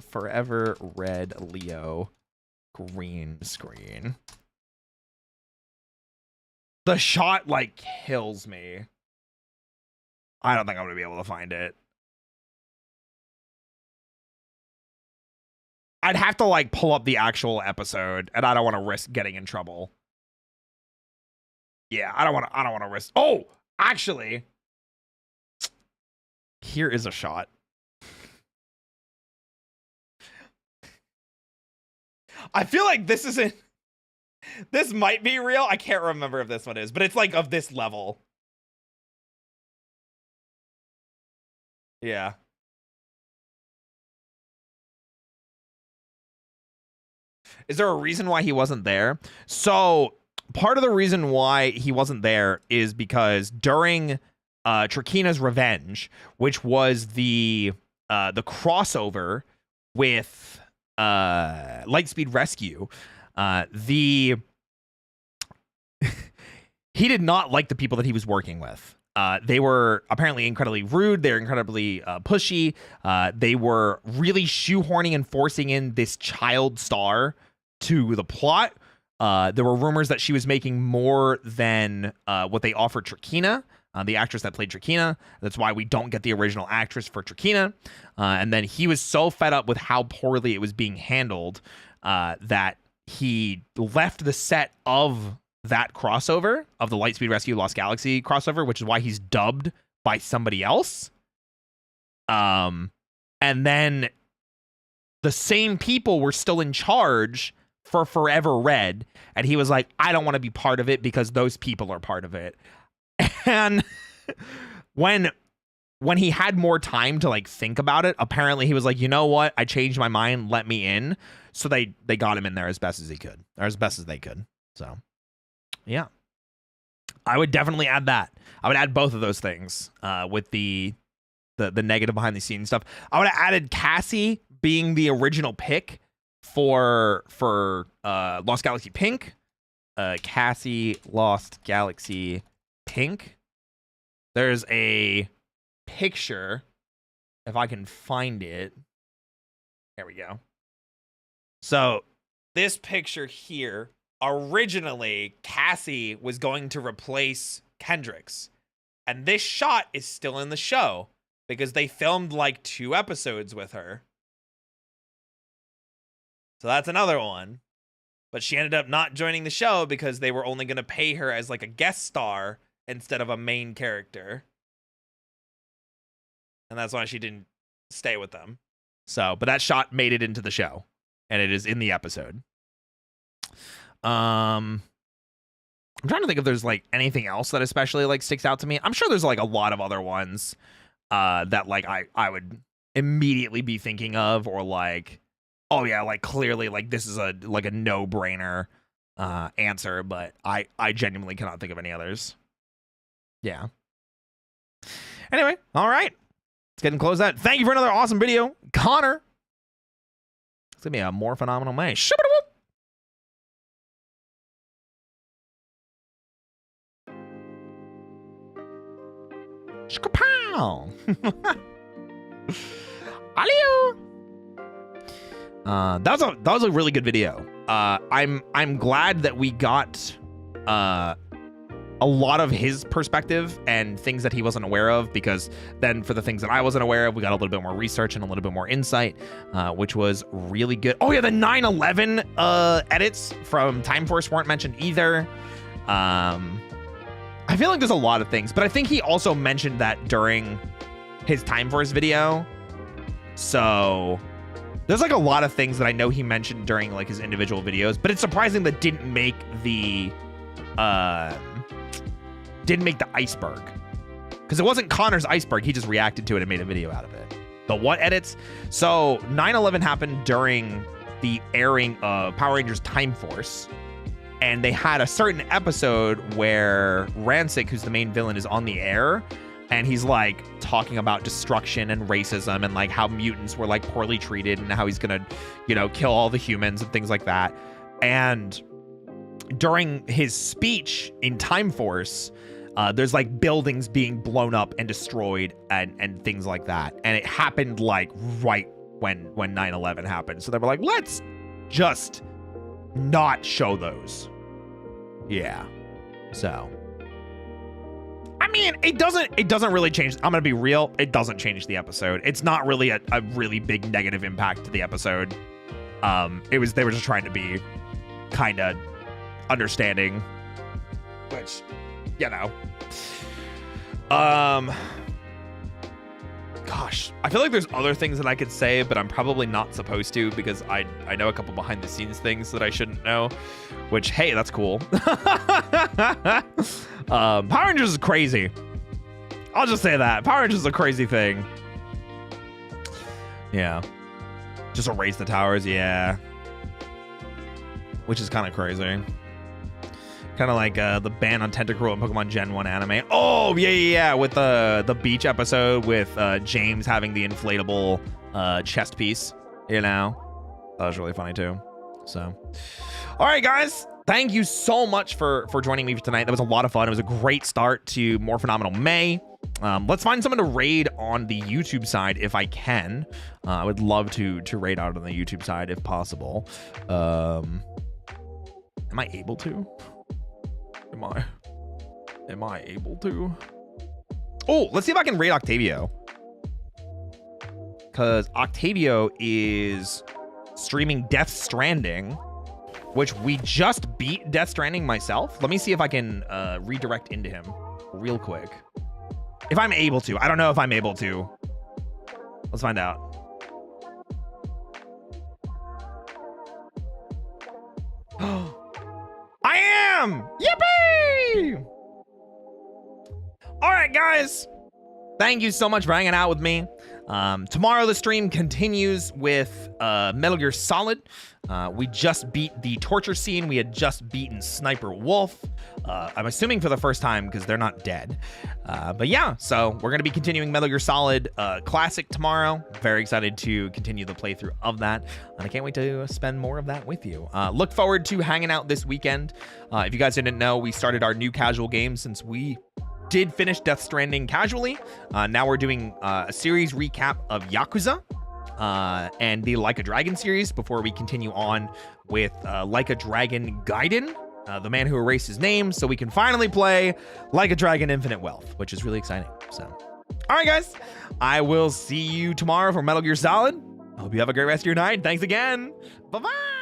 Forever Red Leo green screen. The shot like kills me. I don't think I'm gonna be able to find it. I'd have to like pull up the actual episode, and I don't want to risk getting in trouble. Yeah, I don't want to risk. Oh, actually, here is a shot. I feel like this isn't. This might be real. I can't remember if this one is, but it's like of this level. Yeah. Is there a reason why he wasn't there? So part of the reason why he wasn't there is because during Trakina's Revenge, which was the crossover with Lightspeed Rescue, he did not like the people that he was working with. They were apparently incredibly rude. They're incredibly pushy. They were really shoehorning and forcing in this child star to the plot. There were rumors that she was making more than what they offered Trakina, the actress that played Trakina. That's why we don't get the original actress for Trakina. And then he was so fed up with how poorly it was being handled that he left the set of that crossover, of the Lightspeed Rescue Lost Galaxy crossover, which is why he's dubbed by somebody else. And then the same people were still in charge for Forever Red, and he was like, I don't want to be part of it because those people are part of it. And when he had more time to like think about it, apparently he was like, you know what, I changed my mind, let me in. So they got him in there as best as he could, or as best as they could. So yeah, I would definitely add that. I would add both of those things with the negative behind the scenes stuff. I would have added Cassie being the original pick for Lost Galaxy Pink. Cassie Lost Galaxy Pink. There's a picture, if I can find it. There we go. So this picture here, originally Cassie was going to replace Kendricks, and this shot is still in the show because they filmed like 2 episodes with her. So that's another one. But she ended up not joining the show because they were only going to pay her as like a guest star instead of a main character. And that's why she didn't stay with them. So, but that shot made it into the show, and it is in the episode. I'm trying to think if there's like anything else that especially like sticks out to me. I'm sure there's like a lot of other ones that like I would immediately be thinking of, or like, oh yeah, like clearly like this is a no-brainer answer, but I genuinely cannot think of any others. Yeah. Anyway, all right. Let's get and close that. Thank you for another awesome video, Connor. It's gonna be a Morphenomenal May. Shkapow! Alio! That was a really good video. I'm glad that we got a lot of his perspective and things that he wasn't aware of, because then for the things that I wasn't aware of, we got a little bit more research and a little bit more insight, which was really good. Oh yeah, the 9/11 edits from Time Force weren't mentioned either. I feel like there's a lot of things, but I think he also mentioned that during his Time Force video. So there's like a lot of things that I know he mentioned during like his individual videos, but it's surprising that didn't make the iceberg, because it wasn't Connor's iceberg. He just reacted to it and made a video out of it. The what edits? So 9/11 happened during the airing of Power Rangers Time Force, and they had a certain episode where Rancic, who's the main villain, is on the air, and he's like talking about destruction and racism and like how mutants were like poorly treated and how he's gonna, you know, kill all the humans and things like that. And during his speech in Time Force, there's like buildings being blown up and destroyed and things like that. And it happened like right when 9/11 happened. So they were like, let's just not show those. Yeah. So I mean, it doesn't really change. I'm gonna be real, it doesn't change the episode. It's not really a really big negative impact to the episode. They were just trying to be kind of understanding, which, you know, gosh, I feel like there's other things that I could say, but I'm probably not supposed to, because I know a couple behind the scenes things that I shouldn't know, which, hey, that's cool. Power Rangers is crazy. I'll just say that. Power Rangers is a crazy thing. Yeah. Just erase the towers, yeah. which is kind of crazy. Kind of like the ban on Tentacruel in Pokemon Gen 1 anime. Oh, yeah, with the beach episode with James having the inflatable chest piece, you know? That was really funny too. So, all right, guys. Thank you so much for joining me tonight. That was a lot of fun. It was a great start to Morphenomenal May. Let's find someone to raid on the YouTube side if I can. I would love to raid out on the YouTube side if possible. Am I able to? Am I able to? Oh, let's see if I can raid Octavio. Because Octavio is streaming Death Stranding, which we just beat Death Stranding myself. Let me see if I can redirect into him real quick. If I'm able to. I don't know if I'm able to. Let's find out. I am! Yippee! All right, guys. Thank you so much for hanging out with me. Tomorrow the stream continues with Metal Gear Solid. We just beat the torture scene. We had just beaten Sniper Wolf. I'm assuming for the first time because they're not dead. But yeah, so we're going to be continuing Metal Gear Solid Classic tomorrow. Very excited to continue the playthrough of that. And I can't wait to spend more of that with you. Look forward to hanging out this weekend. If you guys didn't know, we started our new casual game since we did finish Death Stranding casually. Now we're doing a series recap of Yakuza and the Like a Dragon series before we continue on with Like a Dragon Gaiden, the man who erased his name, so we can finally play Like a Dragon Infinite Wealth, which is really exciting. So, all right, guys, I will see you tomorrow for Metal Gear Solid. I hope you have a great rest of your night. Thanks again. Bye-bye.